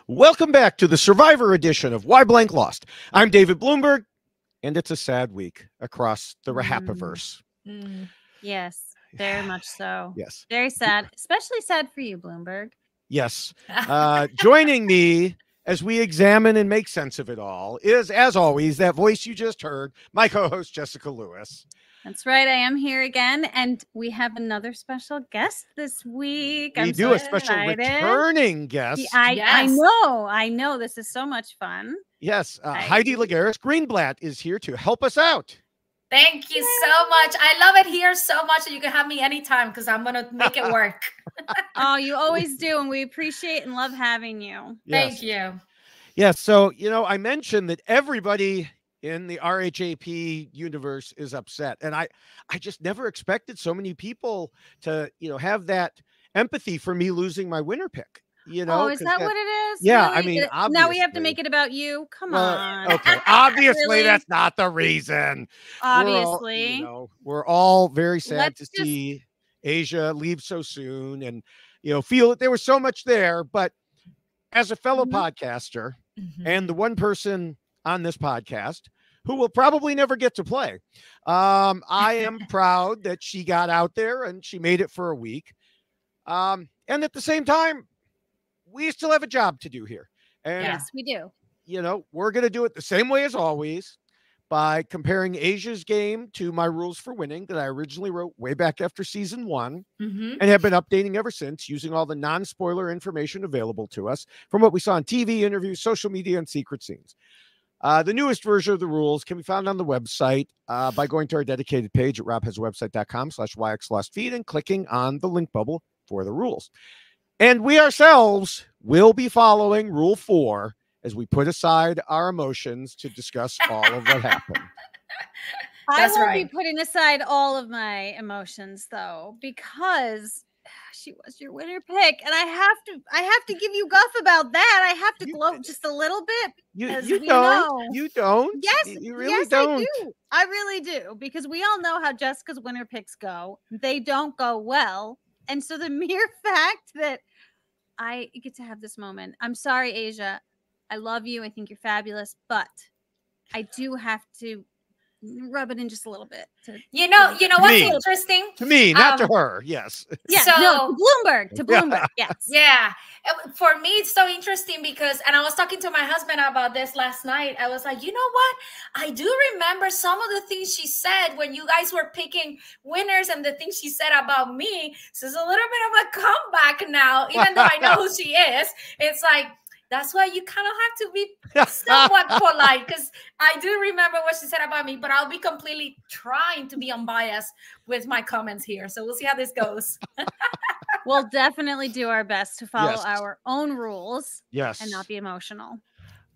Welcome back to the Survivor edition of Why Blank Lost. I'm David Bloomberg, and it's a sad week across the RHAP-averse. Yes, very much so. Yes. Very sad, especially sad for you, Bloomberg. Yes. Joining me as we examine and make sense of it all is, as always, that voice you just heard, my co-host, Jessica Lewis. That's right. I am here again, and we have another special guest this week. We do a special returning guest. I know. This is so much fun. Yes. Heidi Lagares-Greenblatt is here to help us out. Thank you so much. I love it here so much that you can have me anytime because I'm going to make it work. Oh, you always do, and we appreciate and love having you. Yes. Thank you. Yes. So, I mentioned that everybody in the RHAP universe is upset. And I just never expected so many people to, have that empathy for me losing my winner pick. Oh, is that what it is? Yeah, really? I mean, obviously. Now we have to make it about you. Come on. Okay, obviously Really? that's not the reason. Obviously. We're all very sad to see Aysha leave so soon, and feel that there was so much there. But as a fellow podcaster and the one person on this podcast who will probably never get to play, I am proud that she got out there and she made it for a week. And at the same time, we still have a job to do here. And, yes, we do. We're going to do it the same way as always by comparing Aysha's game to my rules for winning that I originally wrote way back after season 1 and have been updating ever since using all the non-spoiler information available to us from what we saw on TV, interviews, social media, and secret scenes. The newest version of the rules can be found on the website by going to our dedicated page at robhasawebsite.com/YXLostFeed and clicking on the link bubble for the rules. And we ourselves will be following Rule 4 as we put aside our emotions to discuss all of what happened. I won't be putting aside all of my emotions, though, because she was your winner pick, and I have to give you guff about that. I have to gloat just a little bit. You don't. You don't. Yes, you really don't. I really do, because we all know how Jessica's winner picks go. They don't go well, and so the mere fact that I get to have this moment. I'm sorry, Aysha. I love you. I think you're fabulous, but I do have to rub it in just a little bit. You know what's interesting? To me, not to her. Yes. Yeah. To Bloomberg. Yes. Yeah. For me, it's so interesting because, and I was talking to my husband about this last night. I was like, you know what? I do remember some of the things she said when you guys were picking winners and the things she said about me. So it's a little bit of a comeback now, even though I know who she is. It's like, that's why you kind of have to be somewhat polite, because I do remember what she said about me, but I'll be completely trying to be unbiased with my comments here. So we'll see how this goes. We'll definitely do our best to follow our own rules and not be emotional.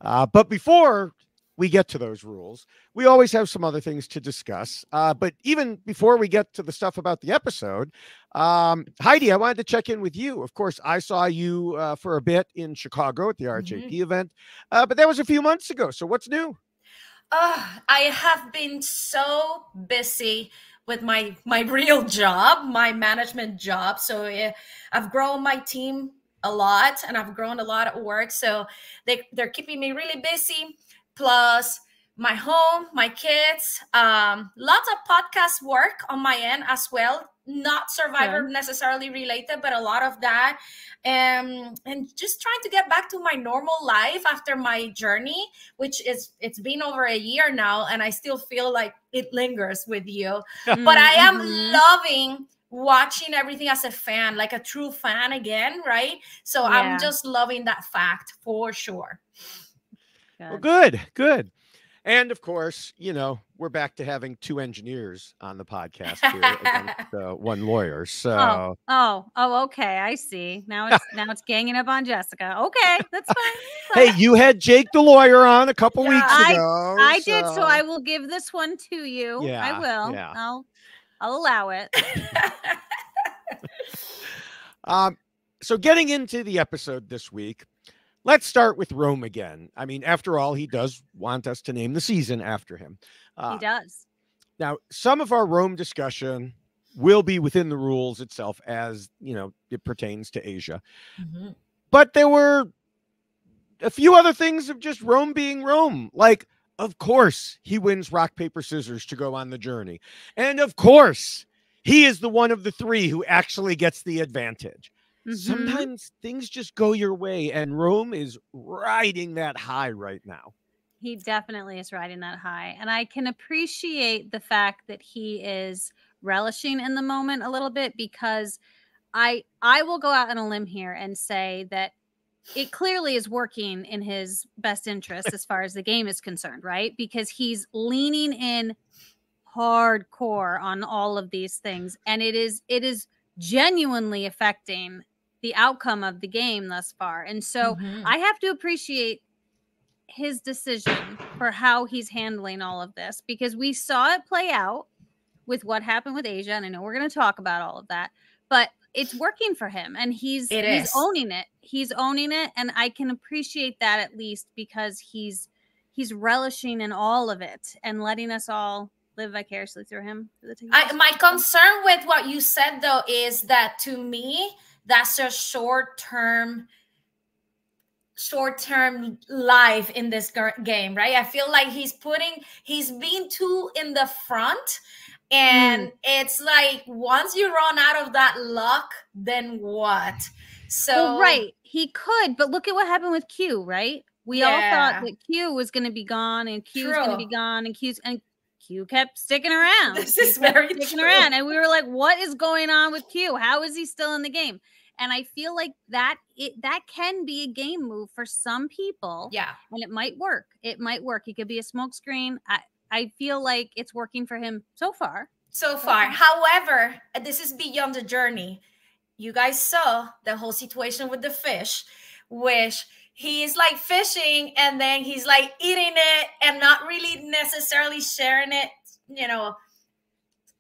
But before we get to those rules, we always have some other things to discuss. But even before we get to the stuff about the episode, Heidi, I wanted to check in with you. Of course, I saw you for a bit in Chicago at the RHAP event, but that was a few months ago. So what's new? I have been so busy with my real job, my management job. So I've grown my team a lot, and I've grown a lot at work. So they're keeping me really busy. Plus my home, my kids, lots of podcast work on my end as well. Not Survivor necessarily related, but a lot of that. And just trying to get back to my normal life after my journey, it's been over a year now, and I still feel like it lingers with you. But I am loving watching everything as a fan, like a true fan again, right? So I'm just loving that fact for sure. Well, good. And of course, we're back to having 2 engineers on the podcast here against one lawyer. So okay, I see. Now it's ganging up on Jessica. Okay, that's fine. Hey, you had Jake the lawyer on a couple weeks ago. I did, so I will give this one to you. Yeah, I will. Yeah. I'll allow it. So getting into the episode this week, let's start with Rome again. I mean, after all, he does want us to name the season after him. He does. Now, some of our Rome discussion will be within the rules itself as, it pertains to Aysha. But there were a few other things of just Rome being Rome. Like, of course, he wins rock, paper, scissors to go on the journey. And of course, he is the one of the three who actually gets the advantage. Sometimes things just go your way, and Rome is riding that high right now. He definitely is riding that high. And I can appreciate the fact that he is relishing in the moment a little bit, because I will go out on a limb here and say that it clearly is working in his best interest as far as the game is concerned, right? Because he's leaning in hardcore on all of these things, and it is genuinely affecting the outcome of the game thus far. And so I have to appreciate his decision for how he's handling all of this, because we saw it play out with what happened with Aysha, and I know we're going to talk about all of that, but it's working for him, and he's owning it. He's owning it, and I can appreciate that, at least because he's relishing in all of it and letting us all live vicariously through him. My concern with what you said, though, is that to me, that's a short-term life in this game, right? I feel like he's being too in the front. And it's like, once you run out of that luck, then what? So right, he could, but look at what happened with Q, right? We all thought that Q was going to be gone, and Q was going to be gone, and Q kept sticking around. This is very sticking around, and we were like, what is going on with Q? How is he still in the game? And I feel like that can be a game move for some people. Yeah, and it might work. It might work. It could be a smokescreen. I feel like it's working for him so far. However, this is beyond the journey. You guys saw the whole situation with the fish, which he's like fishing and then he's like eating it and not really necessarily sharing it. You know,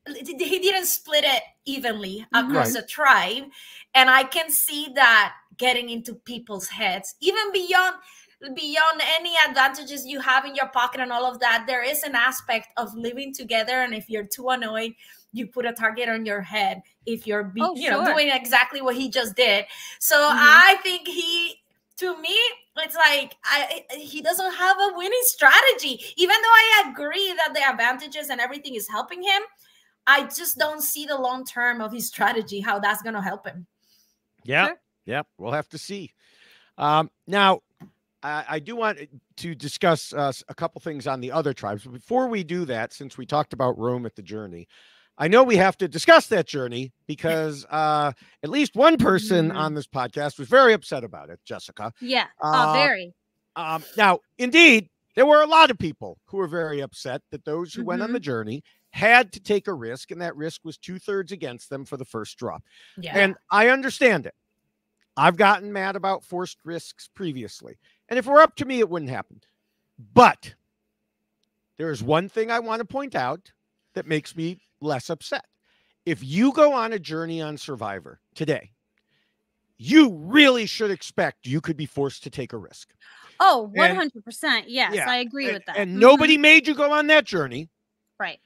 he didn't split it evenly across the tribe. And I can see that getting into people's heads, even beyond any advantages you have in your pocket and all of that. There is an aspect of living together, and if you're too annoyed, you put a target on your head if you're doing exactly what he just did. So I think to me, it's like he doesn't have a winning strategy. Even though I agree that the advantages and everything is helping him, I just don't see the long term of his strategy, how that's going to help him. Yeah, we'll have to see. Now, I do want to discuss a couple things on the other tribes. But before we do that, since we talked about Rome at the journey, I know we have to discuss that journey because at least one person on this podcast was very upset about it, Jessica. Yeah, very. Now, indeed, there were a lot of people who were very upset that those who went on the journey had to take a risk, and that risk was 2/3 against them for the first drop. Yeah. And I understand it. I've gotten mad about forced risks previously. And if it were up to me, it wouldn't happen. But there is one thing I want to point out that makes me less upset. If you go on a journey on Survivor today, you really should expect you could be forced to take a risk. Oh, 100%. Yes, I agree with that. And nobody made you go on that journey. Right.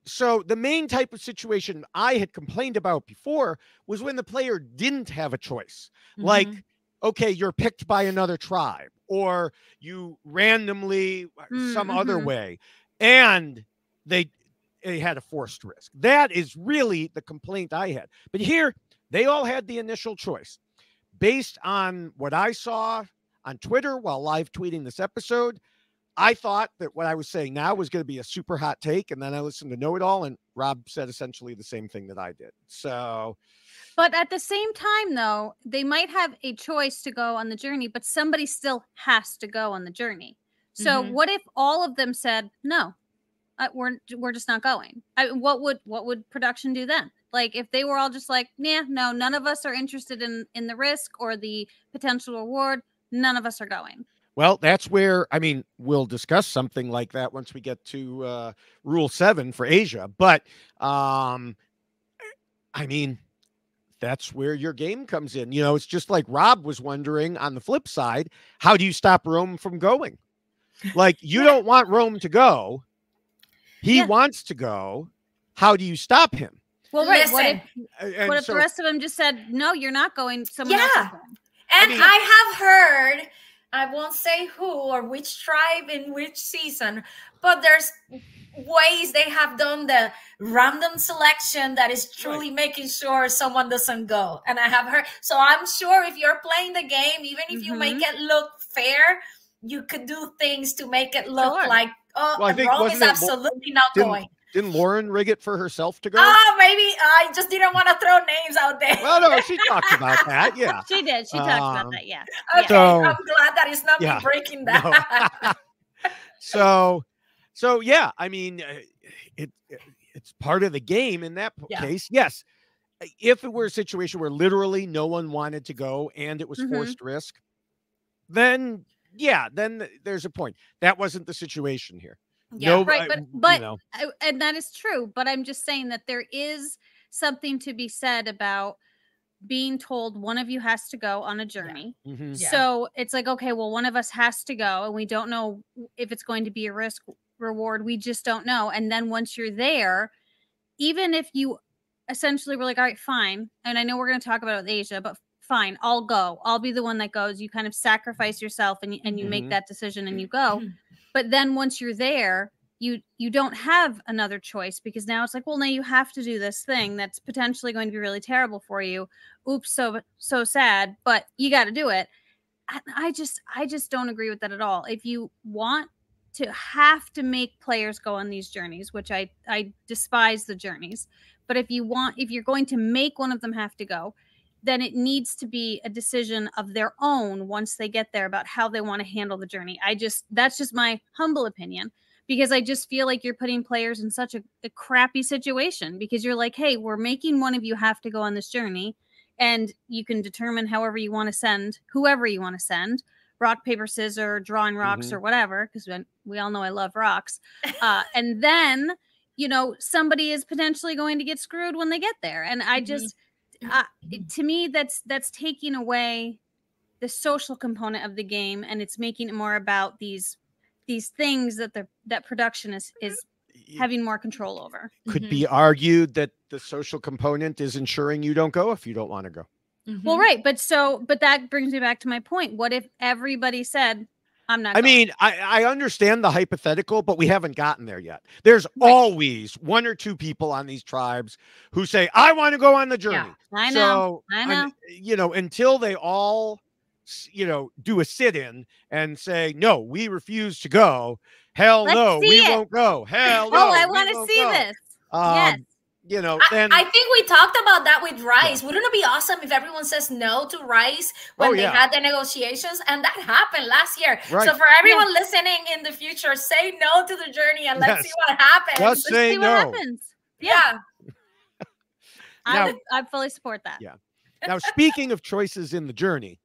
So the main type of situation I had complained about before was when the player didn't have a choice. Like, okay, you're picked by another tribe, or you randomly some other way, and they had a forced risk. That is really the complaint I had. But here, they all had the initial choice. Based on what I saw on Twitter while live tweeting this episode, I thought that what I was saying now was going to be a super hot take, and then I listened to Know It All, and Rob said essentially the same thing that I did. So, but at the same time, though, they might have a choice to go on the journey, but somebody still has to go on the journey. So, what if all of them said no? We're just not going. What would production do then? Like, if they were all just like, yeah, no, none of us are interested in the risk or the potential reward. None of us are going. Well, that's where, I mean, we'll discuss something like that once we get to Rule 7 for Aysha. But, I mean, that's where your game comes in. You know, it's just like Rob was wondering on the flip side, how do you stop Rome from going? Like, you don't want Rome to go. He wants to go. How do you stop him? Well, right. What if the rest of them just said, no, you're not going. Someone else is going. And I have heard I won't say who or which tribe in which season, but there's ways they have done the random selection that is truly making sure someone doesn't go. And I have heard, so I'm sure if you're playing the game, even if you make it look fair, you could do things to make it look like, oh, well, I think, Rome is absolutely not going. Didn't Lauren rig it for herself to go? Oh, maybe I just didn't want to throw names out there. Well, no, she talked about that. Yeah, she did. She talked about that. Yeah. Okay, so, I'm glad that it's not me breaking that. No. So yeah, I mean, it's part of the game in that case. Yes, if it were a situation where literally no one wanted to go and it was forced risk, then then there's a point. That wasn't the situation here. Yeah, no, right. But you know. And that is true. But I'm just saying that there is something to be said about being told one of you has to go on a journey. So it's like, okay, well, one of us has to go, and we don't know if it's going to be a risk reward. We just don't know. And then once you're there, even if you essentially were like, all right, fine. And I know we're going to talk about it with Aysha, but fine, I'll go. I'll be the one that goes. You kind of sacrifice yourself and you make that decision and you go. But then once you're there, you don't have another choice, because now it's like, well, now you have to do this thing that's potentially going to be really terrible for you. Oops, so sad, but you got to do it. I just don't agree with that at all. If you want to have to make players go on these journeys, which I despise the journeys, but if you're going to make one of them have to go, then it needs to be a decision of their own once they get there about how they want to handle the journey. That's just my humble opinion, because I just feel like you're putting players in such a crappy situation, because you're like, hey, we're making one of you have to go on this journey, and you can determine however you want to send, whoever you want to send, rock, paper, scissors, drawing rocks or whatever, because we all know I love rocks. And then, somebody is potentially going to get screwed when they get there. And I just, to me, that's taking away the social component of the game, and it's making it more about these things that production is having more control over. Could be argued that the social component is ensuring you don't go if you don't want to go. Well, right. But that brings me back to my point. What if everybody said, I'm not going? Mean, I understand the hypothetical, but we haven't gotten there yet. There's always one or two people on these tribes who say, I want to go on the journey. Yeah, I know. Until they all, do a sit-in and say, no, we refuse to go. Hell no, we won't go. Hell no. Oh, I want to see this. Yes. I think we talked about that with Rice. Wouldn't it be awesome if everyone says no to Rice when they had the negotiations? And that happened last year. Right. So for everyone listening in the future, say no to the journey and let's see what happens. Let's see what happens. Yeah. I fully support that. Yeah. Now, speaking of choices in the journey,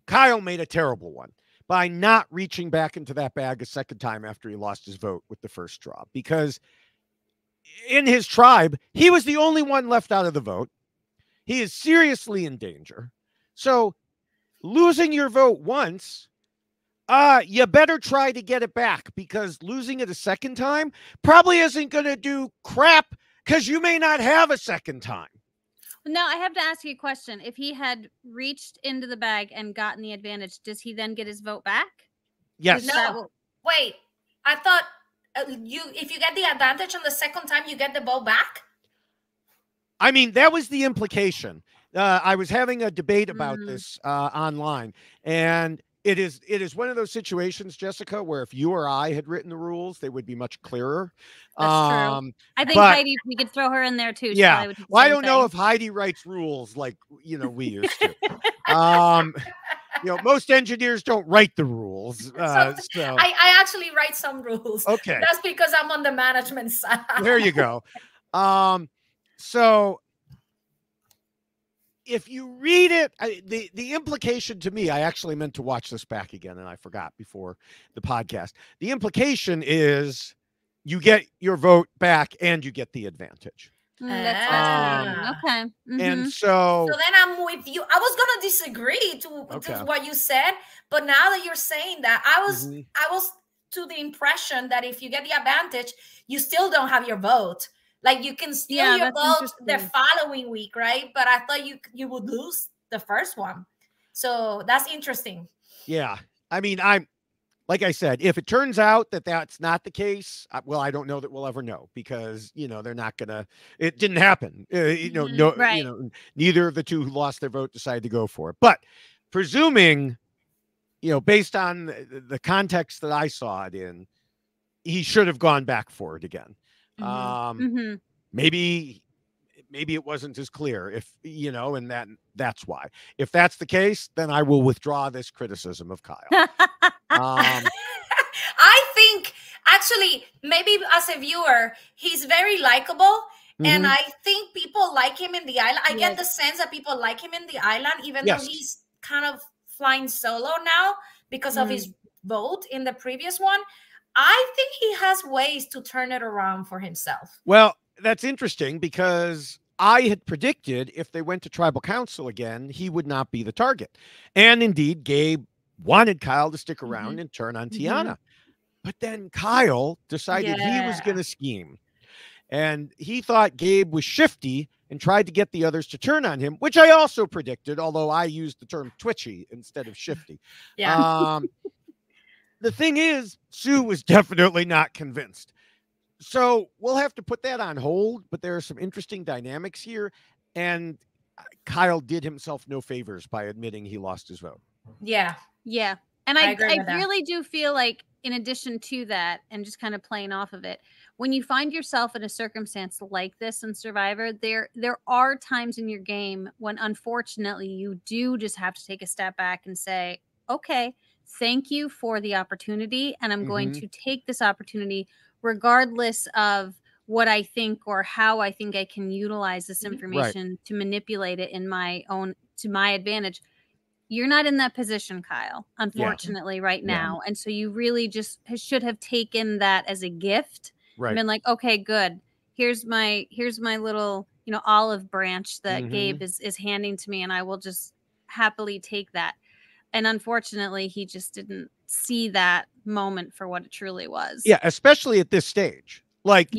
Kyle made a terrible one by not reaching back into that bag a second time after he lost his vote with the first draw, because in his tribe, he was the only one left out of the vote. He is seriously in danger. So losing your vote once, you better try to get it back, because losing it a second time probably isn't going to do crap, because you may not have a second time. Now, I have to ask you a question. If he had reached into the bag and gotten the advantage, does he then get his vote back? Yes. No. Wait, I thought if you get the advantage on the second time, you get the vote back? I mean, that was the implication. I was having a debate about this online, and it is one of those situations, Jessica, where if you or I had written the rules, they would be much clearer. That's true. I think Heidi, we could throw her in there too. Yeah. Well, I don't know if Heidi writes rules like, we used to. Most engineers don't write the rules. I actually write some rules. Okay. That's because I'm on the management side. There you go. So if you read it, the implication to me, I actually meant to watch this back again, and I forgot before the podcast. The implication is you get your vote back and you get the advantage. That's fascinating. Okay. And so then I'm with you. I was going to disagree to what you said, but now that you're saying that, I was to the impression that if you get the advantage, you still don't have your vote. Like you can steal your vote the following week, right? But I thought you would lose the first one. So that's interesting. Yeah. I mean, like I said, if it turns out that that's not the case, well, I don't know that we'll ever know because, they're not going to, it didn't happen. Right. Neither of the two who lost their vote decided to go for it. But presuming, based on the context that I saw it in, he should have gone back for it again. Maybe it wasn't as clear and that's why. If that's the case, then I will withdraw this criticism of Kyle. I think actually maybe as a viewer, he's very likable. And I think people like him in the island. I get the sense that people like him in the island, even though he's kind of flying solo now because of his vote in the previous one. I think he has ways to turn it around for himself. Well, that's interesting because I had predicted if they went to tribal council again, he would not be the target. And indeed, Gabe wanted Kyle to stick around and turn on Tiana. But then Kyle decided he was going to scheme. And he thought Gabe was shifty and tried to get the others to turn on him, which I also predicted, although I used the term twitchy instead of shifty. Yeah. The thing is, Sue was definitely not convinced. So we'll have to put that on hold, but there are some interesting dynamics here. And Kyle did himself no favors by admitting he lost his vote. Yeah. Yeah. And I really do feel like in addition to that, and just kind of playing off of it, when you find yourself in a circumstance like this in Survivor, there are times in your game when unfortunately you do just have to take a step back and say, okay, thank you for the opportunity. And I'm going to take this opportunity regardless of what I think or how I think I can utilize this information to manipulate it in my own, to my advantage. You're not in that position, Kyle, unfortunately, right now. And so you really just should have taken that as a gift and been like, okay, good. Here's my little, olive branch that Gabe is handing to me, and I will just happily take that. And unfortunately, he just didn't see that moment for what it truly was. Yeah, especially at this stage. Like,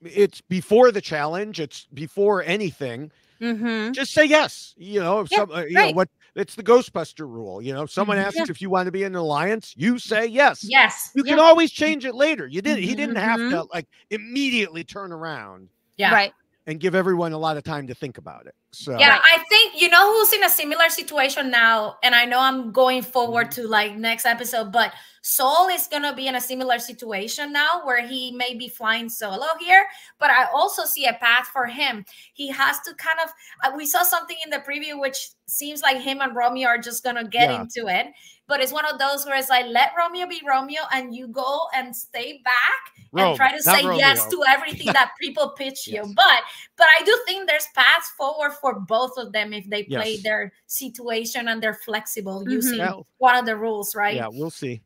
it's before the challenge. It's before anything. Just say yes. What it's the Ghostbuster rule. Someone asks if you want to be in an alliance, you say yes. Yes. You can always change it later. He didn't have to immediately turn around. Yeah. Right. And give everyone a lot of time to think about it. So yeah, I think who's in a similar situation now, and I know I'm going forward to next episode, but Saul is gonna be in a similar situation now where he may be flying solo here, but I also see a path for him. He has to kind of we saw something in the preview which seems like him and Romeo are just gonna get into it, but it's one of those where it's like, let Romeo be Romeo and you go and stay back and try to say yes to everything that people pitch you. But I do think there's paths forward for both of them if they play their situation and they're flexible using one of the rules, right? Yeah, we'll see.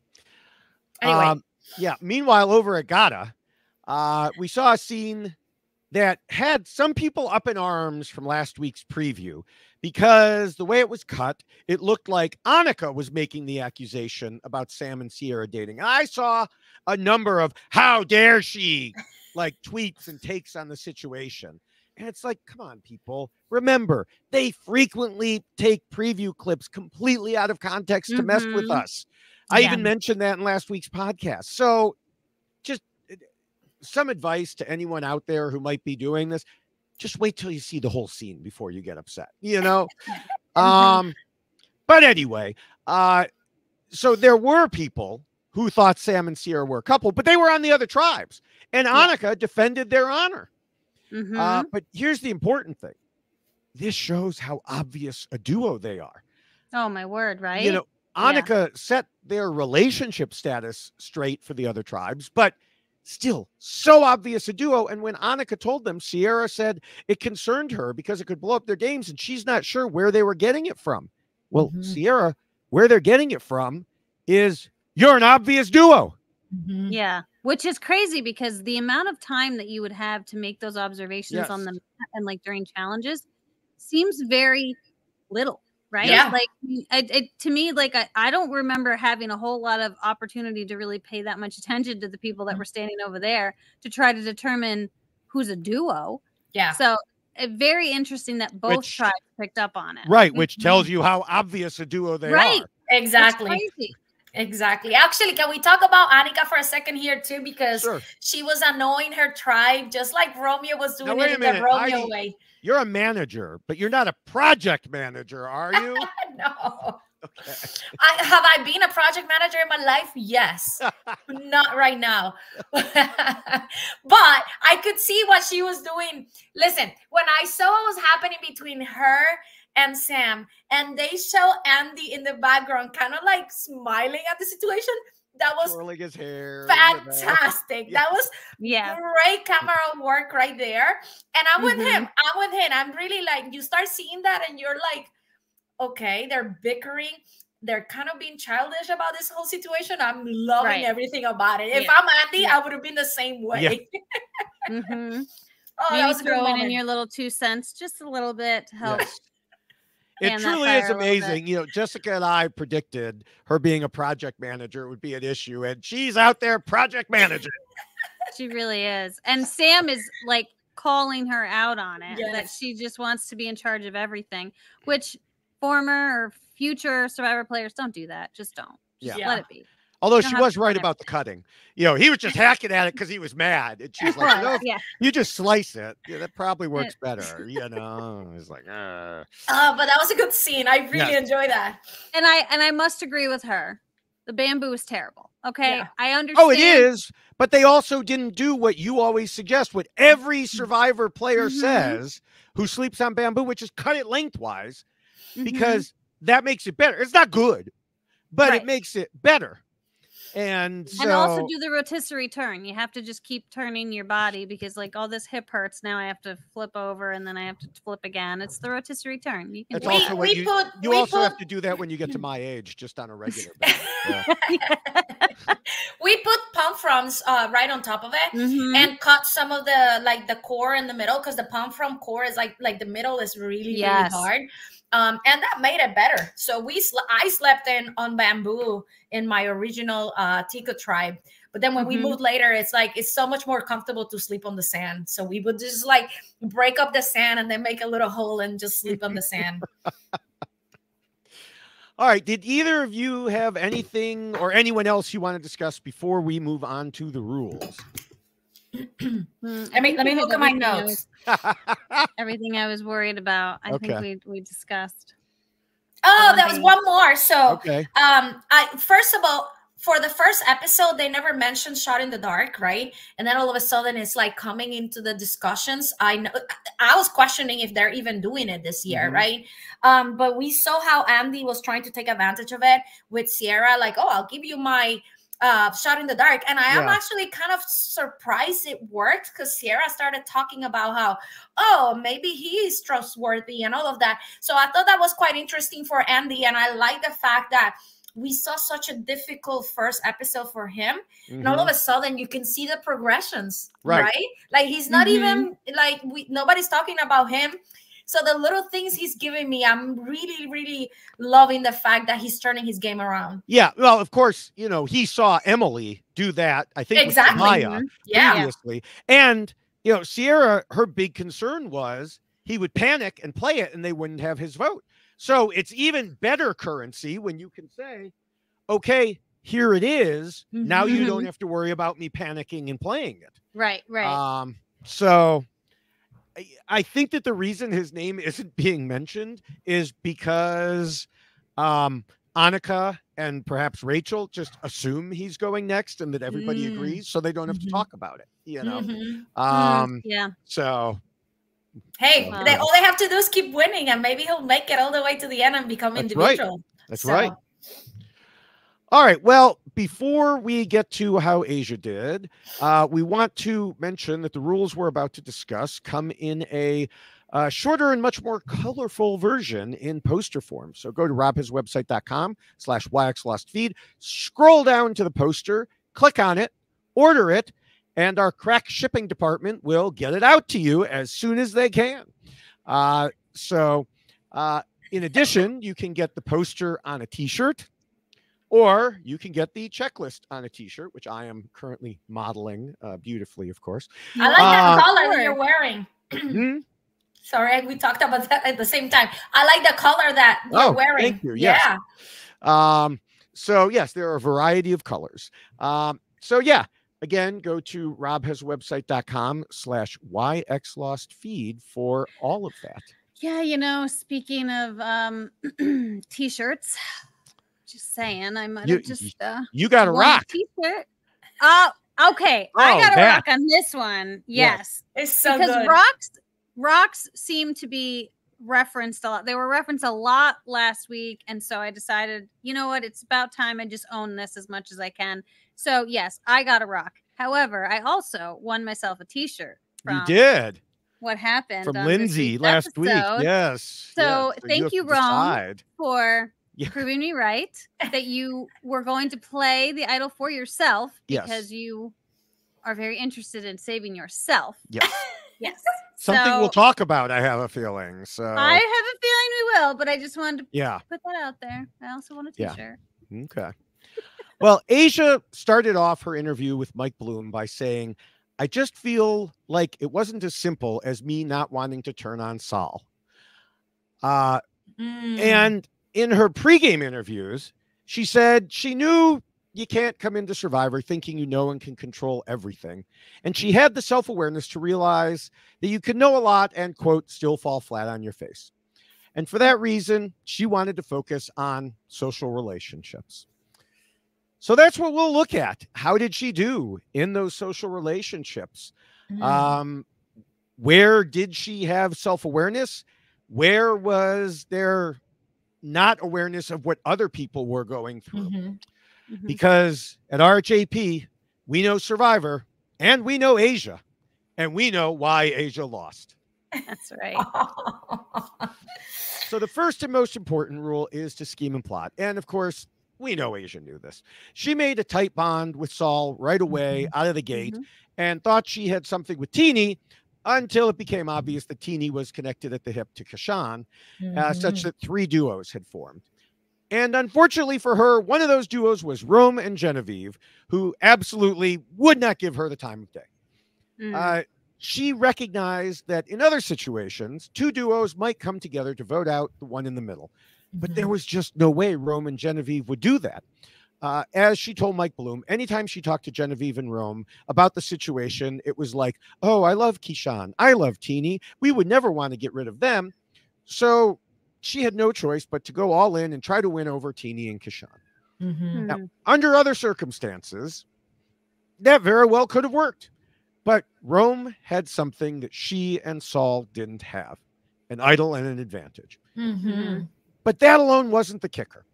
Anyway. Meanwhile, over at Gata, we saw a scene that had some people up in arms from last week's preview because the way it was cut, it looked like Annika was making the accusation about Sam and Sierra dating. I saw a number of how dare she tweets and takes on the situation. And it's like, come on, people. Remember, they frequently take preview clips completely out of context to mess with us. I even mentioned that in last week's podcast. So just some advice to anyone out there who might be doing this. Just wait till you see the whole scene before you get upset, But anyway, so there were people who thought Sam and Sierra were a couple, but they were on the other tribes. And Annika defended their honor. But here's the important thing. This shows how obvious a duo they are. Oh, my word, right? Annika set their relationship status straight for the other tribes, but still so obvious a duo. And when Annika told them, Sierra said it concerned her because it could blow up their games and she's not sure where they were getting it from. Well, Sierra, where they're getting it from is you're an obvious duo. Yeah, which is crazy because the amount of time that you would have to make those observations on them and during challenges seems very little. Right. Yeah. To me, I don't remember having a whole lot of opportunity to really pay that much attention to the people that were standing over there to try to determine who's a duo. Yeah. So very interesting that both tribes picked up on it. Right. Which tells you how obvious a duo they are. Exactly. Exactly. Actually, can we talk about Annika for a second here too? Because Sure. she was annoying her tribe just like Romeo was doing Now, it in the Romeo way. You're a manager, but you're not a project manager, are you? No. Okay. Have I been a project manager in my life? Yes. Not right now. But I could see what she was doing. Listen, when I saw what was happening between her and Sam, and they show Andy in the background kind of like smiling at the situation, that was twirling his hair, fantastic. Yeah. That was great camera work right there. And I'm with him. I'm really like, you start seeing that and you're like, okay, they're bickering. They're kind of being childish about this whole situation. I'm loving everything about it. If I'm Andy, I would have been the same way. Yeah. Oh, maybe that was a good throw in your little 2 cents, just a little bit to help. Yes. It truly is amazing. You know, Jessica and I predicted her being a project manager would be an issue, and she's out there project manager. She really is. And Sam is like calling her out on it, that she just wants to be in charge of everything, which former or future Survivor players don't do that. Just don't. Just let it be. Although she was right about the cutting. You know, he was just hacking at it because he was mad. And she's like, no, you just slice it. Yeah, that probably works better. You know, it's like, but that was a good scene. I really enjoy that. And I must agree with her. The bamboo is terrible. Okay. Yeah. I understand. Oh, it is. But they also didn't do what you always suggest, what every Survivor player says who sleeps on bamboo, which is cut it lengthwise, because that makes it better. It's not good, but it makes it better. And also do the rotisserie turn. You have to just keep turning your body because like all this hip hurts. Now I have to flip over and then I have to flip again. It's the rotisserie turn. You can you also have to do that when you get to my age, just on a regular basis. We put palm fronds right on top of it and cut some of the core in the middle, because the palm frond core is like the middle is really hard. And that made it better. So I slept on bamboo in my original Tika tribe. But then when we moved later, it's so much more comfortable to sleep on the sand. So we would just like break up the sand and then make a little hole and just sleep on the sand. All right. Did either of you have anything or anyone else you want to discuss before we move on to the rules? Let me look at my notes. Everything I was worried about, I think we discussed. Oh, there was one more. So, first of all, for the first episode, they never mentioned shot in the dark, right? And then all of a sudden, it's like coming into the discussions. I was questioning if they're even doing it this year, right? But we saw how Andy was trying to take advantage of it with Sierra, like, oh, I'll give you my shot in the dark. And I am actually kind of surprised it worked, because Sierra started talking about how, oh, maybe he is trustworthy and all of that. So I thought that was quite interesting for Andy. And I like the fact that we saw such a difficult first episode for him. And all of a sudden you can see the progressions, right? Like he's not even like, nobody's talking about him. So the little things he's giving me, I'm really, really loving the fact that he's turning his game around. Yeah. Well, of course, you know, he saw Emily do that, I think, with Maya previously. And, you know, Sierra, her big concern was he would panic and play it and they wouldn't have his vote. So it's even better currency when you can say, okay, here it is. Now you don't have to worry about me panicking and playing it. Right. So I think that the reason his name isn't being mentioned is because Annika and perhaps Rachel just assume he's going next and that everybody agrees, so they don't have to talk about it, you know? So hey, all they have to do is keep winning, and maybe he'll make it all the way to the end and become individual. That's right. All right. Well, before we get to how Aysha did, we want to mention that the rules we're about to discuss come in a shorter and much more colorful version in poster form. So go to robhaswebsite.com/YXLostFeed, scroll down to the poster, click on it, order it, and our crack shipping department will get it out to you as soon as they can. In addition, you can get the poster on a t-shirt, or you can get the checklist on a t-shirt, which I am currently modeling beautifully, of course. I like that color that you're wearing. Sorry, we talked about that at the same time. I like the color that you're wearing. Thank you. Yes. So yes, there are a variety of colors. So yeah, again, go to robhaswebsite.com/YXLostFeed for all of that. Yeah, speaking of t-shirts, just saying, I might have just you got a rock t-shirt. Okay. Oh, I got a that. rock on this one. Yes. It's so because good. rocks seem to be referenced a lot. They were referenced a lot last week. And so I decided, you know what? It's about time I just own this as much as I can. So yes, I got a rock. However, I also won myself a t-shirt. You did. What happened from Lindsay last week. Yes. So yes. thank you, Rome, for proving me right that you were going to play the idol for yourself because you are very interested in saving yourself. Yes. Yes. Something we'll talk about, I have a feeling. So I have a feeling we will, but I just wanted to put that out there. I also want a t-shirt. Okay. Well, Aysha started off her interview with Mike Bloom by saying, I just feel like it wasn't as simple as me not wanting to turn on Saul. And in her pregame interviews, she said she knew you can't come into Survivor thinking you know and can control everything. And she had the self-awareness to realize that you can know a lot and, quote, still fall flat on your face. And for that reason, she wanted to focus on social relationships. So that's what we'll look at. How did she do in those social relationships? Where did she have self-awareness? Where was there not awareness of what other people were going through? Because at RHAP, we know Survivor and we know Aysha, and we know why Aysha lost. That's right. So the first and most important rule is to scheme and plot. And of course, we know Aysha knew this. She made a tight bond with Saul right away out of the gate and thought she had something with Teenie until it became obvious that Teenie was connected at the hip to Kashan, such that 3 duos had formed. And unfortunately for her, one of those duos was Rome and Genevieve, who absolutely would not give her the time of day. She recognized that in other situations, 2 duos might come together to vote out the one in the middle. But there was just no way Rome and Genevieve would do that. As she told Mike Bloom, anytime she talked to Genevieve and Rome about the situation, it was like, oh, I love Keyshawn. I love Teenie. We would never want to get rid of them. So she had no choice but to go all in and try to win over Teenie and Keyshawn. Now, under other circumstances, that very well could have worked. But Rome had something that she and Saul didn't have, an idol and an advantage. But that alone wasn't the kicker.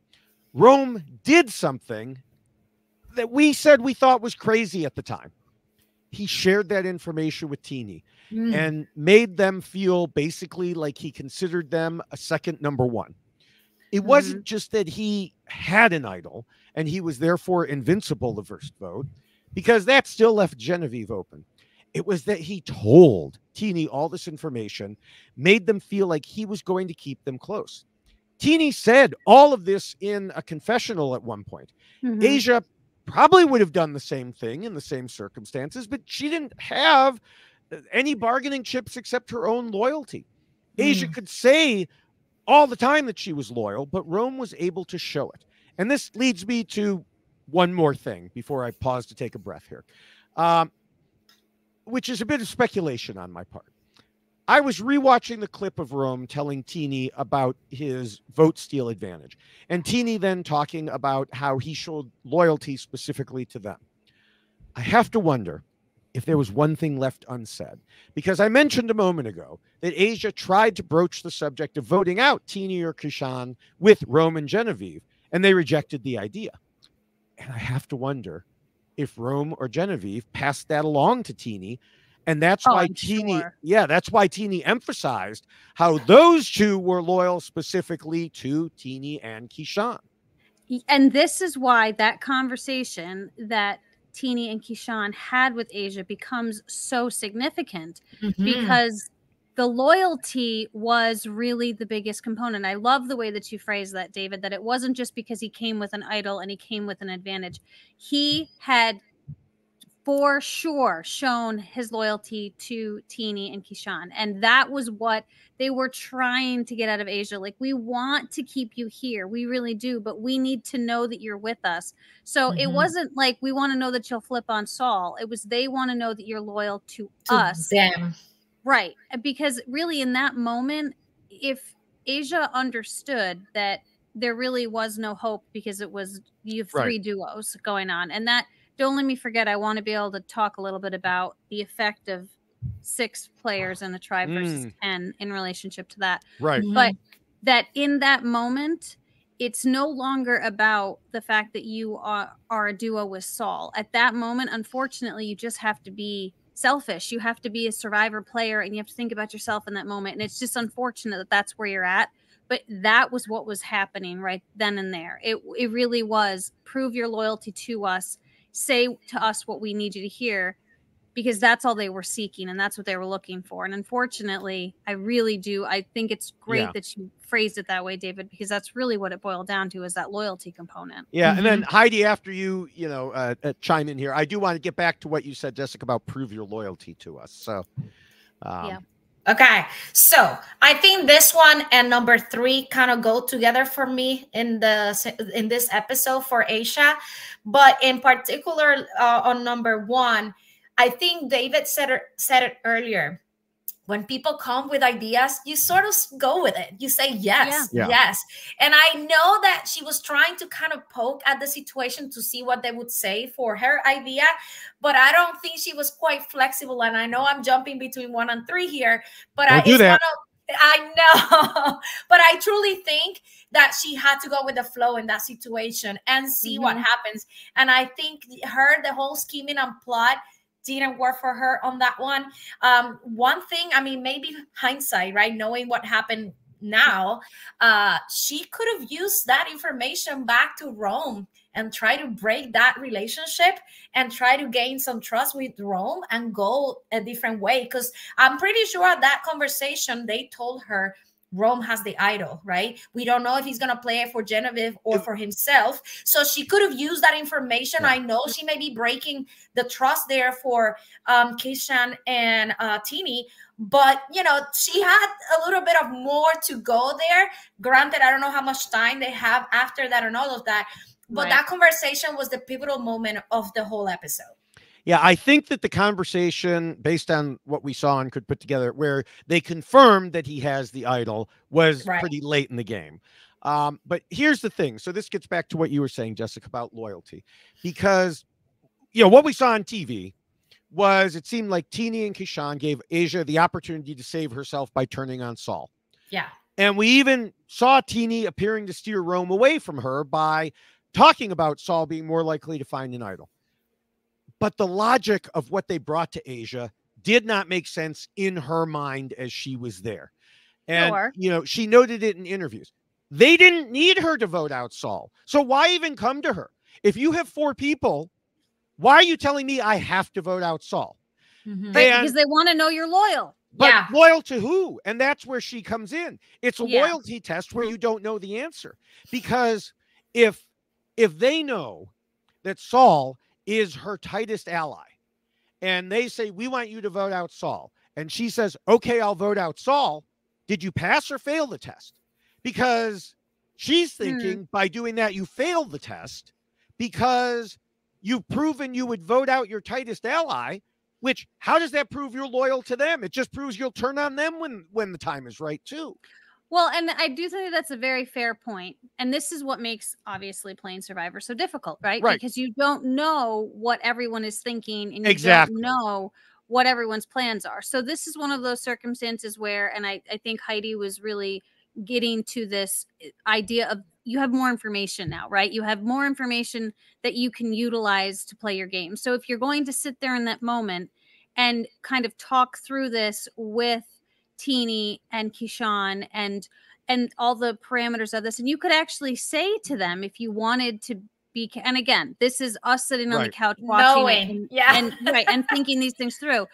Rome did something that we said we thought was crazy at the time. He shared that information with Teenie and made them feel basically like he considered them a second number one. It wasn't just that he had an idol and he was therefore invincible the first vote, because that still left Genevieve open. It was that he told Teenie all this information, made them feel like he was going to keep them close. Teenie said all of this in a confessional at one point. Aysha probably would have done the same thing in the same circumstances, but she didn't have any bargaining chips except her own loyalty. Aysha could say all the time that she was loyal, but Rome was able to show it. And this leads me to one more thing before I pause to take a breath here, which is a bit of speculation on my part. I was rewatching the clip of Rome telling Teenie about his vote steal advantage, and Teenie then talking about how he showed loyalty specifically to them. I have to wonder if there was one thing left unsaid, because I mentioned a moment ago that Aysha tried to broach the subject of voting out Teenie or Keyshawn with Rome and Genevieve, and they rejected the idea. And I have to wonder if Rome or Genevieve passed that along to Teenie. And that's why that's why Teenie emphasized how those 2 were loyal specifically to Teenie and Keyshawn. And this is why that conversation that Teenie and Keyshawn had with Aysha becomes so significant, because the loyalty was really the biggest component. I love the way that you phrased that, David, that it wasn't just because he came with an idol and he came with an advantage. He had for sure shown his loyalty to Teeny and Keyshawn. And that was what they were trying to get out of Aysha. Like, we want to keep you here. We really do, but we need to know that you're with us. So it wasn't like, we want to know that you'll flip on Saul. It was, they want to know that you're loyal to us. Them. Right. Because really in that moment, if Aysha understood that there really was no hope, because it was, you have three duos going on, and that, don't let me forget, I want to be able to talk a little bit about the effect of 6 players in a tribe versus 10 in relationship to that. Right. But that in that moment, it's no longer about the fact that you are a duo with Saul. At that moment, unfortunately, you just have to be selfish. You have to be a survivor player, and you have to think about yourself in that moment. And it's just unfortunate that that's where you're at. But that was what was happening right then and there. It really was, prove your loyalty to us. Say to us what we need you to hear, because that's all they were seeking and that's what they were looking for. And unfortunately, I think it's great that you phrased it that way, David, because that's really what it boiled down to, is that loyalty component. Yeah. And then Heidi, after you chime in here, I do want to get back to what you said, Jessica, about prove your loyalty to us. So, okay, so I think this one and number 3 kind of go together for me in this episode for Aysha, but in particular on number 1, I think David said it earlier. When people come with ideas, you sort of go with it. You say yes, yes. And I know that she was trying to kind of poke at the situation to see what they would say for her idea, but I don't think she was quite flexible. And I know I'm jumping between 1 and 3 here, but I know, but I truly think that she had to go with the flow in that situation and see what happens. And I think the whole scheming and plot didn't work for her on that one. One thing, I mean, maybe hindsight, right? Knowing what happened now, she could have used that information back to Rome and try to break that relationship and try to gain some trust with Rome and go a different way. Because I'm pretty sure at that conversation, they told her Rome has the idol, right? We don't know if he's going to play it for Genevieve or for himself. So she could have used that information. I know she may be breaking the trust there for Keyshawn and Teeny, but, she had a little bit of more to go there. Granted, I don't know how much time they have after that and all of that, but that conversation was the pivotal moment of the whole episode. Yeah, I think that the conversation, based on what we saw and could put together, where they confirmed that he has the idol, was pretty late in the game. But here's the thing. So this gets back to what you were saying, Jessica, about loyalty. Because, what we saw on TV was, it seemed like Teeny and Keyshawn gave Aysha the opportunity to save herself by turning on Saul. Yeah. And we even saw Teeny appearing to steer Rome away from her by talking about Saul being more likely to find an idol. But the logic of what they brought to Aysha did not make sense in her mind as she was there. And, she noted it in interviews. They didn't need her to vote out Saul. So why even come to her? If you have 4 people, why are you telling me I have to vote out Saul? Right, because they want to know you're loyal. But loyal to who? And that's where she comes in. It's a loyalty test where you don't know the answer. Because if they know that Saul is her tightest ally, and they say, we want you to vote out Saul, and she says, okay, I'll vote out Saul, did you pass or fail the test? Because she's thinking by doing that, you failed the test because you've proven you would vote out your tightest ally, which, how does that prove you're loyal to them? It just proves you'll turn on them when the time is right too. Well, and I do think that's a very fair point. And this is what makes, obviously, playing Survivor so difficult, right? Because you don't know what everyone is thinking, and you don't know what everyone's plans are. So this is one of those circumstances where, and I think Heidi was really getting to this idea of, you have more information now, right? You have more information that you can utilize to play your game. So if you're going to sit there in that moment and kind of talk through this with Teeny and Keyshawn and all the parameters of this, and you could actually say to them, if you wanted to be, and again, this is us sitting on the couch watching and thinking these things through,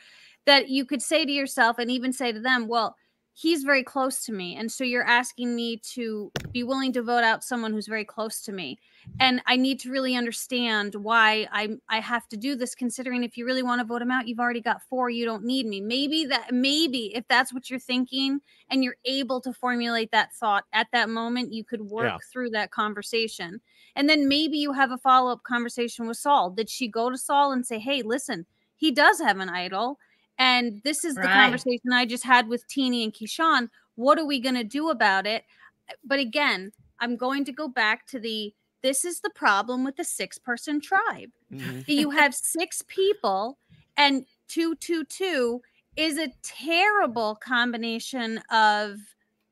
that you could say to yourself and even say to them, well, he's very close to me. And so you're asking me to be willing to vote out someone who's very close to me. And I need to really understand why I have to do this, considering if you really want to vote him out, you've already got 4, you don't need me. Maybe if that's what you're thinking and you're able to formulate that thought at that moment, you could work through that conversation. And then maybe you have a follow-up conversation with Saul. Did she go to Saul and say, hey, listen, he does have an idol, and this is the conversation I just had with Teeny and Keyshawn. What are we going to do about it? But again, I'm going to go back to this is the problem with the 6-person tribe. You have 6 people, and 2-2-2 is a terrible combination of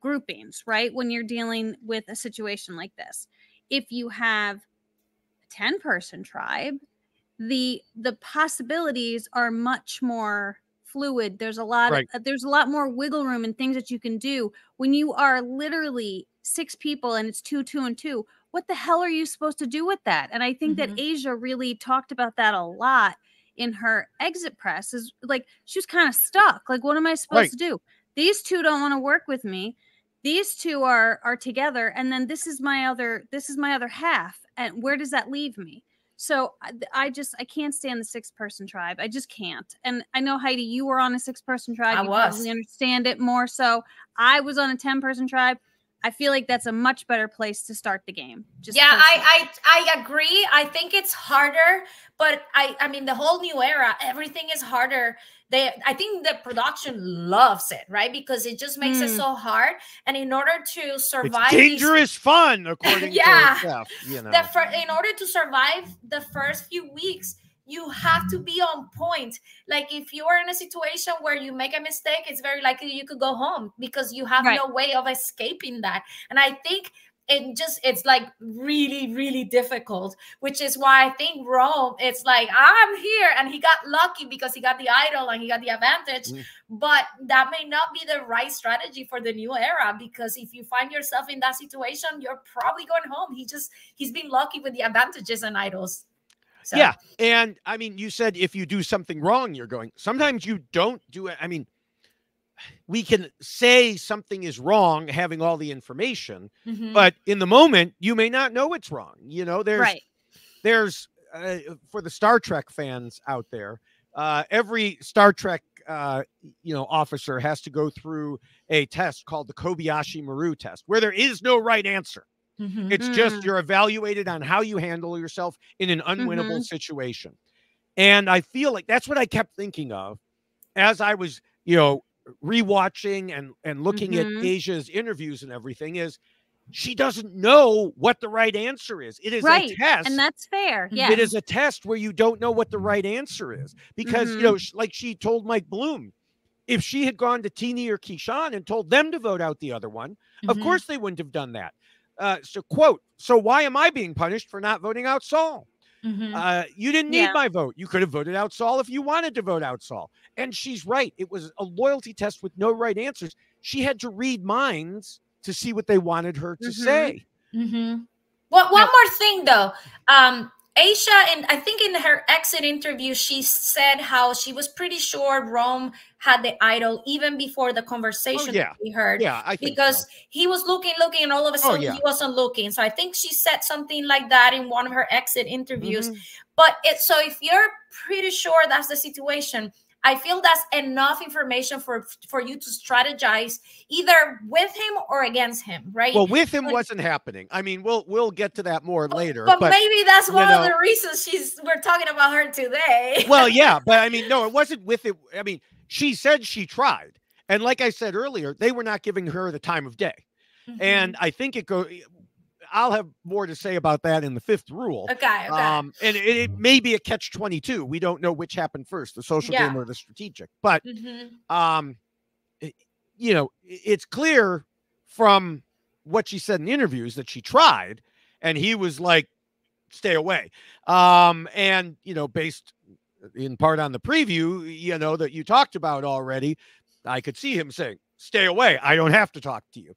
groupings, right? When you're dealing with a situation like this. If you have a 10-person tribe, the possibilities are much more fluid. There's a lot there's a lot more wiggle room and things that you can do. When you are literally 6 people and it's 2, 2, and 2, what the hell are you supposed to do with that? And I think that Aysha really talked about that a lot in her exit press. Is like, she was kind of stuck. Like, what am I supposed to do? These 2 don't want to work with me. These 2 are together, and then this is my other half. And where does that leave me? So I can't stand the 6-person tribe. I just can't. And I know, Heidi, you were on a 6-person tribe. You probably understand it more. So I was on a 10-person tribe. I feel like that's a much better place to start the game. I agree. I think it's harder, but I mean, the whole new era, everything is harder. I think the production loves it, right? Because it just makes it so hard. And in order to survive, it's dangerous fun, according to Steph, you know. In order to survive the first few weeks, you have to be on point. Like, if you are in a situation where you make a mistake, it's very likely you could go home because you have no way of escaping that. And I think it's like really, really difficult, which is why I think Rome, it's like, I'm here, and he got lucky because he got the idol and he got the advantage. But that may not be the right strategy for the new era, because if you find yourself in that situation, you're probably going home. He's been lucky with the advantages and idols. So. Yeah. And I mean, you said if you do something wrong, you're going. Sometimes you don't do it. I mean, we can say something is wrong having all the information, but in the moment, you may not know it's wrong. You know, there's for the Star Trek fans out there, every Star Trek officer has to go through a test called the Kobayashi Maru test, where there is no right answer. It's just you're evaluated on how you handle yourself in an unwinnable situation. And I feel like that's what I kept thinking of as I was, rewatching and looking at Aysha's interviews and everything, is she doesn't know what the right answer is. It is a test. And that's fair. Yeah. It is a test where you don't know what the right answer is because, like she told Mike Bloom, if she had gone to Teeny or Keyshawn and told them to vote out the other one, of course they wouldn't have done that. So why am I being punished for not voting out Saul? You didn't need my vote. You could have voted out Saul if you wanted to vote out Saul. And she's right. It was a loyalty test with no right answers. She had to read minds to see what they wanted her to say. Well, one more thing though. Aysha, and I think in her exit interview, she said how she was pretty sure Rome had the idol even before the conversation that we heard. Yeah, I think because so. He was looking, and all of a sudden he wasn't looking. So I think she said something like that in one of her exit interviews. But so if you're pretty sure that's the situation, I feel that's enough information for you to strategize either with him or against him, right? Well, with him wasn't happening. I mean, we'll get to that more later. But maybe that's one of the reasons we're talking about her today. Well, yeah, but I mean, no, it wasn't with it. I mean, she said she tried, and like I said earlier, they were not giving her the time of day, and I think I'll have more to say about that in the 5th rule. Okay. And it may be a catch-22. We don't know which happened first, the social game or the strategic. But, it's clear from what she said in interviews that she tried, and he was like, stay away. And, based in part on the preview, that you talked about already, I could see him saying, stay away. I don't have to talk to you.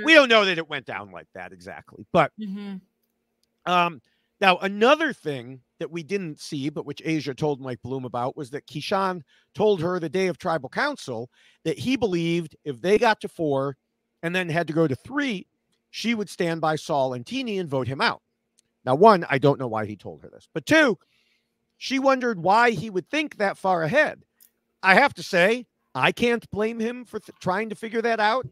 We don't know that it went down like that exactly. But now another thing that we didn't see, but which Aysha told Mike Bloom about, was that Keyshawn told her the day of tribal council that he believed if they got to 4 and then had to go to 3, she would stand by Saul and Teeny and vote him out. Now, 1, I don't know why he told her this, but 2, she wondered why he would think that far ahead. I have to say, I can't blame him for trying to figure that out.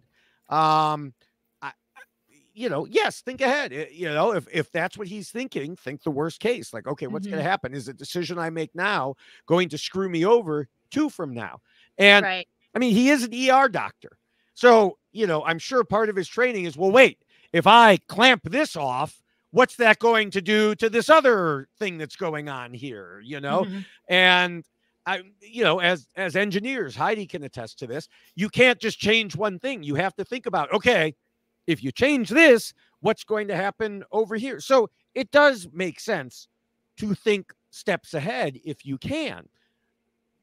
Yes, think ahead. If that's what he's thinking, think the worst case. Like, okay, what's going to happen? Is the decision I make now going to screw me over 2 from now? And right. I mean, he is an ER doctor. So, I'm sure part of his training is, well, wait, if I clamp this off, what's that going to do to this other thing that's going on here? And as engineers, Heidi can attest to this. You can't just change one thing. You have to think about, okay, if you change this, what's going to happen over here? So it does make sense to think steps ahead if you can.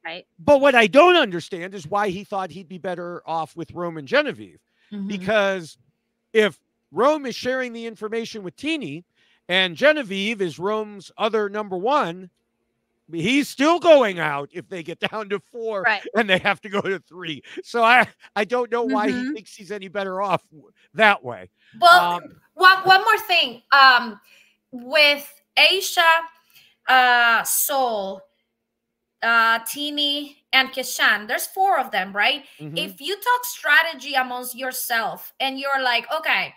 Right. But what I don't understand is why he thought he'd be better off with Rome and Genevieve. Because if Rome is sharing the information with Teeny and Genevieve is Rome's other number 1, he's still going out if they get down to 4 and they have to go to 3. So I don't know why he thinks he's any better off that way. Well, one more thing. With Aysha, Sol, Teeny, and Keyshawn, there's 4 of them, right? If you talk strategy amongst yourself and you're like, okay,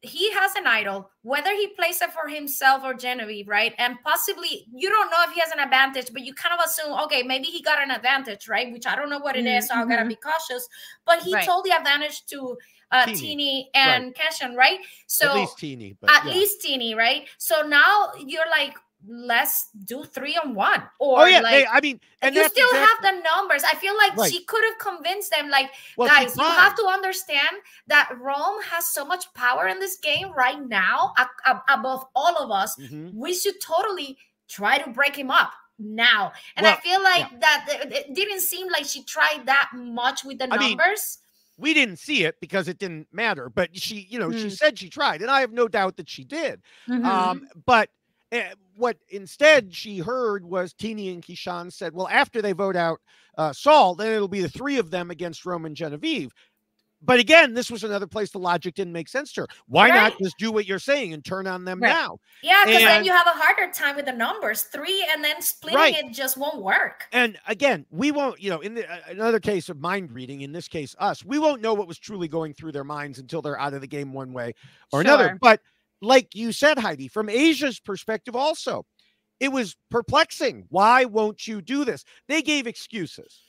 he has an idol, whether he plays it for himself or Genevieve, right? And possibly you don't know if he has an advantage, but you kind of assume, okay, maybe he got an advantage, right? Which I don't know what it is, so I gotta be cautious. But he told the advantage to Teeny and Keyshawn, right? So at least Teeny, least Teeny, right? So now you're like, let's do 3-on-1, or and you still have the numbers. I feel like she could have convinced them, like, guys, you have to understand that Rome has so much power in this game right now, above all of us. We should totally try to break him up now. And I feel like that it didn't seem like she tried that much with the numbers. We didn't see it because it didn't matter, but she, she said she tried, and I have no doubt that she did. But what instead she heard was Teeny and Keyshawn said, well, after they vote out Saul, then it'll be the 3 of them against Rome and Genevieve. But again, this was another place the logic didn't make sense to her. Why not just do what you're saying and turn on them now? Yeah, because then you have a harder time with the numbers. 3 and then splitting it just won't work. And again, we won't, in another case of mind reading, in this case, us, we won't know what was truly going through their minds until they're out of the game one way or another. But like you said, Heidi, from Aysha's perspective also, it was perplexing. Why won't you do this? They gave excuses,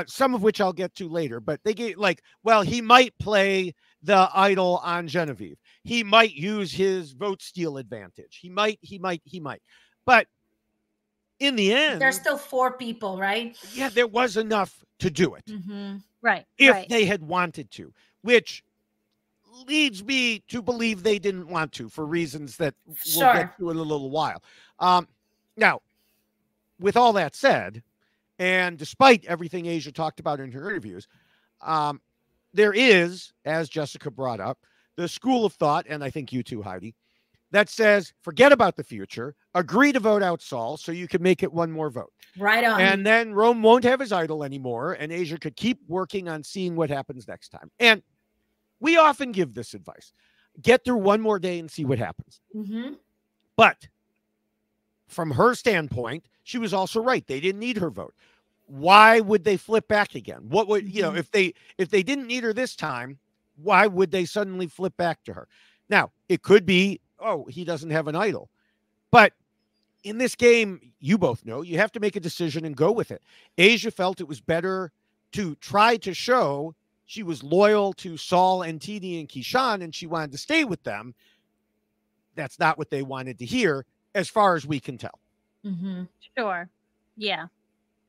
some of which I'll get to later, but they gave well, he might play the idol on Genevieve. He might use his vote steal advantage. He might. But in the end, there's still 4 people, right? Yeah, there was enough to do it. Right. If they had wanted to, which leads me to believe they didn't want to for reasons that we'll get to in a little while. Now, with all that said, and despite everything Aysha talked about in her interviews, there is, as Jessica brought up, the school of thought, and I think you too, Heidi, that says, forget about the future, agree to vote out Saul so you can make it 1 more vote. Right on. And then Rome won't have his idol anymore, and Aysha could keep working on seeing what happens next time. And we often give this advice. Get through 1 more day and see what happens. But from her standpoint, she was also right. They didn't need her vote. Why would they flip back again? What would, if they didn't need her this time, why would they suddenly flip back to her? Now, it could be, oh, he doesn't have an idol. But in this game, you both know, you have to make a decision and go with it. Aysha felt it was better to try to show she was loyal to Saul and Teeny and Keyshawn, and she wanted to stay with them. That's not what they wanted to hear, as far as we can tell. Sure. Yeah.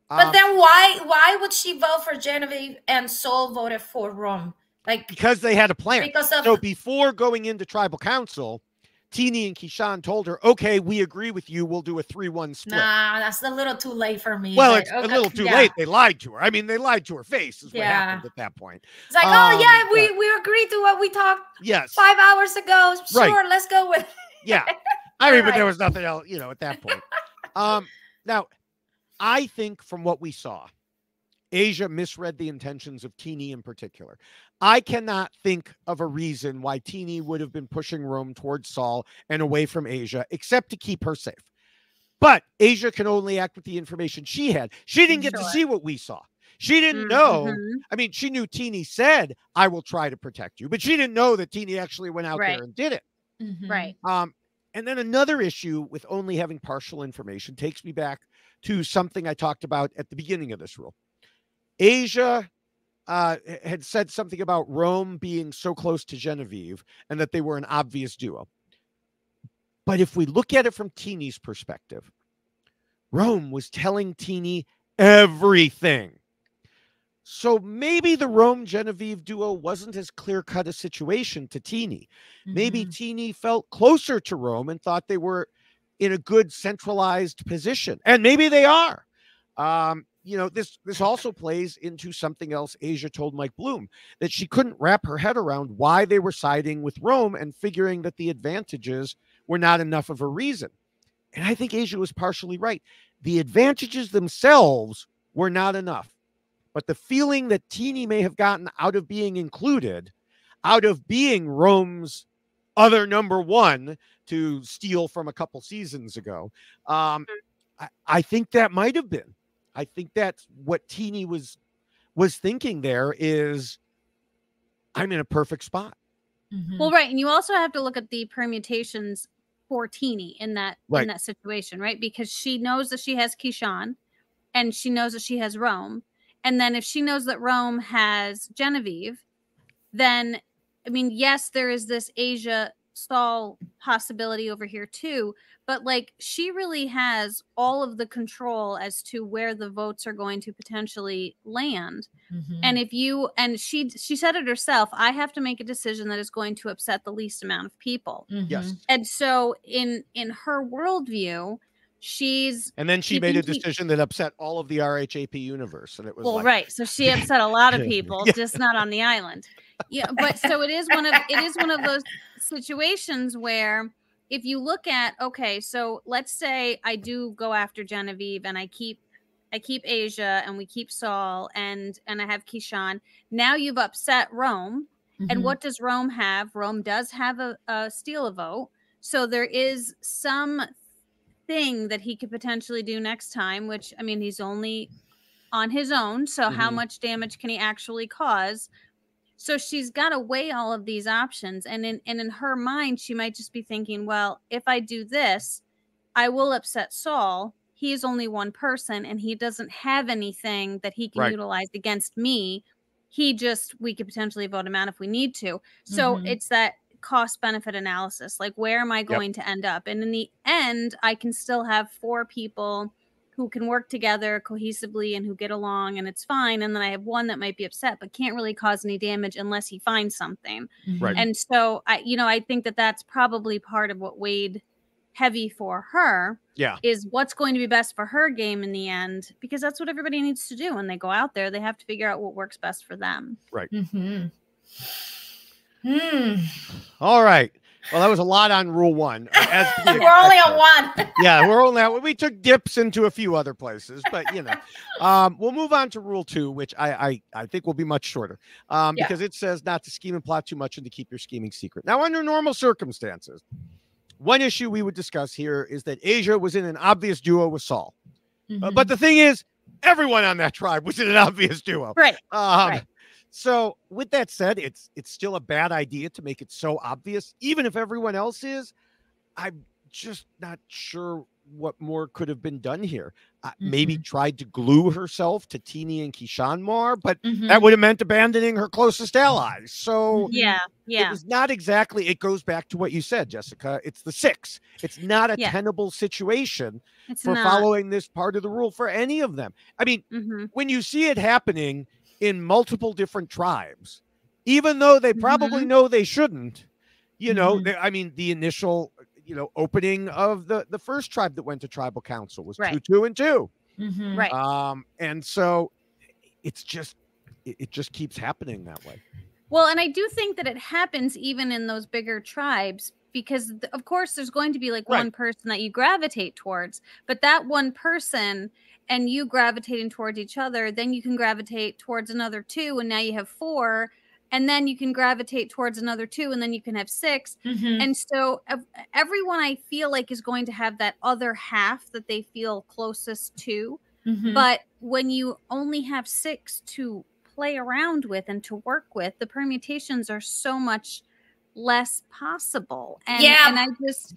But then why would she vote for Genevieve and Saul voted for Rome? Because they had a plan. So before going into tribal council, Teeny and Keyshawn told her, okay, we agree with you. We'll do a 3-1 split. Nah, that's a little too late for me. Well, it's a little too late. They lied to her. I mean, they lied to her face is what happened at that point. It's like, oh, yeah, we agreed to what we talked 5 hours ago. Sure, let's go with Yeah. I mean, but there was nothing else, at that point. Now, I think from what we saw, Aysha misread the intentions of Teeny in particular. I cannot think of a reason why Teeny would have been pushing Rome towards Saul and away from Aysha, except to keep her safe. But Aysha can only act with the information she had. She didn't get to see what we saw. She didn't know. I mean, she knew Teeny said, "I will try to protect you," but she didn't know that Teeny actually went out there and did it. Right. And then another issue with only having partial information takes me back to something I talked about at the beginning of this rule. Aysha had said something about Rome being so close to Genevieve and that they were an obvious duo. But if we look at it from Teeny's perspective, Rome was telling Teeny everything. So maybe the Rome-Genevieve duo wasn't as clear-cut a situation to Teeny. Maybe Teeny felt closer to Rome and thought they were in a good centralized position. And maybe they are. This also plays into something else Aysha told Mike Bloom, that she couldn't wrap her head around why they were siding with Rome and figuring that the advantages were not enough of a reason. And I think Aysha was partially right. The advantages themselves were not enough. But the feeling that Teeny may have gotten out of being included, out of being Rome's other number one to steal from a couple seasons ago, I think that might have been. I think that's what Teeny was thinking there is, I'm in a perfect spot. Well, right. And you also have to look at the permutations for Teeny in that situation, right? Because she knows that she has Keyshawn and she knows that she has Rome. And then if she knows that Rome has Genevieve, then, I mean, yes, there is this Aysha Saul possibility over here too, but like she really has all of the control as to where the votes are going to potentially land. And if you, and she said it herself, I have to make a decision that is going to upset the least amount of people. Yes. And so in her worldview, and then she made a decision that upset all of the RHAP universe, and it was right. So she upset a lot of people, just not on the island. Yeah, but so it is one of those situations where if you look at, okay, so let's say I do go after Genevieve and I keep Aysha and we keep Saul and I have Keyshawn. Now you've upset Rome, and what does Rome have? Rome does have a steal a vote, so there is some thing that he could potentially do next time, which, I mean, he's only on his own, so how much damage can he actually cause? So she's got to weigh all of these options, and in her mind she might just be thinking, well, if I do this, I will upset Saul. He is only one person and he doesn't have anything that he can utilize against me. We could potentially vote him out if we need to. So it's that cost benefit analysis, like where am I going to end up? And in the end, I can still have 4 people who can work together cohesively and who get along and it's fine, and then I have one that might be upset but can't really cause any damage unless he finds something. And so I think that that's probably part of what weighed heavy for her, is what's going to be best for her game in the end, because that's what everybody needs to do when they go out there. They have to figure out what works best for them. All right. Well, that was a lot on Rule 1. We're only on 1. Yeah, we're only on. We took dips into a few other places, but we'll move on to Rule 2, which I think will be much shorter, because it says not to scheme and plot too much and to keep your scheming secret. Now, under normal circumstances, one issue we would discuss here is that Aysha was in an obvious duo with Saul, but the thing is, everyone on that tribe was in an obvious duo, right? So with that said, it's still a bad idea to make it so obvious, even if everyone else is. I'm just not sure what more could have been done here. Maybe tried to glue herself to Teeny and Keyshawn more, but that would have meant abandoning her closest allies. So it was not exactly, it goes back to what you said, Jessica. It's the 6. It's not a tenable situation for following this part of the rule for any of them. I mean, when you see it happening in multiple different tribes, even though they probably know they shouldn't, the initial, opening of the first tribe that went to tribal council was 2, 2, and 2. And so it just keeps happening that way. Well, and I do think that it happens even in those bigger tribes because of course there's going to be like Right. one person that you gravitate towards, but that one person and you gravitating towards each other, then you can gravitate towards another 2, and now you have 4, and then you can gravitate towards another 2, and then you can have 6. And so everyone I feel like is going to have that other half that they feel closest to. But when you only have 6 to play around with and to work with, the permutations are so much less possible. And, and I just,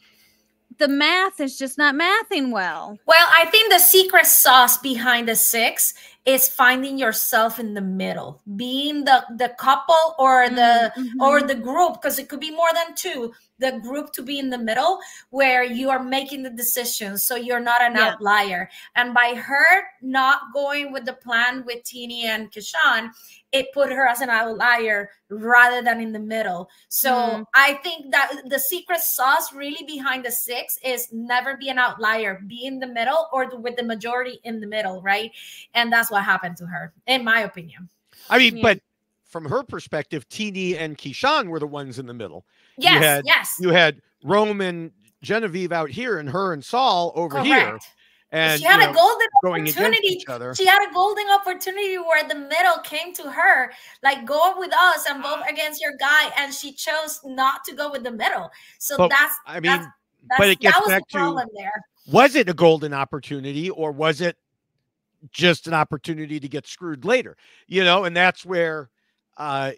the math is just not mathing well. Well, I think the secret sauce behind the 6 is finding yourself in the middle, being the couple or the group, because it could be more than 2, the group to be in the middle where you are making the decisions, so you're not an outlier. And by her not going with the plan with Teeny and Kishan, it put her as an outlier rather than in the middle. So I think that the secret sauce really behind the 6 is never be an outlier, be in the middle or with the majority in the middle, right? And that's what happened to her, in my opinion. I mean, but from her perspective, Teeny and Kishan were the ones in the middle. Yes, You had Rome and Genevieve out here, and her and Saul over here. And she had a golden opportunity. She had a golden opportunity where the middle came to her, like, go with us and vote against your guy, and she chose not to go with the middle. So but it gets back to, was it a golden opportunity, or was it just an opportunity to get screwed later? And that's where in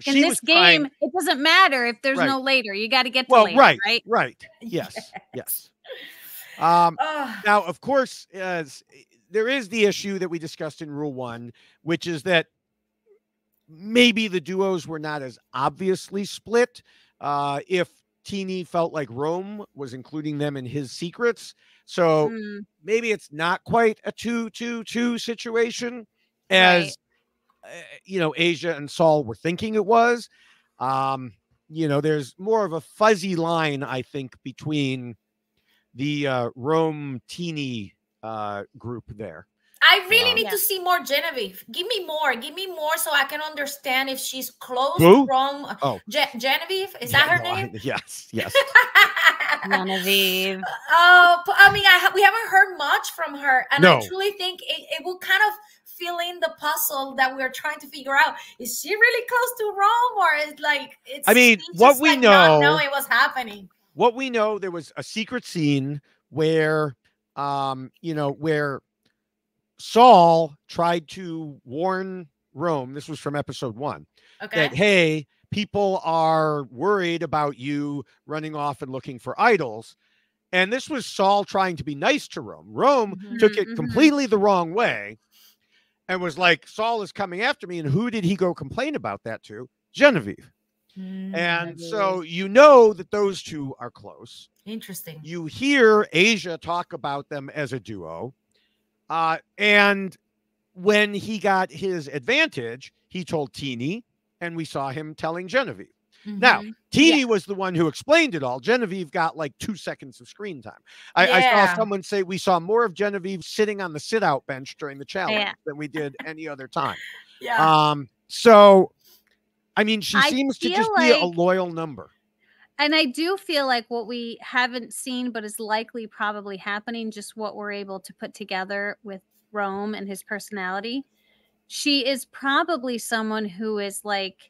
this game, it doesn't matter if there's no later. You got to get to later, right. Yes. Now, of course, there is the issue that we discussed in Rule 1, which is that maybe the duos were not as obviously split. If Teeny felt like Rome was including them in his secrets, so maybe it's not quite a 2-2-2 situation as Aysha and Saul were thinking it was. There's more of a fuzzy line, I think, between the Rome Teeny group there. I really need to see more Genevieve. Give me more so I can understand if she's close to Rome. Genevieve, is that her name? Yes. Genevieve. I mean, we haven't heard much from her, and I truly think it will kind of fill in the puzzle that we're trying to figure out. Is she really close to Rome, or is like it's? I mean, what we know, not knowing what's happening. What we know, there was a secret scene where, where Saul tried to warn Rome. This was from episode 1. That, hey, people are worried about you running off and looking for idols. And this was Saul trying to be nice to Rome. Rome took it completely the wrong way and was like, Saul is coming after me. And who did he go complain about that to? Genevieve. And so that those two are close. Interesting. You hear Aysha talk about them as a duo. And when he got his advantage, he told Teeny, and we saw him telling Genevieve. Now, Teeny was the one who explained it all. Genevieve got like 2 seconds of screen time. I saw someone say we saw more of Genevieve sitting on the sit-out bench during the challenge than we did any other time. So, I mean, she seems to just be a loyal number. And I do feel like what we haven't seen, but is likely probably happening, just what we're able to put together with Rome and his personality. She is probably someone who is like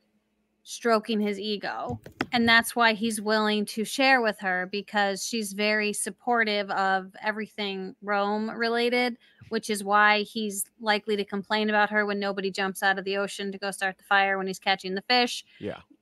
stroking his ego. And that's why he's willing to share with her, because she's very supportive of everything Rome related, which is why he's likely to complain about her when nobody jumps out of the ocean to go start the fire when he's catching the fish.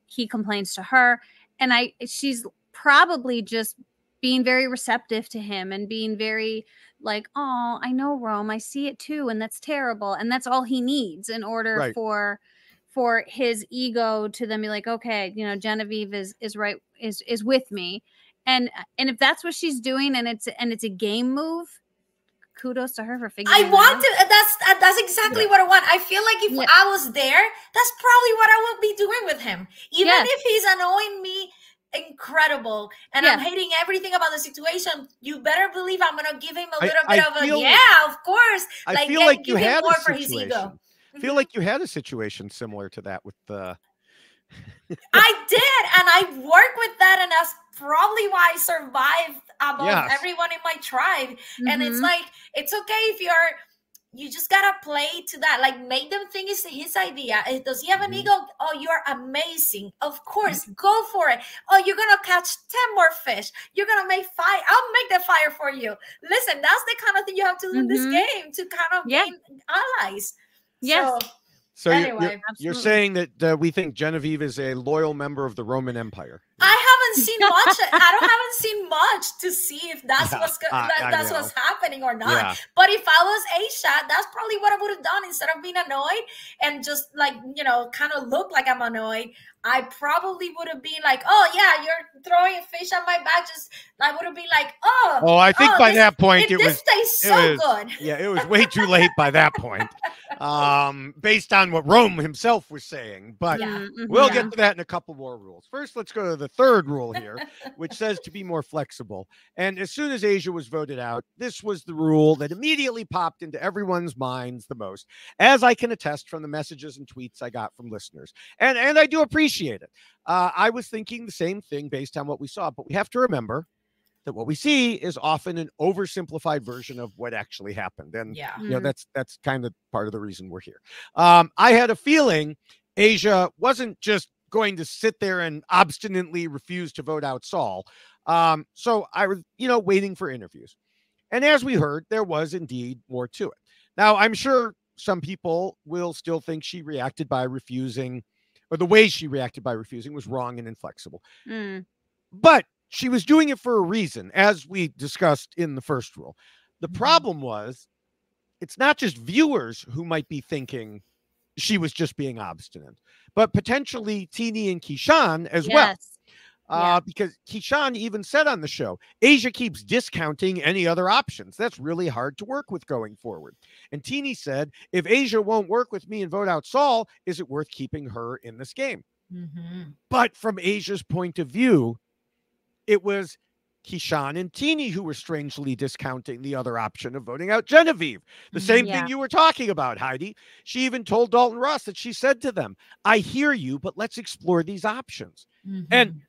He complains to her. And she's probably just being very receptive to him and being very like, oh, I know, Rome, I see it too. And that's terrible. And that's all he needs in order for his ego to then be like, okay, Genevieve is right, is with me. And if that's what she's doing and it's a game move, kudos to her for figuring it out. That's exactly what I want. I feel like if I was there, that's probably what I would be doing with him. Even if he's annoying me incredible and I'm hating everything about the situation, you better believe I'm gonna give him a little bit of of course. I feel like you had more for his ego. I feel like you had a situation similar to that with the I did, and I work with that, and as probably why I survived above everyone in my tribe. And it's like, it's okay if you just gotta play to that. Like, make them think it's his idea. Does he have an ego? Oh, you're amazing. Of course, go for it. Oh, you're gonna catch 10 more fish. You're gonna make fire. I'll make the fire for you. Listen, that's the kind of thing you have to do in this game to kind of gain allies. Yes. So anyway, you're saying that we think Genevieve is a loyal member of the Roman Empire. I haven't seen much. haven't seen much to see if that's that's what's happening or not. Yeah. But if I was Aysha, that's probably what I would have done. Instead of being annoyed and just like, you know, kind of look like I'm annoyed, I probably would have been like, oh yeah, you're throwing a fish on my back. I would have been like, oh, I think by that point this tastes so good. Yeah, it was way too late by that point. Based on what Rome himself was saying. But we'll get to that in a couple more rules. First, let's go to the third rule here, which says to be more flexible. And as soon as Aysha was voted out, this was the rule that immediately popped into everyone's minds the most, as I can attest from the messages and tweets I got from listeners. And I do appreciate it. I was thinking the same thing based on what we saw, but we have to remember that what we see is often an oversimplified version of what actually happened. And you know, that's kind of part of the reason we're here. I had a feeling Aysha wasn't just going to sit there and obstinately refuse to vote out Saul. So I was, you know, waiting for interviews. And as we heard, there was indeed more to it. Now, I'm sure some people will still think she reacted by refusing, or the way she reacted by refusing was wrong and inflexible. But she was doing it for a reason, as we discussed in the first rule. The problem was, it's not just viewers who might be thinking she was just being obstinate, but potentially Teeny and Keyshawn as well. Because Keyshawn even said on the show, Aysha keeps discounting any other options. That's really hard to work with going forward. And Teeny said, if Aysha won't work with me and vote out Saul, is it worth keeping her in this game? But from Aysha's point of view, it was Keyshawn and Teeny who were strangely discounting the other option of voting out Genevieve. The same thing you were talking about, Heidi. She even told Dalton Ross that she said to them, I hear you, but let's explore these options. And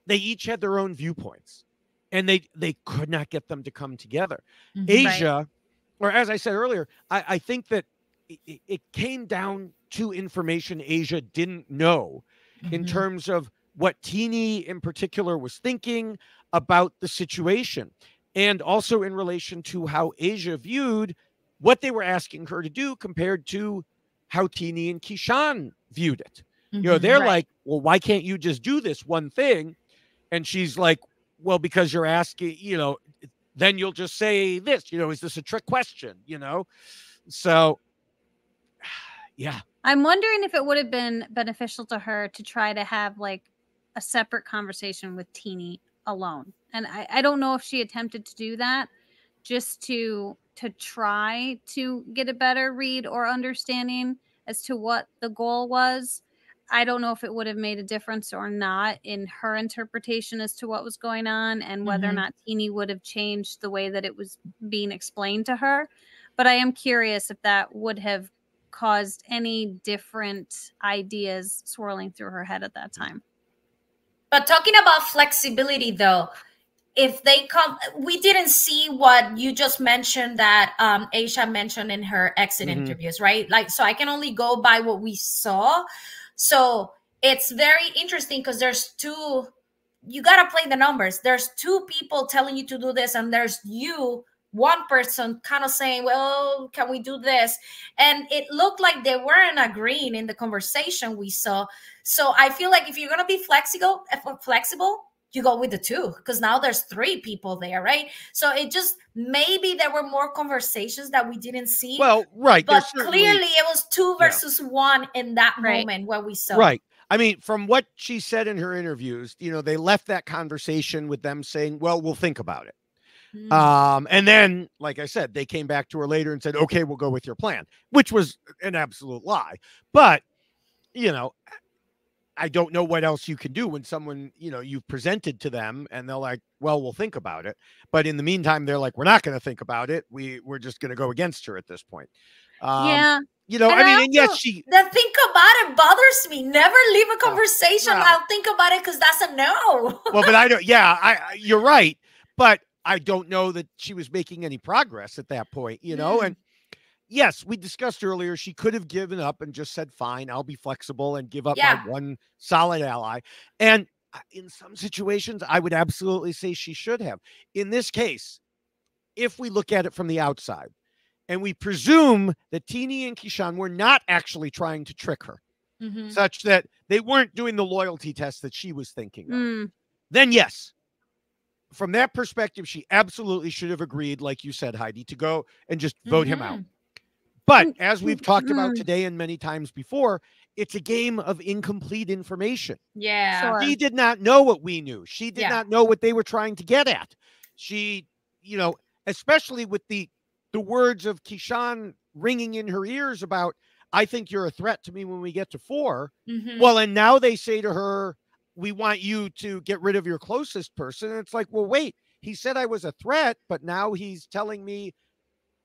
they each had their own viewpoints, and they could not get them to come together. Aysha, or as I said earlier, I think that it came down to information Aysha didn't know in terms of what Teeny in particular was thinking about the situation, and also in relation to how Aysha viewed what they were asking her to do compared to how Teeny and Keyshawn viewed it. You know, they're like, well, why can't you just do this one thing? And she's like, well, because you're asking, you know, then you'll just say this, you know, is this a trick question? You know? So yeah. I'm wondering if it would have been beneficial to her to try to have like a separate conversation with Teeny alone. And I don't know if she attempted to do that just to try to get a better read or understanding as to what the goal was. I don't know if it would have made a difference or not in her interpretation as to what was going on, and whether or not Teeny would have changed the way that it was being explained to her. But I am curious if that would have caused any different ideas swirling through her head at that time. But talking about flexibility, though, if they come, we didn't see what you just mentioned that Aysha mentioned in her exit interviews, right? Like, so I can only go by what we saw. So it's very interesting because there's two, you got to play the numbers. There's two people telling you to do this, and there's one person kind of saying, well, can we do this? And it looked like they weren't agreeing in the conversation we saw. So I feel like if you're going to be flexible, you go with the two, because now there's three people there, right? So it just, maybe there were more conversations that we didn't see. Well, right. But clearly it was 2 versus 1 in that moment where we saw. Right. I mean, from what she said in her interviews, you know, they left that conversation with them saying, well, we'll think about it. And then, like I said, they came back to her later and said, okay, we'll go with your plan, which was an absolute lie. But, you know, I don't know what else you can do when someone, you know, you've presented to them and they're like, well, we'll think about it. But in the meantime, they're like, we're not going to think about it. We're just going to go against her at this point. You know, And I mean, also, and yes, she. The think about it bothers me. Never leave a conversation. no. I'll think about it because that's a no. Well, but I don't. Yeah, you're right. But I don't know that she was making any progress at that point. You know, and yes, we discussed earlier, she could have given up and just said, fine, I'll be flexible and give up my one solid ally. And in some situations, I would absolutely say she should have. In this case, if we look at it from the outside and we presume that Teeny and Keyshawn were not actually trying to trick her, such that they weren't doing the loyalty test that she was thinking of, then yes, from that perspective, she absolutely should have agreed, like you said, Heidi, to go and just vote him out. But as we've talked about today and many times before, it's a game of incomplete information. Yeah. Sure. She did not know what we knew. She did not know what they were trying to get at. She, you know, especially with the words of Keyshawn ringing in her ears about, I think you're a threat to me when we get to 4. Well, and now they say to her, we want you to get rid of your closest person. And it's like, well, wait, he said I was a threat, but now he's telling me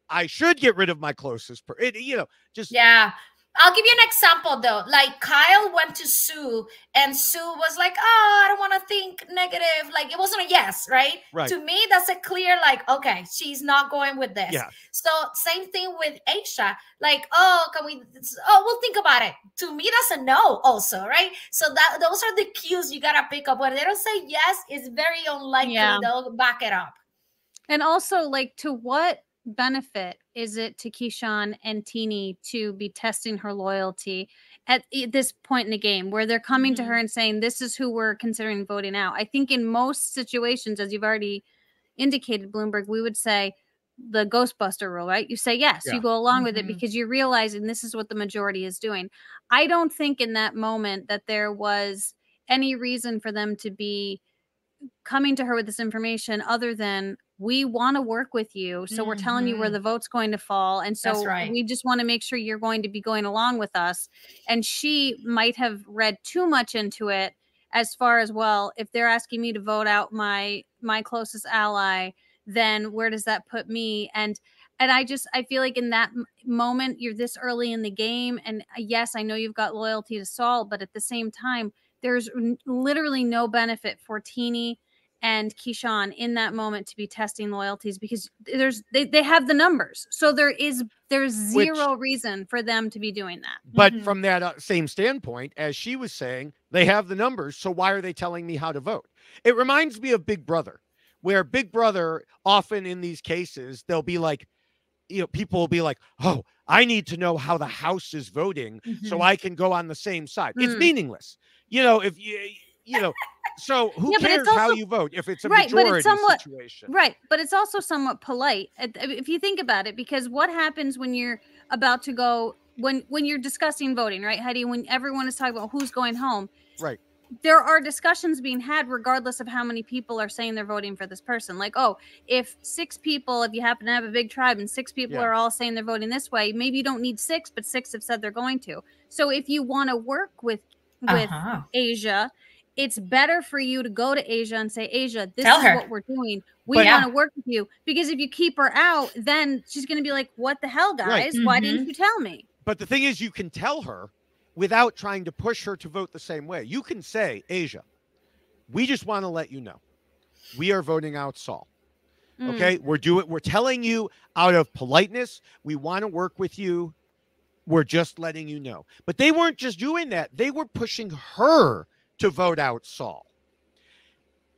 I should get rid of my closest person. You know, just. Yeah. I'll give you an example though. Like Kyle went to Sue and Sue was like, oh, I don't want to think negative. Like it wasn't a yes, right? To me, that's a clear, like, okay, she's not going with this. Yeah. So same thing with Aysha. Like, oh, we'll think about it. To me, that's a no also, right? So those are the cues you got to pick up. When they don't say yes, it's very unlikely they'll back it up. And also, like, to what benefit is it to Keyshawn and Teeny to be testing her loyalty at this point in the game where they're coming to her and saying, this is who we're considering voting out? I think in most situations, as you've already indicated, Bloomberg, we would say the Ghostbuster rule, right? You say yes, you go along with it because you're realizing this is what the majority is doing. I don't think in that moment that there was any reason for them to be coming to her with this information other than, we want to work with you, so we're telling you where the vote's going to fall, and so we just want to make sure you're going to be going along with us. And she might have read too much into it as far as, well, if they're asking me to vote out my closest ally, then where does that put me? And I feel like in that moment, you're this early in the game, and yes, I know you've got loyalty to Saul, but at the same time, there's literally no benefit for Teeny and Keyshawn in that moment to be testing loyalties because they have the numbers. So there's zero reason for them to be doing that. But from that same standpoint, as she was saying, they have the numbers. So why are they telling me how to vote? It reminds me of Big Brother, where Big Brother often in these cases, they'll be like, you know, people will be like, oh, I need to know how the House is voting so I can go on the same side. It's meaningless. You know, if you know, so who cares how you vote if it's a majority situation? Right. But it's also somewhat polite if you think about it, because what happens when you're about to go, when you're discussing voting, right, Heidi, when everyone is talking about who's going home. Right. There are discussions being had regardless of how many people are saying they're voting for this person. Like, oh, if 6 people, if you happen to have a big tribe and 6 people are all saying they're voting this way, maybe you don't need 6, but 6 have said they're going to. So if you want to work with Aysha, it's better for you to go to Aysha and say, Aysha, this is what we're doing. We want to work with you. Because if you keep her out, then she's going to be like, what the hell, guys? Why didn't you tell me? But the thing is, you can tell her without trying to push her to vote the same way. You can say, Aysha, we just want to let you know, we are voting out Saul. Okay? We're telling you out of politeness, we want to work with you. We're just letting you know. But they weren't just doing that. They were pushing her to vote out Saul.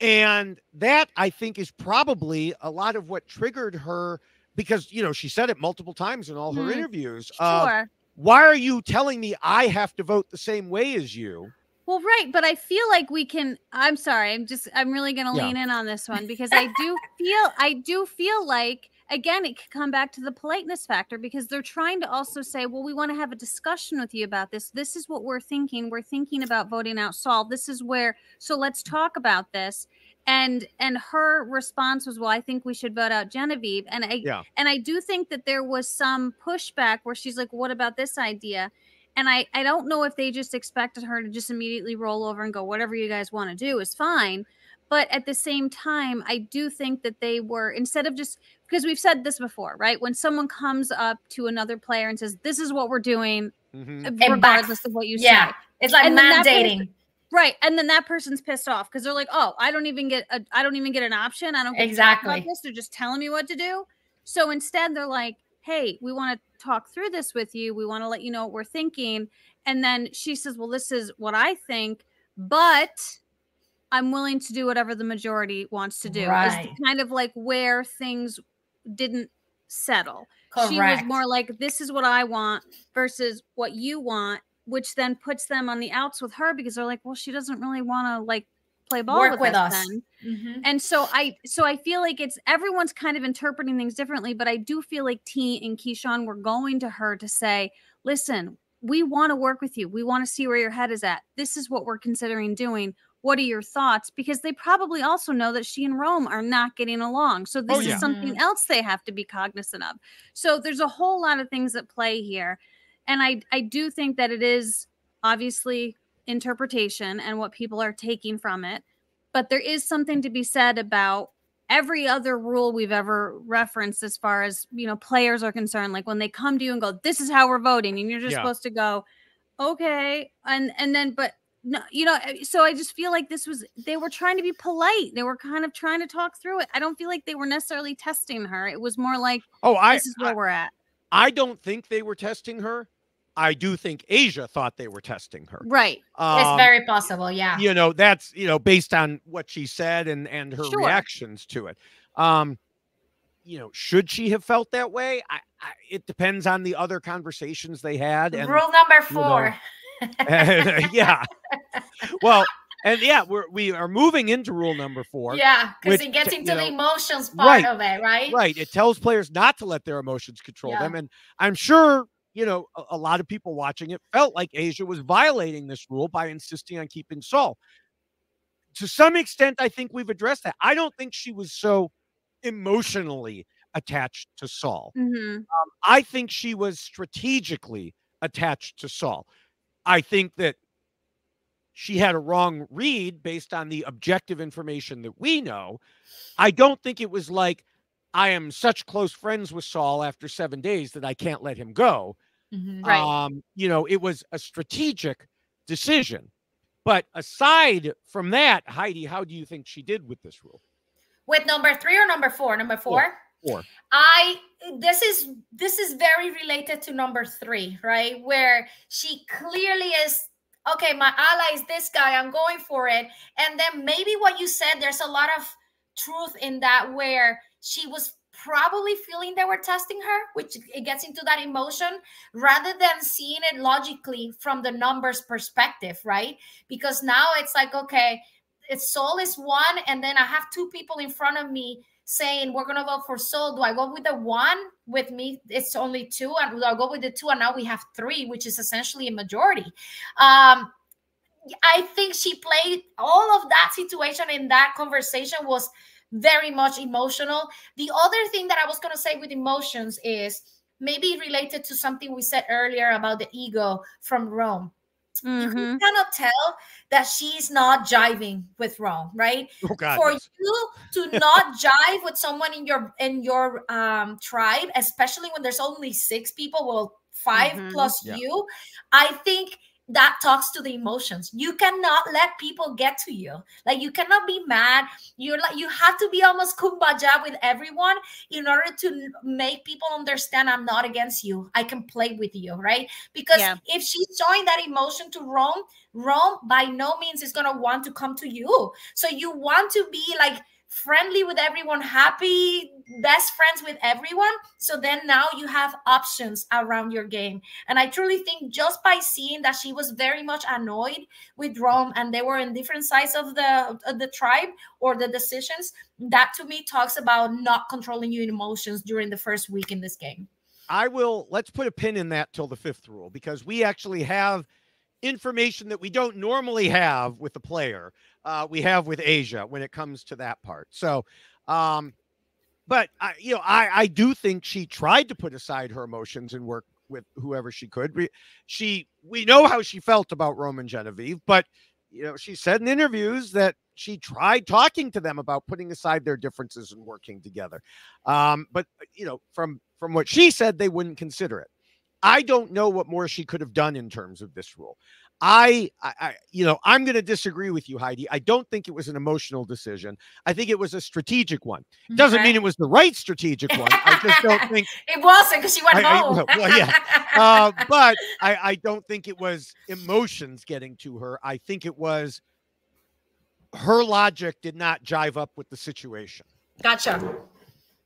And that, I think, is probably a lot of what triggered her, because, you know, she said it multiple times in all her interviews. Sure. Why are you telling me I have to vote the same way as you? Well, right. But I feel like we can, I'm sorry. I'm really going to lean in on this one because I do feel like, again, it could come back to the politeness factor because they're trying to also say, well, we want to have a discussion with you about this. This is what we're thinking. We're thinking about voting out Saul. This is where, so let's talk about this. And her response was, well, I think we should vote out Genevieve. And I do think that there was some pushback where she's like, what about this idea? And I don't know if they just expected her to just immediately roll over and go, whatever you guys want to do is fine. But at the same time, I do think that they were, instead of just, because we've said this before, right? When someone comes up to another player and says, this is what we're doing, regardless of what you say. It's like mandating. Right. And then that person's pissed off because they're like, oh, I don't even get an option. I don't get to talk about this. They're just telling me what to do. So instead they're like, hey, we want to talk through this with you. We want to let you know what we're thinking. And then she says, well, this is what I think, but I'm willing to do whatever the majority wants to do. Right. Is kind of like where things didn't settle. Correct. She was more like, this is what I want versus what you want, which then puts them on the outs with her because they're like, well, she doesn't really want to like play ball with us. Then. Mm-hmm. And so I feel like it's everyone's kind of interpreting things differently, but I do feel like T and Keyshawn were going to her to say, listen, we want to work with you. We want to see where your head is at. This is what we're considering doing. What are your thoughts? Because they probably also know that she and Rome are not getting along. So this is something else they have to be cognizant of. So there's a whole lot of things at play here. And I do think that it is obviously interpretation and what people are taking from it. But there is something to be said about every other rule we've ever referenced as far as, players are concerned. Like when they come to you and go, this is how we're voting. And you're just supposed to go, okay. And then, but no, so I just feel like they were trying to be polite. They were kind of trying to talk through it. I don't feel like they were necessarily testing her. It was more like, this is where we're at. I don't think they were testing her. I do think Aysha thought they were testing her. Right. It's very possible. Yeah. That's, based on what she said and her reactions to it. Should she have felt that way? It depends on the other conversations they had. And, rule number 4. Yeah. Well, and we are moving into rule number 4. Yeah, because it gets into the emotions part of it, right? Right. It tells players not to let their emotions control them. And I'm sure, a lot of people watching it felt like Aysha was violating this rule by insisting on keeping Saul. To some extent, I think we've addressed that. I don't think she was so emotionally attached to Saul. Mm-hmm. I think she was strategically attached to Saul. I think that she had a wrong read based on the objective information that we know. I don't think it was like, I am such close friends with Saul after 7 days that I can't let him go. Mm-hmm. Right. It was a strategic decision. But aside from that, Heidi, how do you think she did with this rule? With number 3 or number 4? Number 4? 4. This is very related to number 3, right? Where she clearly is, okay, my ally is this guy, I'm going for it. And then maybe what you said, there's a lot of truth in that, where she was probably feeling they were testing her, which it gets into that emotion, rather than seeing it logically from the numbers perspective, right? Because now it's like, okay, it's Saul is 1, and then I have 2 people in front of me saying we're gonna vote for Saul. Do I go with the 1? With me, it's only 2, and do I go with the 2? And now we have 3, which is essentially a majority. I think she played all of that situation in that conversation was very much emotional. The other thing that I was going to say with emotions is maybe related to something we said earlier about the ego from Rome. Mm-hmm. You cannot tell that she's not jiving with Rome, right? Oh, God, for yes. you to not jive with someone in your tribe, especially when there's only 6 people, well, 5 plus you, I think that talks to the emotions. You cannot let people get to you. Like, you cannot be mad. You have to be almost kumbaya with everyone in order to make people understand I'm not against you. I can play with you, right? Because if she's showing that emotion to Rome by no means is going to want to come to you. So you want to be like friendly with everyone, happy, best friends with everyone. So then now you have options around your game. And I truly think just by seeing that she was very much annoyed with Rome and they were in different sides of the tribe or the decisions, that to me talks about not controlling your emotions during the first week in this game. Let's put a pin in that till the 5th rule, because we actually have information that we don't normally have with the player. We have with Aysha when it comes to that part. So, but I do think she tried to put aside her emotions and work with whoever she could. We know how she felt about Rome and Genevieve, but she said in interviews that she tried talking to them about putting aside their differences and working together. But from what she said, they wouldn't consider it. I don't know what more she could have done in terms of this rule. I'm going to disagree with you, Heidi. I don't think it was an emotional decision. I think it was a strategic one. Doesn't mean it was the right strategic one. I just don't think it wasn't, because she went home. But I don't think it was emotions getting to her. I think it was her logic did not jive up with the situation. Gotcha.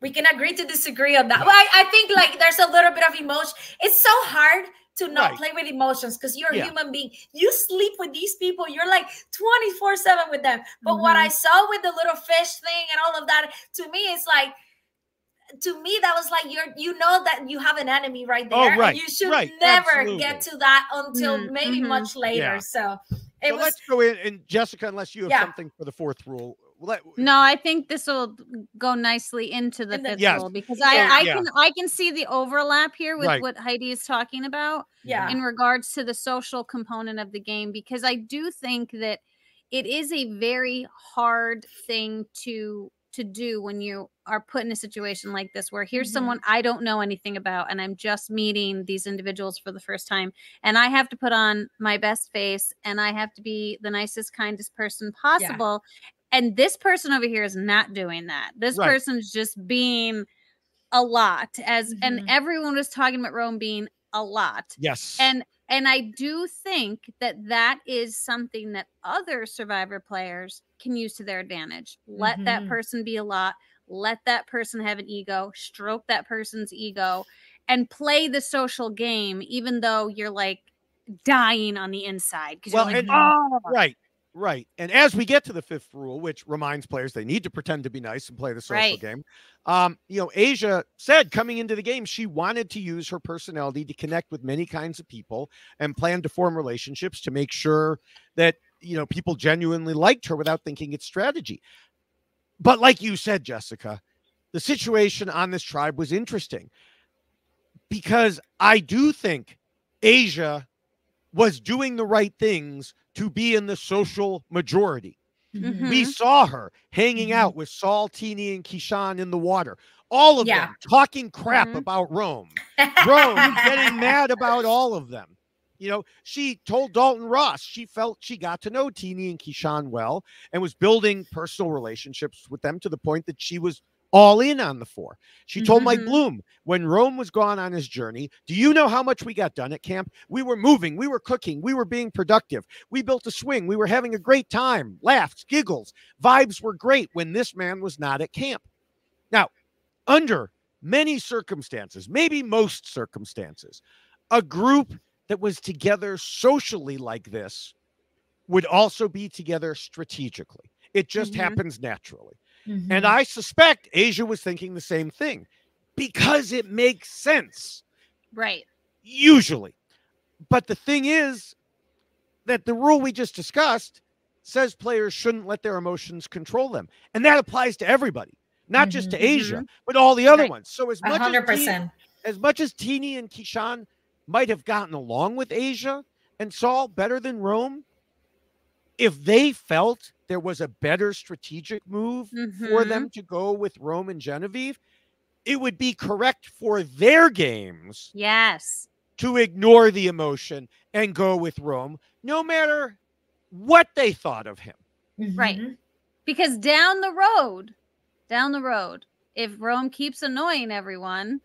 We can agree to disagree on that. Well, I think like there's a little bit of emotion. It's so hard to not play with emotions because you're a human being. You sleep with these people. You're like 24/7 with them. But what I saw with the little fish thing and all of that, to me, it's like, that was like you know that you have an enemy right there. And you should never get to that until maybe much later. So let's go in, and Jessica, unless you have something for the fourth rule. No, I think this will go nicely into the fifth rule, because I can see the overlap here with what Heidi is talking about in regards to the social component of the game, because I do think that it is a very hard thing to do when you are put in a situation like this, where here's someone I don't know anything about, and I'm just meeting these individuals for the first time, and I have to put on my best face, and I have to be the nicest, kindest person possible. And this person over here is not doing that. This person's just being a lot, and everyone was talking about Rome being a lot. Yes. And I do think that is something that other Survivor players can use to their advantage. Let that person be a lot. Let that person have an ego. Stroke that person's ego and play the social game, even though you're like dying on the inside. Well, Right. And as we get to the fifth rule, which reminds players they need to pretend to be nice and play the social game, Aysha said coming into the game, she wanted to use her personality to connect with many kinds of people and plan to form relationships to make sure that, people genuinely liked her without thinking it's strategy. But like you said, Jessica, the situation on this tribe was interesting, because I do think Aysha was doing the right things to be in the social majority. We saw her hanging out with Saul, Teeny, and Keyshawn in the water. All of them talking crap about Rome. Rome getting mad about all of them. She told Dalton Ross she felt she got to know Teeny and Keyshawn well and was building personal relationships with them to the point that she was all in on the four. She told Mike Bloom, when Rome was gone on his journey, do you know how much we got done at camp? We were moving, we were cooking, we were being productive. We built a swing. We were having a great time, laughs, giggles. Vibes were great when this man was not at camp. Now, under many circumstances, maybe most circumstances, a group that was together socially like this would also be together strategically. It just happens naturally. And I suspect Aysha was thinking the same thing, because it makes sense. Right. Usually. But the thing is that the rule we just discussed says players shouldn't let their emotions control them. And that applies to everybody, not just to Aysha, but all the other ones. So as much 100%. As much as Teeny and Keyshawn might have gotten along with Aysha and Saul better than Rome, if they felt there was a better strategic move for them to go with Rome and Genevieve, it would be correct for their games to ignore the emotion and go with Rome, no matter what they thought of him. Right. Because down the road, if Rome keeps annoying everyone,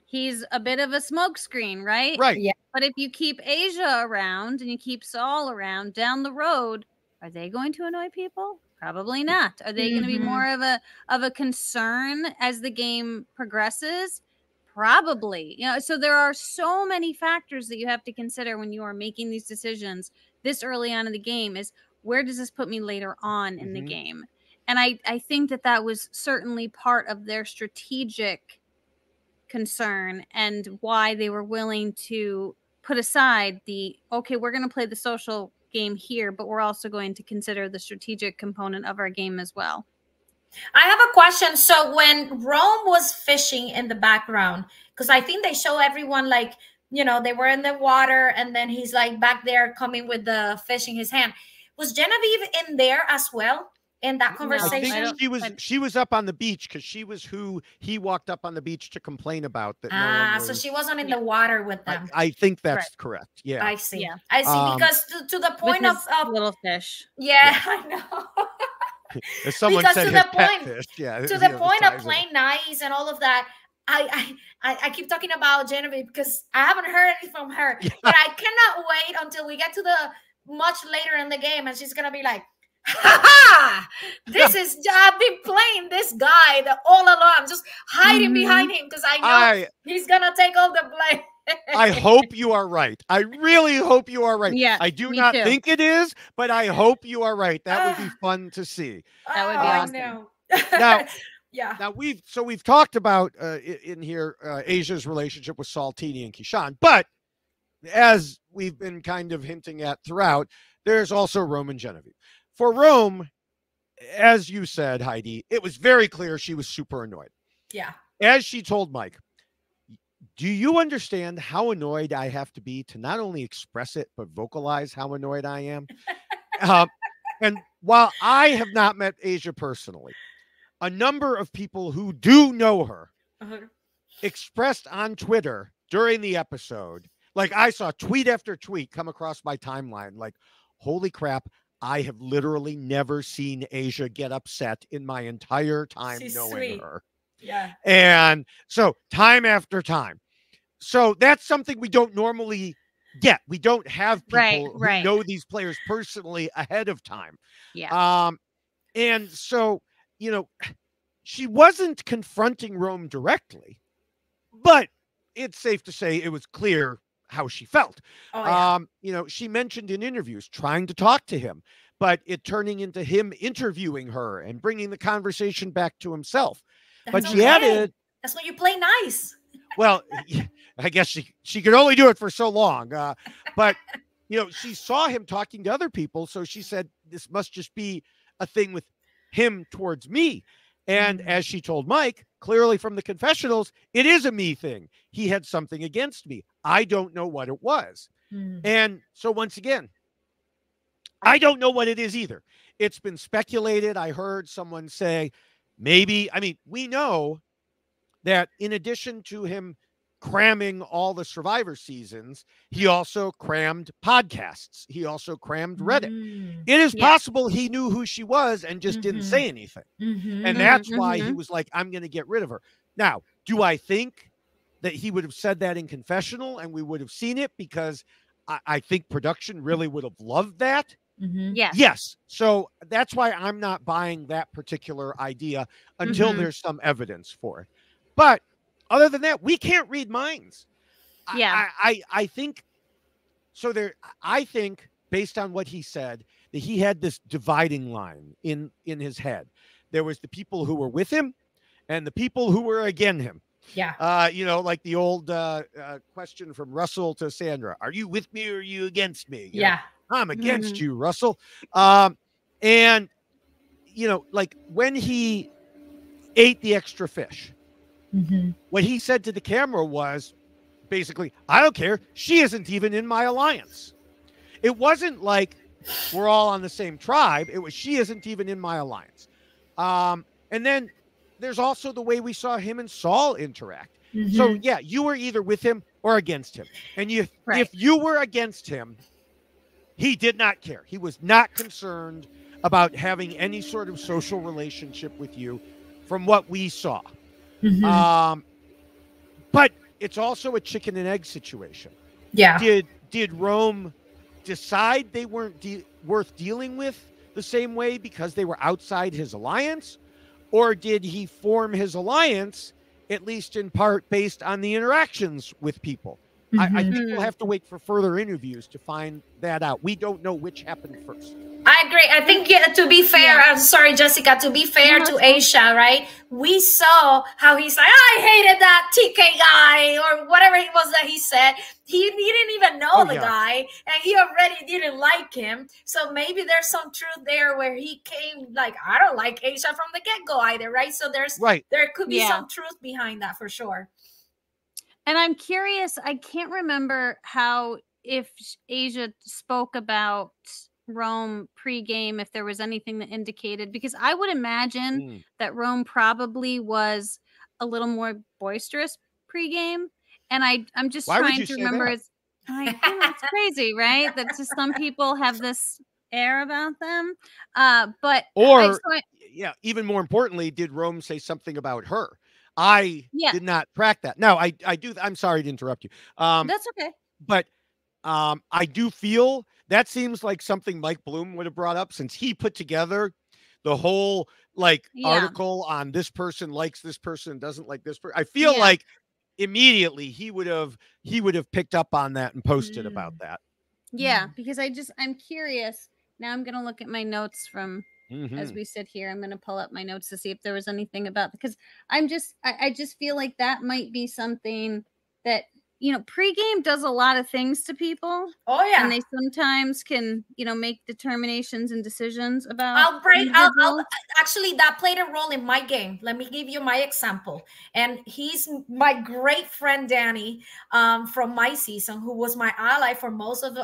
he's a bit of a smokescreen, right? Right. Yeah. But if you keep Aysha around and you keep Saul around down the road, are they going to annoy people? Probably not. Are they going to be more of a concern as the game progresses? Probably. So there are so many factors that you have to consider when you are making these decisions this early on in the game. Is where does this put me later on in the game? And I think that was certainly part of their strategic concern and why they were willing to put aside we're going to play the social game here, but we're also going to consider the strategic component of our game as well. I have a question. So when Rome was fishing in the background, because I think they show everyone like, they were in the water and then he's like back there coming with the fish in his hand. Was Genevieve in there as well in that I conversation? think she was up on the beach because she was who he walked up on the beach to complain about that. So she wasn't in the water with them. I think that's correct. Yeah, I see. Yeah. I see. Because to the point of little fish. Yeah, I know. As someone Because said, to his the pet point, fish. Yeah, to the point of playing nice and all of that. I keep talking about Genevieve because I haven't heard anything from her, but I cannot wait until we get to the much later in the game, and she's gonna be like, "Ha ha! This is I've been playing this guy all along, just hiding behind him because I know he's gonna take all the blame." I hope you are right. I really hope you are right. Yeah, I do not think it is, but I hope you are right. That would be fun to see. That would be awesome. Now, yeah. Now we've talked about in here Aysha's relationship with Saltini and Keyshawn, but as we've been kind of hinting at throughout, there's also Rome and Genevieve. For Rome, as you said, Heidi, it was very clear she was super annoyed. Yeah. As she told Mike, do you understand how annoyed I have to be to not only express it, but vocalize how annoyed I am? And while I have not met Aysha personally, a number of people who do know her expressed on Twitter during the episode, like I saw tweet after tweet come across my timeline, like, holy crap, I have literally never seen Aysha get upset in my entire time knowing her. Yeah. And so time after time. So that's something we don't normally get. We don't have people who know these players personally ahead of time. Yeah. And so, you know, she wasn't confronting Rome directly, but it's safe to say it was clear how she felt. You know, she mentioned in interviews trying to talk to him, but it turning into him interviewing her and bringing the conversation back to himself. But she added, that's when you play nice. Well, I guess she could only do it for so long. But, you know, she saw him talking to other people. So she said, this must just be a thing with him towards me. And as she told Mike, clearly from the confessionals, it is a me thing. He had something against me. I don't know what it was. And so once again, I don't know what it is either. It's been speculated. I heard someone say, maybe, I mean, we know that in addition to him cramming all the Survivor seasons, he also crammed podcasts. He also crammed Reddit. It is possible he knew who she was and just didn't say anything. And that's why he was like, I'm going to get rid of her. Now, do I think that he would have said that in confessional and we would have seen it? Because I think production really would have loved that. Yes. So that's why I'm not buying that particular idea until there's some evidence for it. But other than that, we can't read minds. I think so. I think based on what he said, that he had this dividing line in his head. There was the people who were with him and the people who were against him. Yeah. You know, like the old question from Russell to Sandra, are you with me or are you against me? You know, I'm against you, Russell. And, you know, like when he ate the extra fish, what he said to the camera was basically, I don't care. She isn't even in my alliance. It wasn't like we're all on the same tribe. It was, she isn't even in my alliance. And then there's also the way we saw him and Saul interact. So yeah, you were either with him or against him. And if you were against him, he did not care. He was not concerned about having any sort of social relationship with you from what we saw. But it's also a chicken and egg situation. Yeah. Did Rome decide they weren't worth dealing with the same way because they were outside his alliance? Or did he form his alliance, at least in part, based on the interactions with people? I think we'll have to wait for further interviews to find that out. We don't know which happened first. I agree. I think to be fair, I'm sorry, Jessica, to be fair to Aysha, right? We saw how he's like, I hated that TK guy or whatever it was that he said. He didn't even know the guy and he already didn't like him. So maybe there's some truth there where he came like, I don't like Aysha from the get-go either, right? So there could be some truth behind that for sure. And I'm curious, I can't remember if Aysha spoke about Rome pregame, if there was anything that indicated, because I would imagine that Rome probably was a little more boisterous pregame. And I'm just trying to remember. It's crazy, right? That just some people have this air about them. But even more importantly, did Rome say something about her? I did not track that. No, I do. I'm sorry to interrupt you. That's okay. But I do feel that seems like something Mike Bloom would have brought up, since he put together the whole article on this person likes this person and doesn't like this person. I feel like immediately he would have picked up on that and posted about that. Yeah, because I'm curious. Now I'm going to look at my notes from as we sit here. I'm going to pull up my notes to see if there was anything about, because I just feel like that might be something that, pregame does a lot of things to people. Oh yeah. And they sometimes can, make determinations and decisions about. I'll actually, that played a role in my game. Let me give you my example. And he's my great friend, Danny, from my season, who was my ally for most of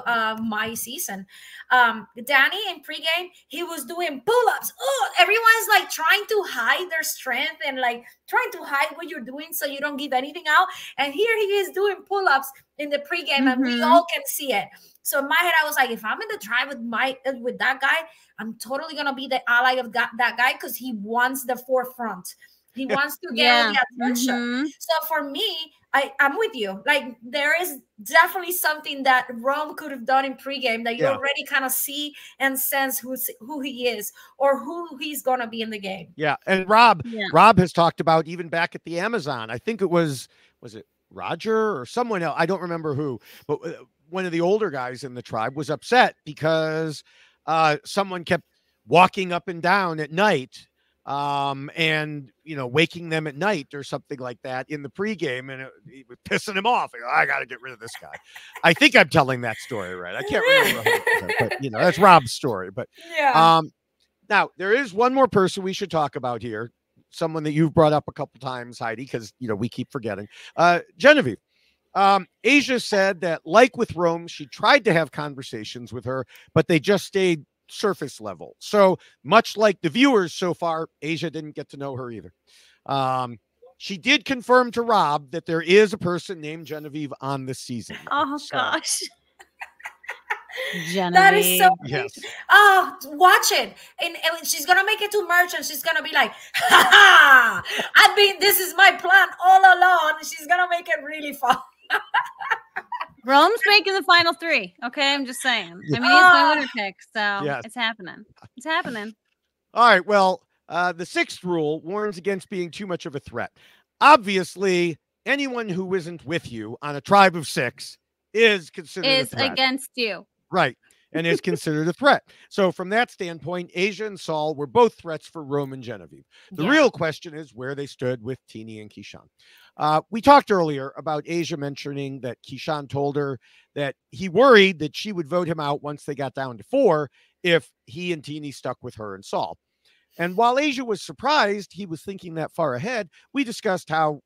my season. Danny in pregame, he was doing pull-ups. Oh, everyone's like trying to hide their strength and like trying to hide what you're doing so you don't give anything out. And here he is doing pull-ups in the pregame, and we all can see it. So in my head, I was like, if I'm in the tribe with that guy, I'm totally gonna be the ally of that guy, because he wants the forefront. He wants to get the attention. So for me, I'm with you. Like, there is definitely something that Rome could have done in pregame that you already kind of see and sense who he is or who he's gonna be in the game. Yeah, and Rob has talked about, even back at the Amazon, I think it was it Roger or someone else, I don't remember who, but one of the older guys in the tribe was upset because someone kept walking up and down at night, and waking them at night or something like that in the pregame, and it was pissing him off. I got to get rid of this guy. I think I'm telling that story right. I can't remember, but that's Rob's story. But now there is one more person we should talk about here. Someone that you've brought up a couple times, Heidi, because we keep forgetting. Genevieve. Aysha said that, like with Rome, she tried to have conversations with her, but they just stayed surface level. So much like the viewers so far, Aysha didn't get to know her either. She did confirm to Rob that there is a person named Genevieve on this season. Oh, gosh. Genevieve. That is so yes. Oh, watch it. And she's gonna make it to merch, and she's gonna be like, ha ha, this is my plan all along. She's gonna make it really fun. Rome's making the final three. Okay, I'm just saying. I mean, he's my winner pick, so it's happening. It's happening. All right. Well, the sixth rule warns against being too much of a threat. Obviously, anyone who isn't with you on a tribe of 6 is considered a threat. Against you. Right. And is considered a threat. So from that standpoint, Aysha and Saul were both threats for Rome and Genevieve. The real question is where they stood with Teeny and Keyshawn. We talked earlier about Aysha mentioning that Keyshawn told her that he worried that she would vote him out once they got down to 4 if he and Teeny stuck with her and Saul. And while Aysha was surprised he was thinking that far ahead, we discussed how,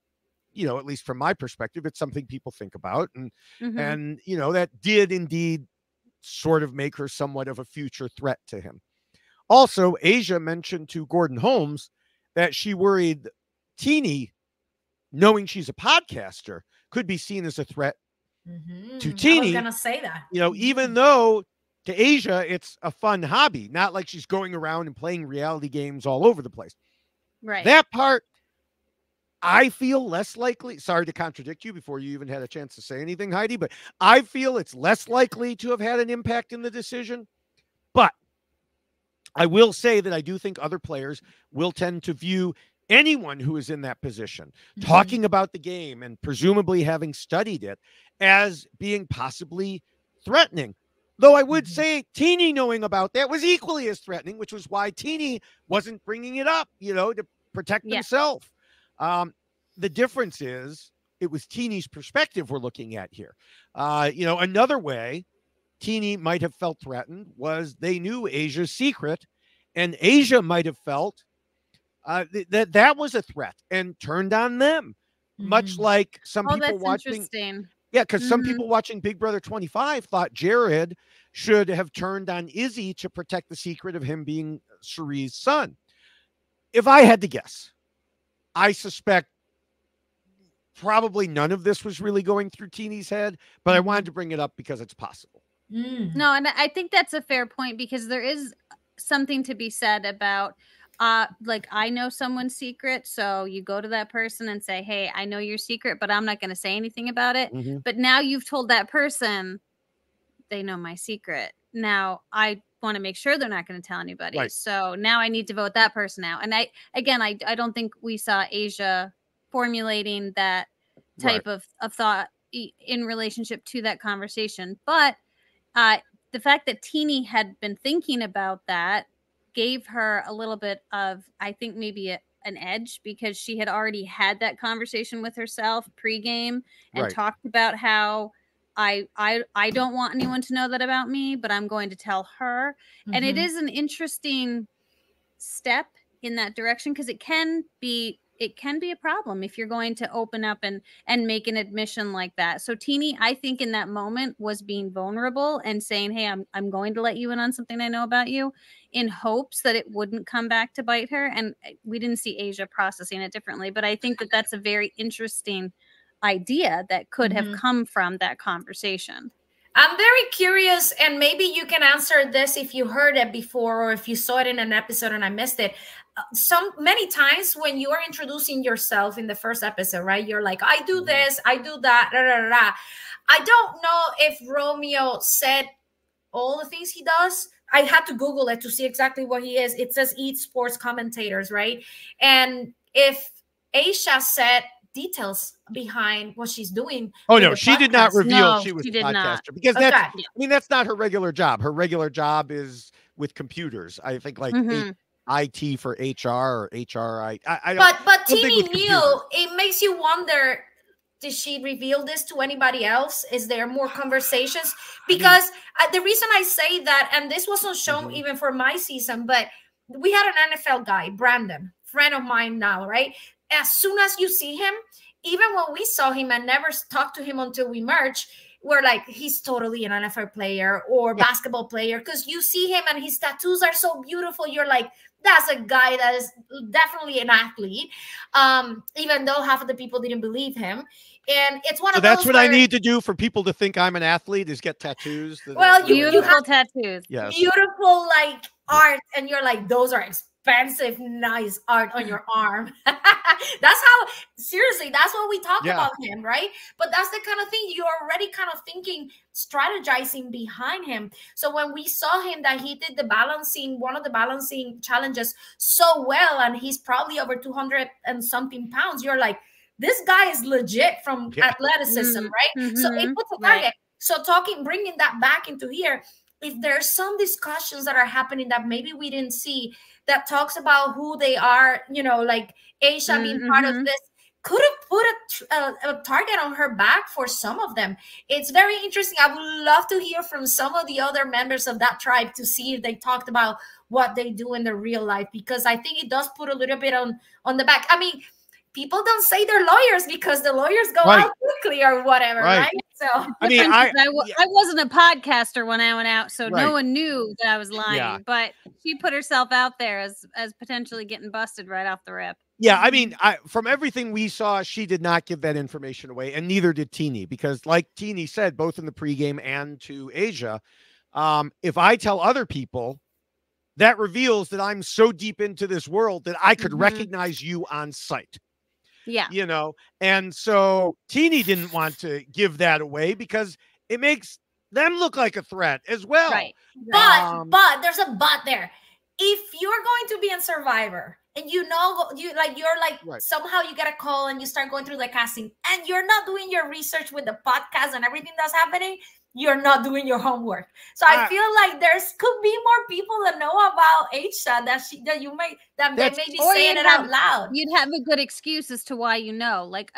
at least from my perspective, it's something people think about. And, and that did indeed sort of make her somewhat of a future threat to him. Also, Aysha mentioned to Gordon Holmes that she worried Teeny, knowing she's a podcaster, could be seen as a threat to Teeny. I was going to say that. Even though to Aysha, it's a fun hobby, not like she's going around and playing reality games all over the place. Right. That part, I feel less likely. Sorry to contradict you before you even had a chance to say anything, Heidi, but I feel it's less likely to have had an impact in the decision. But I will say that I do think other players will tend to view anyone who is in that position, talking about the game and presumably having studied it, as being possibly threatening. Though I would say Teeny knowing about that was equally as threatening, which was why Teeny wasn't bringing it up, to protect himself. The difference is it was Teeny's perspective we're looking at here. Another way Teeny might have felt threatened was they knew Aysha's secret, and Aysha might have felt that was a threat and turned on them, much like some people watching. Yeah, because some people watching Big Brother 25 thought Jared should have turned on Izzy to protect the secret of him being Cherie's son. If I had to guess, I suspect probably none of this was really going through Teeny's head, but I wanted to bring it up because it's possible. No, and I think that's a fair point, because there is something to be said about like, I know someone's secret, so you go to that person and say, hey, I know your secret, but I'm not going to say anything about it. But now you've told that person they know my secret. Now I want to make sure they're not going to tell anybody. Right. So now I need to vote that person out. And I don't think we saw Aysha formulating that type of thought in relationship to that conversation. But the fact that Teeny had been thinking about that gave her a little bit of, I think, maybe an edge, because she had already had that conversation with herself pregame and talked about how I don't want anyone to know that about me, but I'm going to tell her. And it is an interesting step in that direction, because it can be a problem if you're going to open up and make an admission like that. So Teeny, I think in that moment, was being vulnerable and saying, hey, I'm going to let you in on something I know about you, in hopes that it wouldn't come back to bite her. And we didn't see Aysha processing it differently, but I think that that's a very interesting idea that could have come from that conversation. I'm very curious, and maybe you can answer this if you heard it before or if you saw it in an episode and I missed it. Many times when you are introducing yourself in the first episode, right? You're like, I do this, I do that, da, da, da, da. I don't know if Romeo said all the things he does. I had to Google it to see exactly what he is. It says eat sports commentators, right? And if Aysha said details behind what she's doing. Oh no, she did not reveal she was a podcaster not. Because that's, I mean, that's not her regular job. Her regular job is with computers. I think like IT for HR or HRI. I don't. But Teeny knew. It makes you wonder. Did she reveal this to anybody else? Is there more conversations? Because the reason I say that, and this wasn't shown even for my season, but we had an NFL guy, Brandon, friend of mine now, right? As soon as you see him, even when we saw him and never talked to him until we merged, we're like, he's totally an NFL player or basketball player, because you see him and his tattoos are so beautiful. You're like, that's a guy that is definitely an athlete, even though half of the people didn't believe him. And it's one of those. That's what I need to do for people to think I'm an athlete, is get tattoos. Well, you have tattoos. Yes. Beautiful, like, art. And you're like, those are expensive, nice art on your arm. That's how, seriously, that's what we talk about him, right? But that's the kind of thing you're already kind of thinking, strategizing behind him. So when we saw him that he did one of the balancing challenges so well, and he's probably over 200 and something pounds, you're like, this guy is legit from athleticism, right? So it puts a target. So bringing that back into here, if there's some discussions that are happening that maybe we didn't see, that talks about who they are, you know, like Aysha being part of this, could have put a target on her back for some of them. It's very interesting. I would love to hear from some of the other members of that tribe to see if they talked about what they do in their real life, because I think it does put a little bit on the back. I mean, people don't say they're lawyers because the lawyers go out quickly or whatever, right? So I mean, I wasn't a podcaster when I went out, so no one knew that I was lying. But she put herself out there as potentially getting busted right off the rip. Yeah, I mean, from everything we saw, she did not give that information away, and neither did Teeny, because like Teeny said, both in the pregame and to Aysha, if I tell other people, that reveals that I'm so deep into this world that I could recognize you on sight. Yeah. You know, and so Teeny didn't want to give that away because it makes them look like a threat as well. Right. But there's a but there. If you're going to be in Survivor and you're like somehow you get a call and you start going through the casting and you're not doing your research with the podcast and everything that's happening, you're not doing your homework. So I feel like could be more people that know about Aysha that they may be saying it out loud. You'd have a good excuse as to why you know. Like,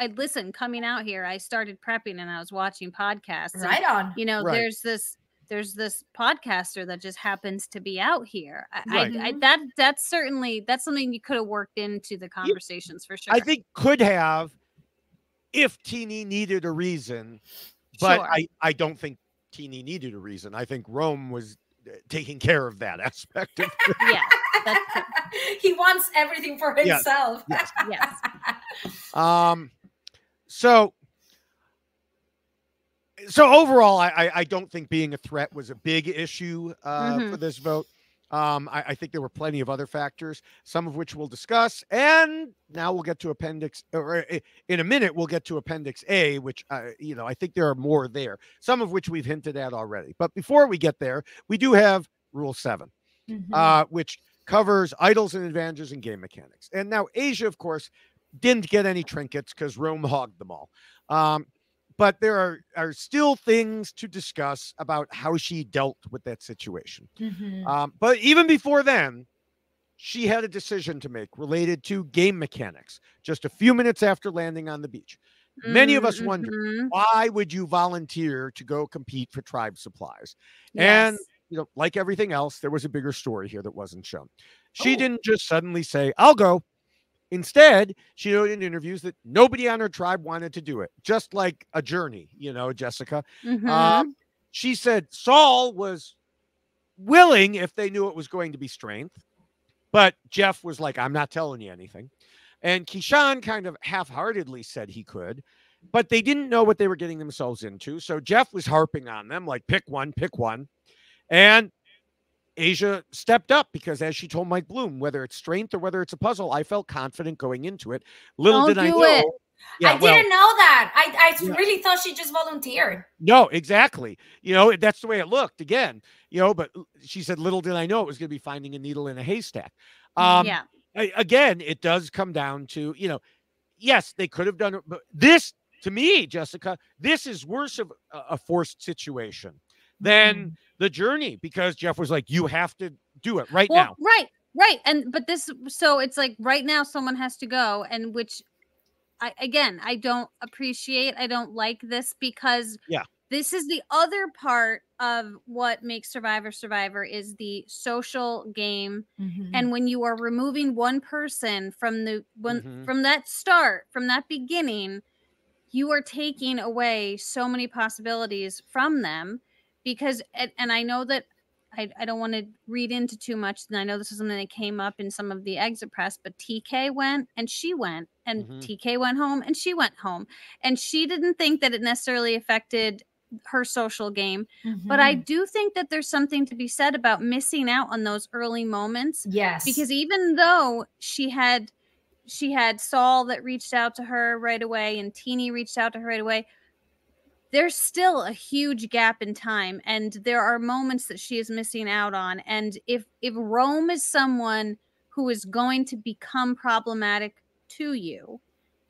coming out here, I started prepping and I was watching podcasts. Right on. You know, there's this podcaster that just happens to be out here. That's something you could have worked into the conversations for sure. I think could have, if Teeny needed a reason. But Sure. I don't think Teeny needed a reason. I think Rome was taking care of that aspect of it. Yeah, that's true. He wants everything for Yes, himself. yes. Yes. So overall, I don't think being a threat was a big issue for this vote. I think there were plenty of other factors, some of which we'll discuss. And now we'll get to in a minute, we'll get to Appendix A, which, I think there are more there, some of which we've hinted at already. But before we get there, we do have Rule 7, which covers idols and advantages in game mechanics. And now Aysha, of course, didn't get any trinkets because Rome hogged them all. But there are still things to discuss about how she dealt with that situation. But even before then, she had a decision to make related to game mechanics just a few minutes after landing on the beach. Many of us wonder, why would you volunteer to go compete for tribe supplies? Yes. And, like everything else, there was a bigger story here that wasn't shown. She didn't just suddenly say, I'll go. Instead, she noted in interviews that nobody on her tribe wanted to do it, just like a journey, Jessica. She said Saul was willing if they knew it was going to be strength, but Jeff was like, I'm not telling you anything. And Keyshawn kind of half-heartedly said he could, but they didn't know what they were getting themselves into. So Jeff was harping on them, like, pick one. And Aysha stepped up because, as she told Mike Bloom, whether it's strength or whether it's a puzzle, I felt confident going into it. Little did I know. Yeah, I didn't know that. I really thought she just volunteered. No, exactly. That's the way it looked again, but she said, little did I know it was going to be finding a needle in a haystack. Again, it does come down to, yes, they could have done it. But this, to me, Jessica, this is worse of a forced situation than the journey, because Jeff was like, you have to do it right now. Right. So it's like right now someone has to go, and which I don't appreciate. I don't like this, because this is the other part of what makes Survivor is the social game. And when you are removing one person from from that start, from that beginning, you are taking away so many possibilities from them. Because, and I know that I don't want to read into too much, and I know this is something that came up in some of the exit press, but TK went and she went, and TK went home and she went home, and she didn't think that it necessarily affected her social game. But I do think that there's something to be said about missing out on those early moments. Yes. Because even though she had Saul that reached out to her right away, and Teeny reached out to her right away, there's still a huge gap in time, and there are moments that she is missing out on. And if Rome is someone who is going to become problematic to you,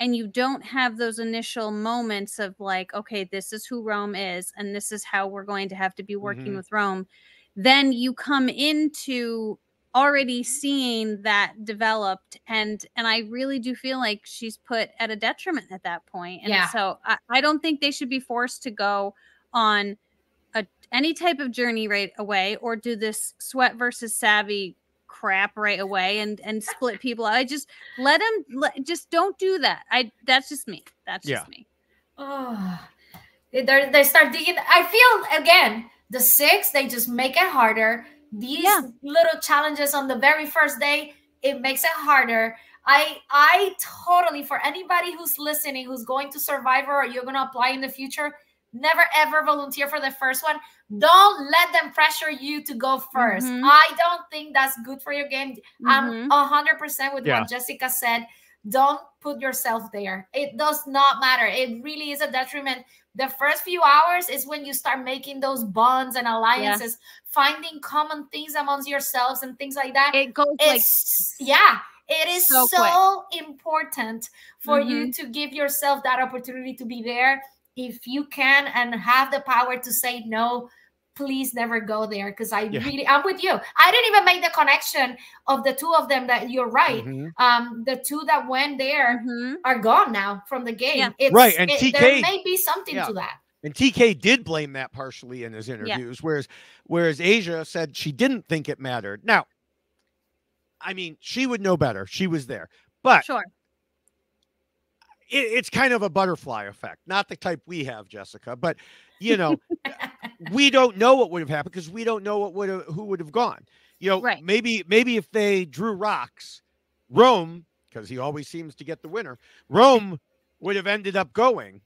and you don't have those initial moments of like, okay, this is who Rome is, and this is how we're going to have to be working with Rome, then you come into already seeing that developed, and I really do feel like she's put at a detriment at that point. And so I don't think they should be forced to go on any type of journey right away, or do this sweat versus savvy crap right away and split people out. I just just don't do that. That's just me. Just me. Oh, they start digging. I feel again, the 6, they just make it harder. These little challenges on the very first day, it makes it harder. I totally, for anybody who's listening, who's going to Survivor, or you're going to apply in the future, never ever volunteer for the first one. Don't let them pressure you to go first. I don't think that's good for your game. I'm 100% with what Jessica said. Don't put yourself there. It does not matter. It really is a detriment. The first few hours is when you start making those bonds and alliances, finding common things amongst yourselves and things like that. It goes it is so important for you to give yourself that opportunity to be there. If you can and have the power to say no, please never go there, because I'm with you. I didn't even make the connection of the 2 of them, that you're right. The 2 that went there are gone now from the game. And TK, there may be something to that. And TK did blame that partially in his interviews, whereas Aysha said she didn't think it mattered. Now, I mean, she would know better. She was there. But it's kind of a butterfly effect, not the type we have, Jessica, but you know, we don't know what would have happened because we don't know who would have gone. You know, Right. maybe if they drew rocks, Rome, because he always seems to get the winner, Rome would have ended up going.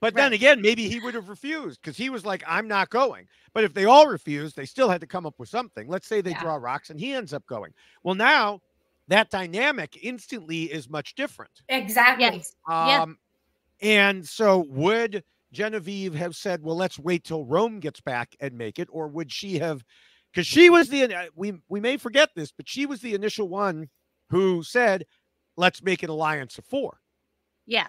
But then again, maybe he would have refused because he was like, I'm not going. But if they all refused, they still had to come up with something. Let's say they draw rocks and he ends up going. Well, now that dynamic instantly is much different. Exactly. Yes. And so would Genevieve have said, well, let's wait till Rome gets back and make it? Or would she have, because she was we may forget this, but she was the initial one who said, let's make an alliance of 4. Yeah.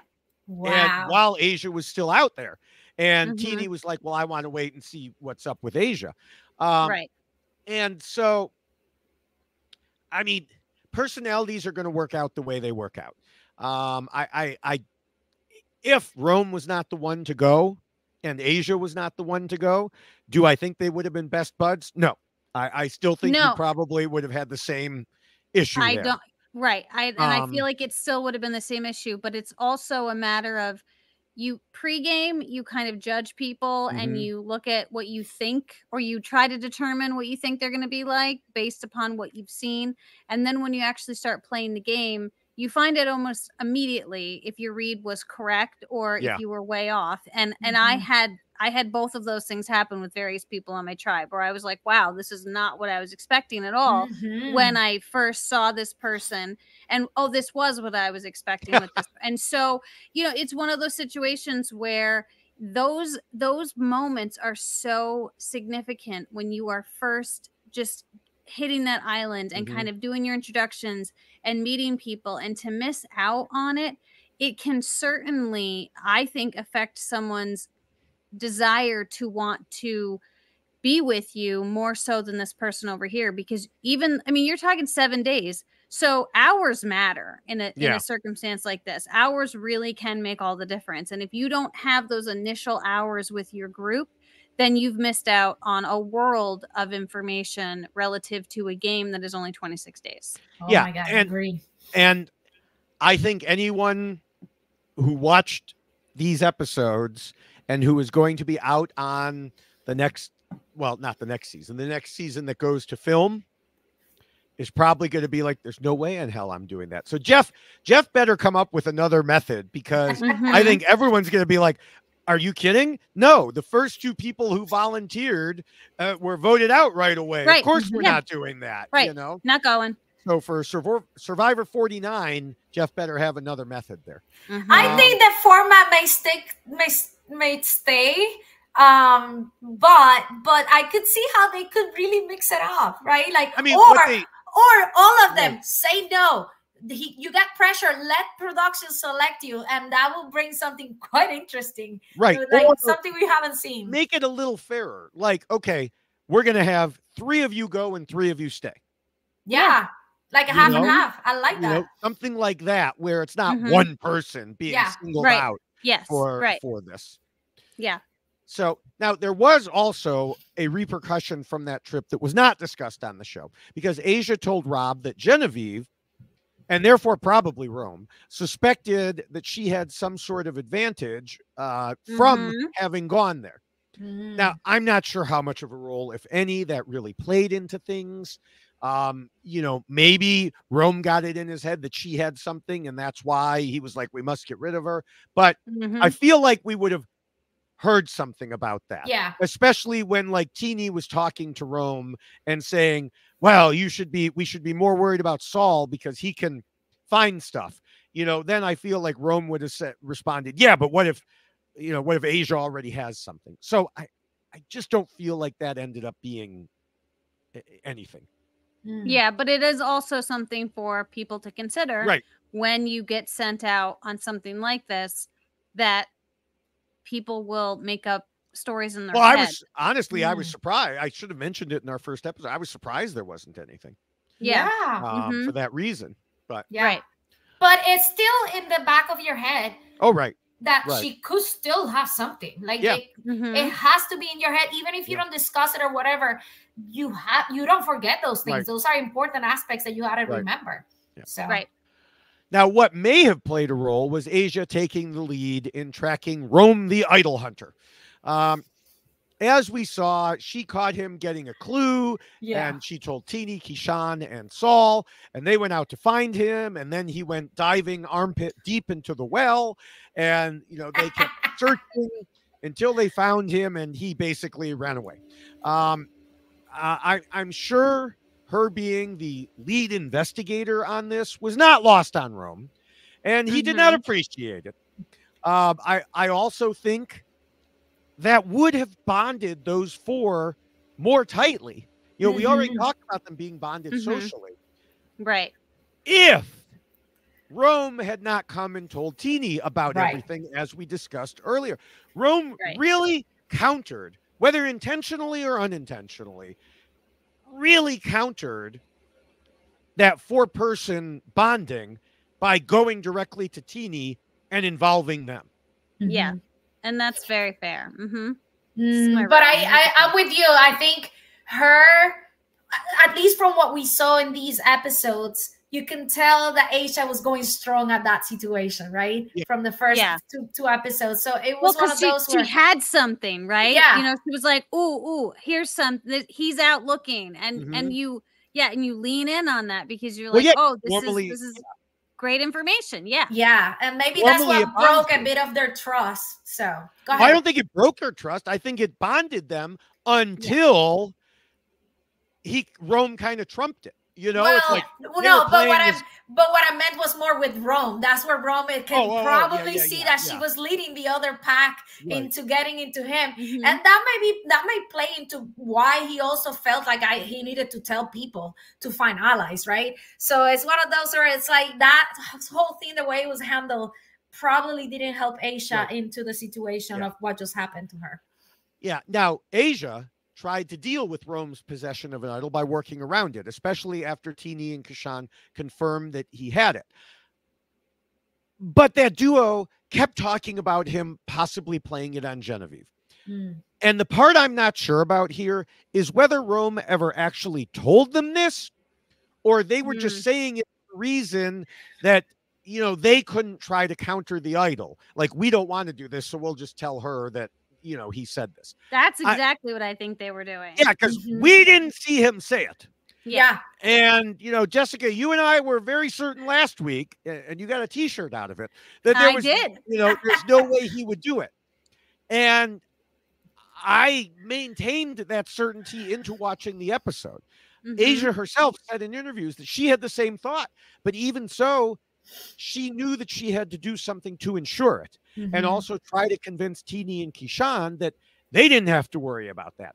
Wow. And while Aysha was still out there. And Teeny was like, well, I want to wait and see what's up with Aysha. Right. And so, I mean, personalities are going to work out the way they work out. If Rome was not the one to go and Aysha was not the one to go, do I think they would have been best buds? No. I still think you probably would have had the same issue there. Right. I feel like it still would have been the same issue, but it's also a matter of you pregame, you kind of judge people and you look at what you think, or you try to determine what you think they're going to be like based upon what you've seen. And then when you actually start playing the game, you find it almost immediately if your read was correct or if you were way off. And I had both of those things happen with various people on my tribe where I was like, wow, this is not what I was expecting at all when I first saw this person. And, oh, this was what I was expecting with this. And so, you know, it's one of those situations where those moments are so significant when you are first just hitting that island and kind of doing your introductions and meeting people, and to miss out on it, it can certainly, I think, affect someone's desire to want to be with you more so than this person over here. Because even, I mean, you're talking 7 days. So hours matter in a circumstance like this. Hours really can make all the difference. And if you don't have those initial hours with your group, then you've missed out on a world of information relative to a game that is only 26 days. Oh my God, I agree. And I think anyone who watched these episodes and who is going to be out on the next, well, not the next season, the next season that goes to film is probably going to be like, there's no way in hell I'm doing that. So Jeff better come up with another method, because I think everyone's going to be like, are you kidding? No, the first 2 people who volunteered were voted out right away. Right. Of course we're not doing that. Right. You know, not going. So for Survivor 49, Jeff better have another method there. I think the format may stay. But I could see how they could really mix it up, right? Like, I mean, or all of them say no. You get pressure. Let production select you, and that will bring something quite interesting, right? Like something we haven't seen. Make it a little fairer. Like, okay, we're gonna have 3 of you go and 3 of you stay. Yeah, like a half and half. I like that. Know, something like that, where it's not one person being singled out. Yes, for this. Yeah. So now there was also a repercussion from that trip that was not discussed on the show, because Aysha told Rob that Genevieve, and therefore probably Rome, suspected that she had some sort of advantage from having gone there. Now, I'm not sure how much of a role, if any, that really played into things. You know, maybe Rome got it in his head that she had something, and that's why he was like, we must get rid of her. But I feel like we would have heard something about that. Yeah. Especially when like Teeny was talking to Rome and saying, well, we should be more worried about Saul because he can find stuff. You know, then I feel like Rome would have responded, yeah, but what if Aysha already has something? So I just don't feel like that ended up being anything. Yeah, but it is also something for people to consider when you get sent out on something like this, that people will make up stories in their head. I was surprised. I should have mentioned it in our first episode. I was surprised there wasn't anything. Yeah. For that reason. But but it's still in the back of your head. Oh, right. That she could still have something. Like it has to be in your head, even if you don't discuss it or whatever. You don't forget those things. Those are important aspects that you got to remember. Yeah. So Now, what may have played a role was Aysha taking the lead in tracking Rome the Idol Hunter. As we saw, she caught him getting a clue, and she told Teeny, Keyshawn, and Saul, and they went out to find him, and then he went diving armpit deep into the well, and they kept searching until they found him, and he basically ran away. I'm sure her being the lead investigator on this was not lost on Rome, and he did not appreciate it. I also think that would have bonded those four more tightly. We already talked about them being bonded socially. Right. If Rome had not come and told Teeny about everything, as we discussed earlier, Rome really countered, whether intentionally or unintentionally, really countered that four-person bonding by going directly to Teeny and involving them. Yeah. And that's very fair. But I'm with you. I think her, at least from what we saw in these episodes, you can tell that Aysha was going strong at that situation, right? Yeah. From the first two episodes. So it was one of those where she had something, right? Yeah. She was like, ooh, here's something. He's out looking. And you lean in on that because you're like, this is great information. Yeah. And maybe that's what broke a bit of their trust. So go ahead. I don't think it broke their trust. I think it bonded them until Rome kind of trumped it. It's like but what I meant was more with Rome. That's where Rome can probably see that she was leading the other pack into getting into him, and that may play into why he also felt like he needed to tell people to find allies, right? So it's one of those where it's like that whole thing, the way it was handled, probably didn't help Aysha into the situation of what just happened to her. Yeah. Now Aysha tried to deal with Rome's possession of an idol by working around it, especially after Teeny and Keyshawn confirmed that he had it. But that duo kept talking about him possibly playing it on Genevieve. And the part I'm not sure about here is whether Rome ever actually told them this, or they were just saying it for the reason that, they couldn't try to counter the idol. Like, we don't want to do this, so we'll just tell her that, he said this. That's exactly what I think they were doing. Yeah, because we didn't see him say it. Yeah. And, Jessica, you and I were very certain last week, and you got a T-shirt out of it, that there was, there's no way he would do it. And I maintained that certainty into watching the episode. Aysha herself said in interviews that she had the same thought, but even so, she knew that she had to do something to ensure it, and also try to convince Teeny and Keyshawn that they didn't have to worry about that.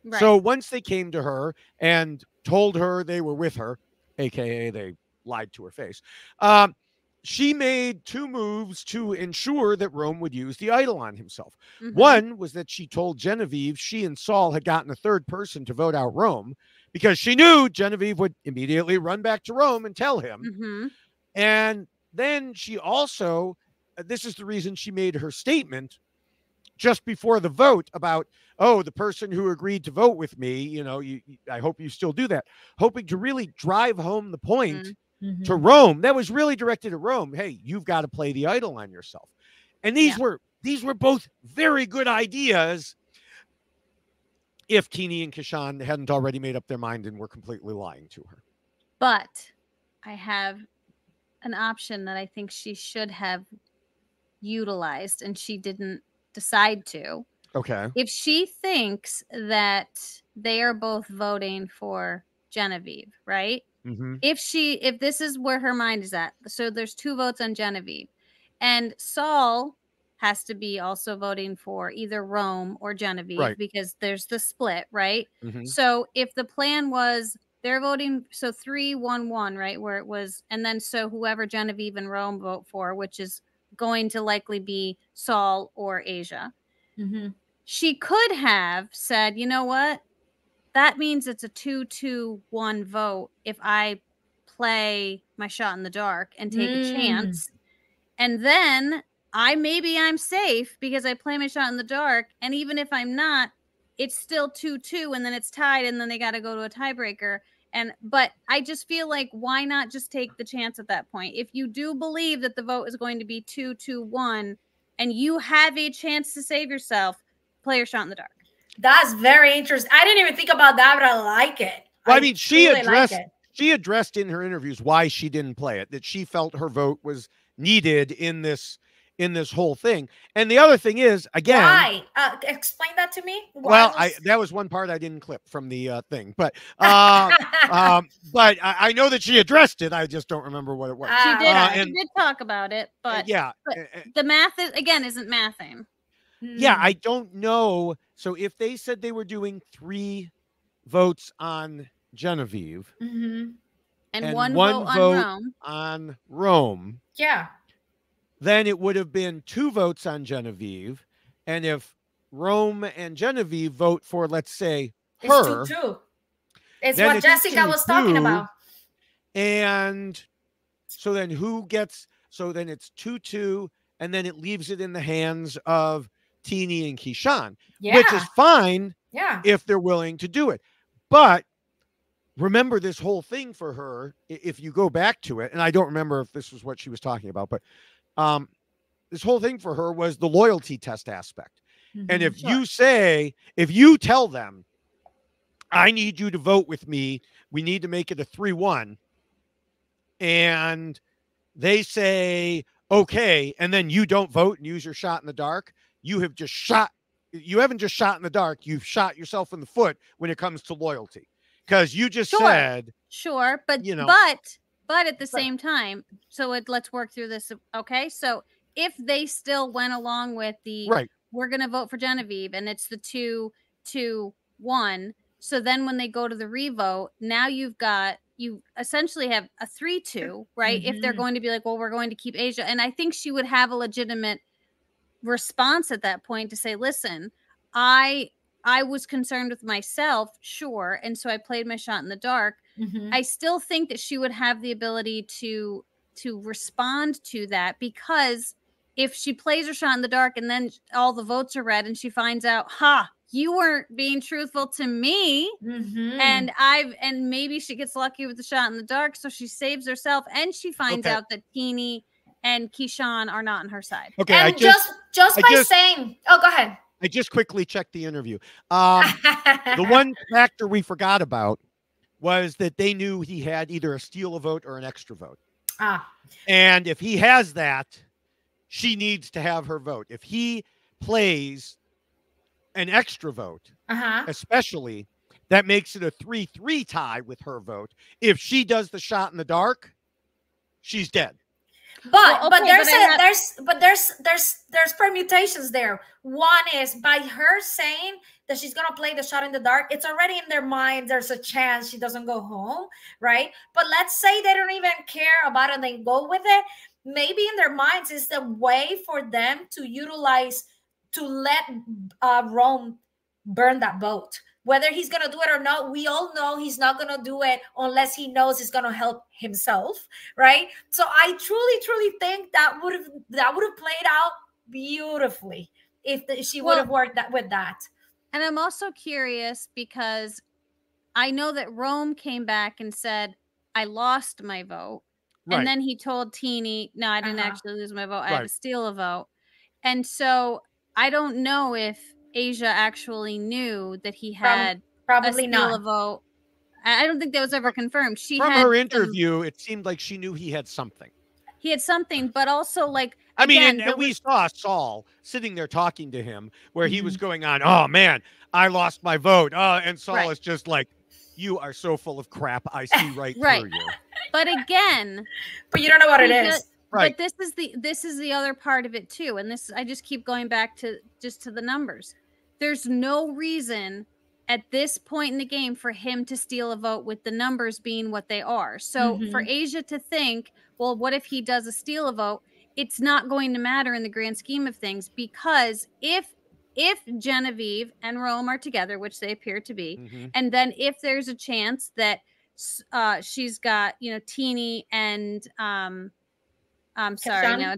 Right. So once they came to her and told her they were with her, aka they lied to her face, she made two moves to ensure that Rome would use the idol on himself. One was that she told Genevieve she and Saul had gotten a third person to vote out Rome, because she knew Genevieve would immediately run back to Rome and tell him. And then she also, this is the reason she made her statement just before the vote about, the person who agreed to vote with me, I hope you still do that, hoping to really drive home the point to Rome. That was really directed at Rome. Hey, you've got to play the idol on yourself. And these were both very good ideas if Teeny and Keyshawn hadn't already made up their mind and were completely lying to her. But I have an option that I think she should have utilized, and she didn't decide to. Okay. If she thinks that they are both voting for Genevieve, right? If this is where her mind is at, so there's two votes on Genevieve, and Saul has to be also voting for either Rome or Genevieve, because there's the split, right? So if the plan was they're voting, so 3-1-1, right, where it was, and then so whoever Genevieve and Rome vote for, which is going to likely be Saul or Aysha, she could have said, you know what, that means it's a 2-2-1 vote if I play my shot in the dark and take a chance, and then I'm safe because I play my shot in the dark, and even if I'm not, it's still 2-2, and then it's tied, and then they got to go to a tiebreaker, But I just feel like, why not just take the chance at that point? If you do believe that the vote is going to be 2-2-1 and you have a chance to save yourself, play your shot in the dark. That's very interesting. I didn't even think about that, but I like it. Well, I mean, she addressed in her interviews why she didn't play it, that she felt her vote was needed in this whole thing. And the other thing is, again, why? Explain that to me. That was one part I didn't clip from the thing, but but I know that she addressed it. I just don't remember what it was. She did. She did talk about it, but but the math isn't mathing. Yeah, I don't know. So if they said they were doing 3 votes on Genevieve and one vote on Rome, yeah, then it would have been 2 votes on Genevieve. And if Rome and Genevieve vote for, let's say, her, it's 2-2. It's what Jessica was talking about. And so then who gets? So then it's 2-2, and then it leaves it in the hands of Teeny and Keyshawn, which is fine if they're willing to do it. But remember, this whole thing for her, if you go back to it, and I don't remember if this was what she was talking about, but this whole thing for her was the loyalty test aspect. And if you tell them, I need you to vote with me, we need to make it a 3-1, and they say, okay, and then you don't vote and use your shot in the dark, you haven't just shot in the dark, you've shot yourself in the foot when it comes to loyalty. Because you just said, but at the same time, let's work through this. Okay, so if they still went along with we're going to vote for Genevieve, and it's the 2-2-1. So then when they go to the revote, now you essentially have a 3-2, right? If they're going to be like, well, we're going to keep Aysha, and I think she would have a legitimate response at that point to say, listen, I was concerned with myself, sure, and so I played my shot in the dark. I still think that she would have the ability to respond to that, because if she plays her shot in the dark and then all the votes are read and she finds out, you weren't being truthful to me, and maybe she gets lucky with the shot in the dark, so she saves herself, and she finds out that Teeny and Keyshawn are not on her side. Okay, and just by saying, go ahead. I just quickly checked the interview. The one factor we forgot about was that they knew he had either a steal a vote or an extra vote. And if he has that, she needs to have her vote. If he plays an extra vote, especially, that makes it a 3-3 tie with her vote. If she does the shot in the dark, she's dead. But there's permutations there. One is by her saying that she's gonna play the shot in the dark, it's already in their mind. There's a chance she doesn't go home, right? But let's say they don't even care about it and they go with it. Maybe in their minds it's the way for them to utilize to let Rome burn that boat. Whether he's going to do it or not, we all know he's not going to do it unless he knows he's going to help himself, right? So I truly, truly think that would have played out beautifully if she would have worked with that. And I'm also curious because I know that Rome came back and said, I lost my vote. Right. And then he told Teeny, no, I didn't actually lose my vote. I had to steal a vote. And so I don't know if Aysha actually knew that he had probably a vote. I don't think that was ever confirmed. From her interview, it seemed like she knew he had something. He had something, but also like, I mean, and we saw Saul sitting there talking to him where he was going on, oh man, I lost my vote. And Saul is just like, you are so full of crap. I see right through you. But again, but you don't know what it is. Right. But this is the other part of it too. And this, I just keep going back to the numbers. There's no reason at this point in the game for him to steal a vote with the numbers being what they are. So for Aysha to think, well, what if he does a steal a vote? It's not going to matter in the grand scheme of things, because if Genevieve and Rome are together, which they appear to be, and then if there's a chance that she's got, Teeny and I'm sorry, no,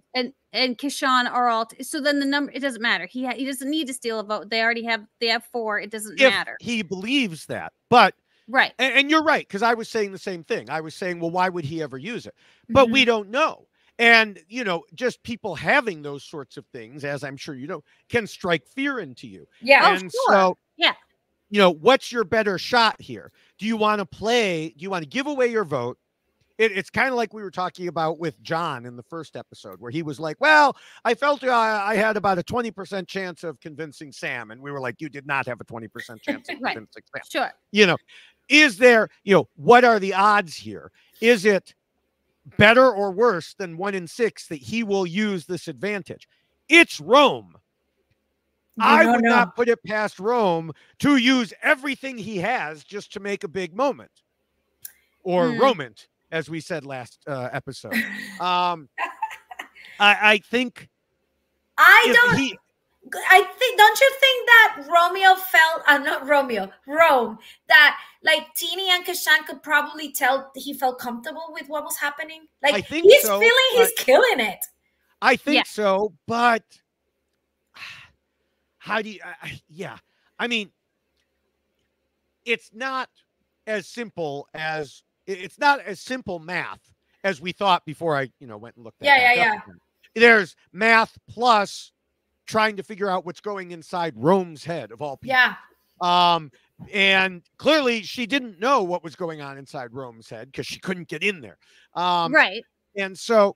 and Keyshawn are all. So then the number, it doesn't matter. He doesn't need to steal a vote. They have 4. It doesn't matter. He believes that, but Right. And you're right, because I was saying the same thing. I was saying, well, why would he ever use it? But we don't know. And, just people having those sorts of things, as I'm sure you know, can strike fear into you. Yeah. And so, what's your better shot here? Do you want to give away your vote? It's kind of like we were talking about with John in the first episode, where he was like, well, I felt I had about a 20% chance of convincing Sam. And we were like, you did not have a 20% chance of convincing Sam. Sure. Is there, what are the odds here? Is it better or worse than 1 in 6 that he will use this advantage? It's Rome. I would not put it past Rome to use everything he has just to make a big moment, or Romant, as we said last episode. I think. Don't you think that Rome, that like Teeny and Kashan could probably tell he felt comfortable with what was happening? Like, I think he's so, feeling he's killing it. I think so, but how do you, I mean, it's not as simple math as we thought before I, went and looked at it. Yeah. There's math plus trying to figure out what's going inside Rome's head, of all people. Yeah. And clearly she didn't know what was going on inside Rome's head because she couldn't get in there. Right. And so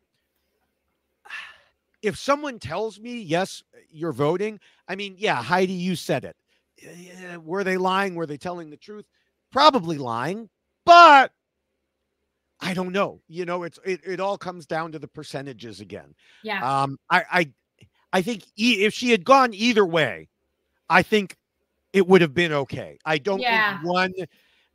if someone tells me, yes, you're voting, I mean, Heidi, you said it. Were they lying? Were they telling the truth? Probably lying, but I don't know. It all comes down to the percentages again. Yeah. I think if she had gone either way, I think it would have been okay. I don't think one,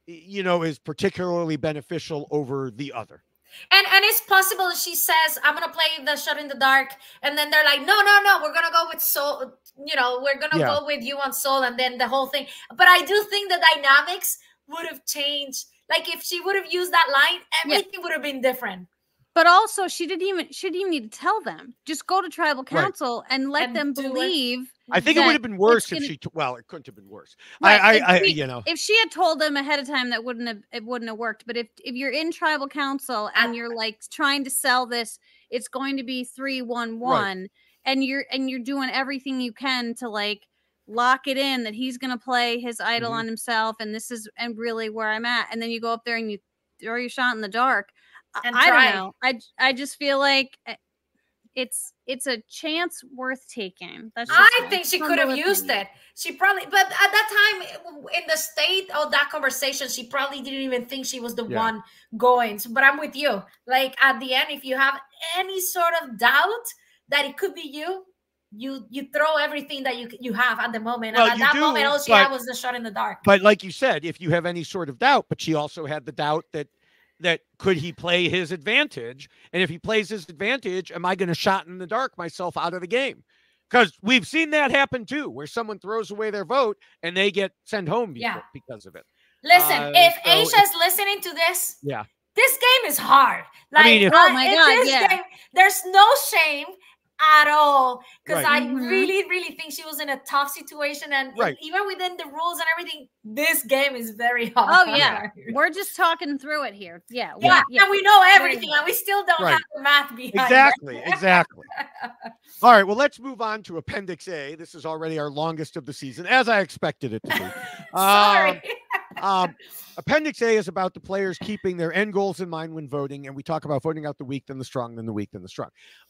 is particularly beneficial over the other. And it's possible she says, I'm going to play the shot in the dark. And then they're like, no, we're going to go with Soul. We're going to go with you on Soul. And then the whole thing. But I do think the dynamics would have changed. Like, if she would have used that line, everything would have been different. But also, she didn't even need to tell them. Just go to tribal council and let them believe. I think it would have been worse if she. Well, it couldn't have been worse. Right. If she had told them ahead of time, it wouldn't have worked. But if you're in tribal council and you're like trying to sell this, it's going to be 3-1-1, and you're doing everything you can to like lock it in that he's going to play his idol on himself, and this is really where I'm at. And then you go up there and you throw your shot in the dark. I don't know. I just feel like it's a chance worth taking. I think she could have used it. She probably, but at that time in the state of that conversation, she probably didn't even think she was the one going. So, but I'm with you. Like, at the end, if you have any sort of doubt that it could be you throw everything that you have at the moment. Well, and at that moment, all she had was the shot in the dark. But like you said, if you have any sort of doubt, but she also had the doubt that could he play his advantage? And if he plays his advantage, am I going to shot in the dark myself out of the game? Because we've seen that happen too, where someone throws away their vote and they get sent home because of it. Listen, if Aysha's listening to this, this game is hard. Like, oh my God, game, there's no shame at all, because I really think she was in a tough situation, and even within the rules and everything, this game is very hard. Oh yeah, we're just talking through it here. And we know everything, and we still don't have the math behind exactly. All right, well, let's move on to Appendix A. This is already our longest of the season, as I expected it to be. Sorry. Appendix A is about the players keeping their end goals in mind when voting, and we talk about voting out the weak, then the strong, then the weak, then the strong.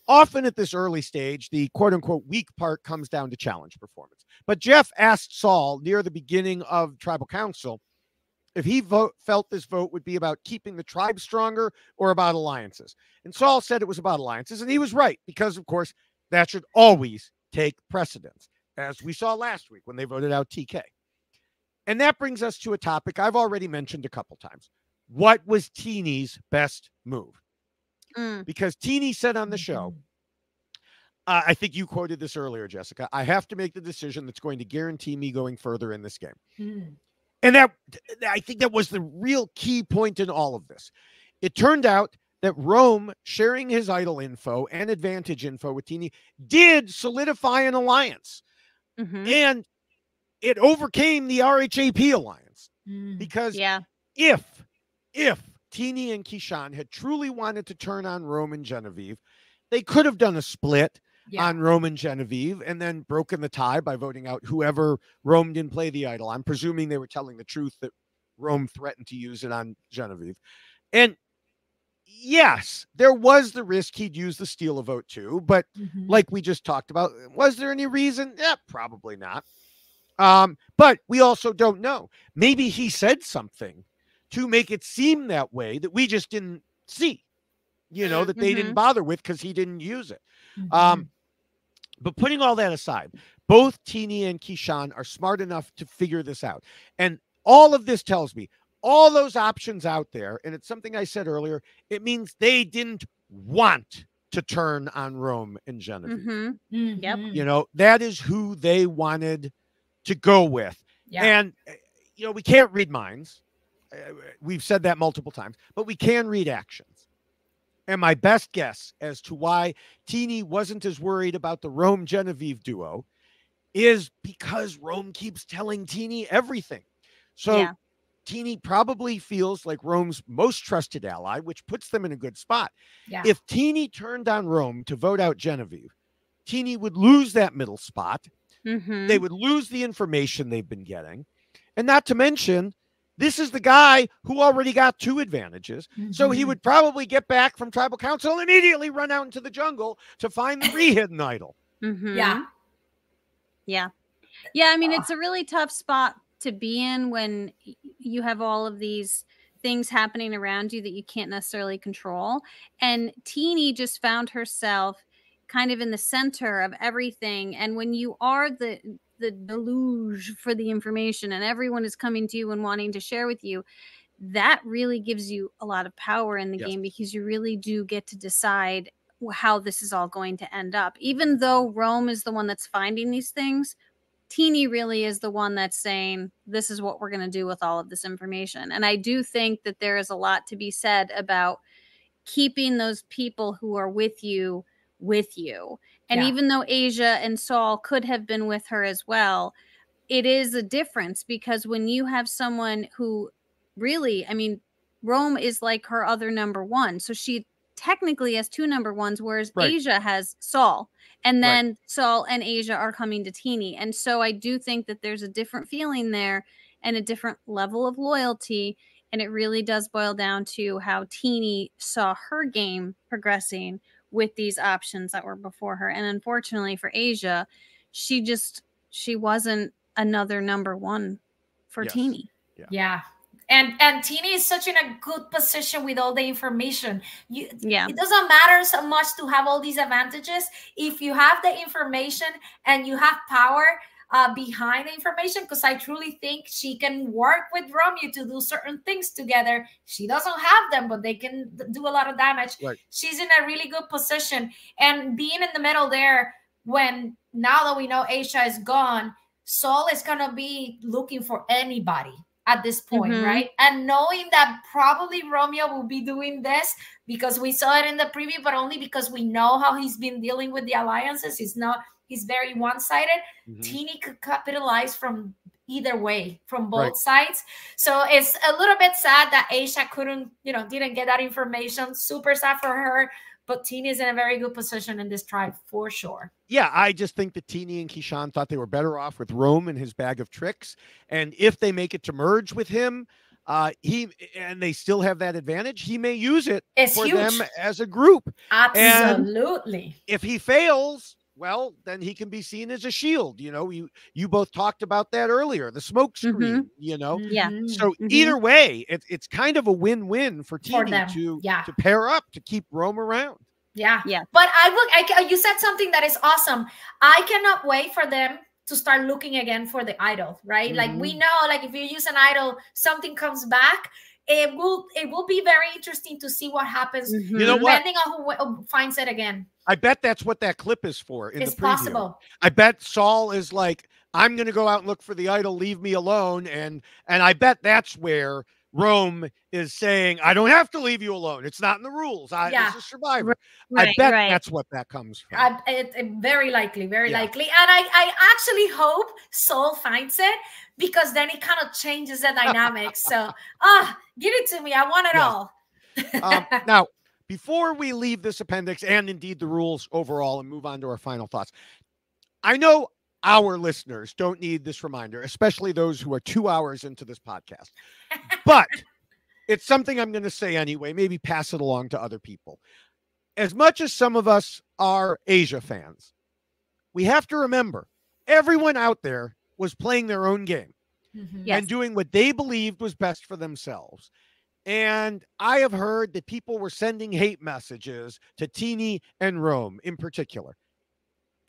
Often at this early stage, the quote-unquote weak part comes down to challenge performance. But Jeff asked Saul near the beginning of Tribal Council if he felt this vote would be about keeping the tribe stronger or about alliances. And Saul said it was about alliances, and he was right, because, of course, that should always take precedence, as we saw last week when they voted out TK. And that brings us to a topic I've already mentioned a couple times. What was Teeny's best move? Because Teeny said on the show, I think you quoted this earlier, Jessica, I have to make the decision that's going to guarantee me going further in this game. And I think that was the real key point in all of this. It turned out that Rome sharing his idol info and advantage info with Teeny did solidify an alliance. And it overcame the RHAP alliance because if Teeny and Keyshawn had truly wanted to turn on Rome and Genevieve, they could have done a split on Rome and Genevieve and then broken the tie by voting out whoever Rome didn't play the idol. I'm presuming they were telling the truth that Rome threatened to use it on Genevieve. And yes, there was the risk he'd use the steal a vote too, but like we just talked about, was there any reason? Yeah, probably not. But we also don't know. Maybe he said something to make it seem that way that we just didn't see, that they didn't bother with because he didn't use it. But putting all that aside, both Teeny and Keyshawn are smart enough to figure this out. And all of this tells me all those options out there, and it's something I said earlier, it means they didn't want to turn on Rome and Genevieve. Yep. That is who they wanted to go with. And, we can't read minds. We've said that multiple times, but we can read actions. And my best guess as to why Teeny wasn't as worried about the Rome-Genevieve duo is because Rome keeps telling Teeny everything. So Teeny probably feels like Rome's most trusted ally, which puts them in a good spot. If Teeny turned on Rome to vote out Genevieve, Teeny would lose that middle spot. They would lose the information they've been getting. And not to mention, this is the guy who already got 2 advantages. So he would probably get back from tribal council and immediately run out into the jungle to find the re-hidden idol. Yeah. I mean, it's a really tough spot to be in when you have all of these things happening around you that you can't necessarily control. And Teeny just found herself kind of in the center of everything. And when you are the deluge for the information and everyone is coming to you and wanting to share with you, that really gives you a lot of power in the game, because you really do get to decide how this is all going to end up. Even though Rome is the one that's finding these things, Teeny really is the one that's saying, this is what we're going to do with all of this information. And I do think that there is a lot to be said about keeping those people who are with you. And even though Aysha and Saul could have been with her as well, it is a difference, because when you have someone who really, I mean, Rome is like her other number one. So she technically has 2 number ones, whereas Aysha has Saul. And then Saul and Aysha are coming to Teeny. And so I do think that there's a different feeling there and a different level of loyalty. And it really does boil down to how Teeny saw her game progressing with these options that were before her. And unfortunately for Aysha, she wasn't another number one for Teeny. And Teeny is such in a good position with all the information. It doesn't matter so much to have all these advantages. If you have the information and you have power behind the information, because I truly think she can work with Romeo to do certain things together. She doesn't have them, but they can do a lot of damage. She's in a really good position. And being in the middle there, when now that we know Aysha is gone, Saul is going to be looking for anybody at this point, right? And knowing that probably Romeo will be doing this, because we saw it in the preview, but only because we know how he's been dealing with the alliances. He's very one-sided. Teeny could capitalize from either way, from both sides. So it's a little bit sad that Aysha didn't get that information. Super sad for her. But Teeny is in a very good position in this tribe for sure. Yeah, I just think that Teeny and Keyshawn thought they were better off with Rome and his bag of tricks. And if they make it to merge with him, and they still have that advantage, he may use it for them as a group. Absolutely. And if he fails, well, then he can be seen as a shield. You both talked about that earlier, the smoke screen, So either way, it's kind of a win-win for Teeny to pair up, to keep Rome around. But you said something that is awesome. I cannot wait for them to start looking again for the idol, right? Like we know, like if you use an idol, something comes back. It will be very interesting to see what happens depending on who finds it again. I bet that's what that clip is for in the preview. It's possible. I bet Saul is like, I'm going to go out and look for the idol, leave me alone. And I bet that's where Rome is saying, I don't have to leave you alone. It's not in the rules. This is Survivor. Right, I bet right. that's what that comes from. Very likely, very likely. And I actually hope Soul finds it, because then it kind of changes the dynamics. So, give it to me. I want it all. Now, before we leave this appendix and indeed the rules overall and move on to our final thoughts, I know our listeners don't need this reminder, especially those who are 2 hours into this podcast. But it's something I'm going to say anyway, maybe pass it along to other people. As much as some of us are Aysha fans, we have to remember everyone out there was playing their own game and doing what they believed was best for themselves. And I have heard that people were sending hate messages to Teeny and Rome in particular.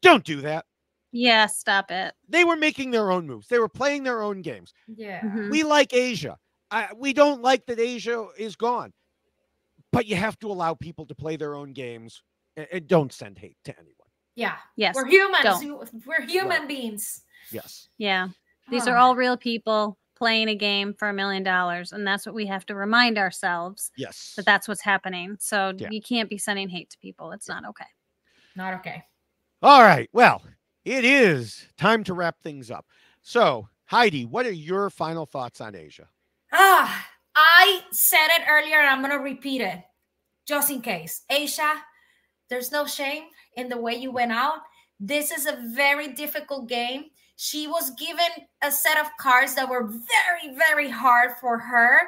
Don't do that. Yeah, stop it. They were making their own moves. They were playing their own games. Yeah. We like Aysha. We don't like that Aysha is gone. But you have to allow people to play their own games and don't send hate to anyone. Yeah. Yes. We're humans. Don't. We're human beings. Yes. Yeah. These are all real people playing a game for $1 million. And that's what we have to remind ourselves. Yes. That that's what's happening. So you can't be sending hate to people. It's not okay. Not okay. All right. Well, it is time to wrap things up. So, Heidi, what are your final thoughts on Aysha? I said it earlier, and I'm going to repeat it just in case. Aysha, there's no shame in the way you went out. This is a very difficult game. She was given a set of cards that were very, very hard for her.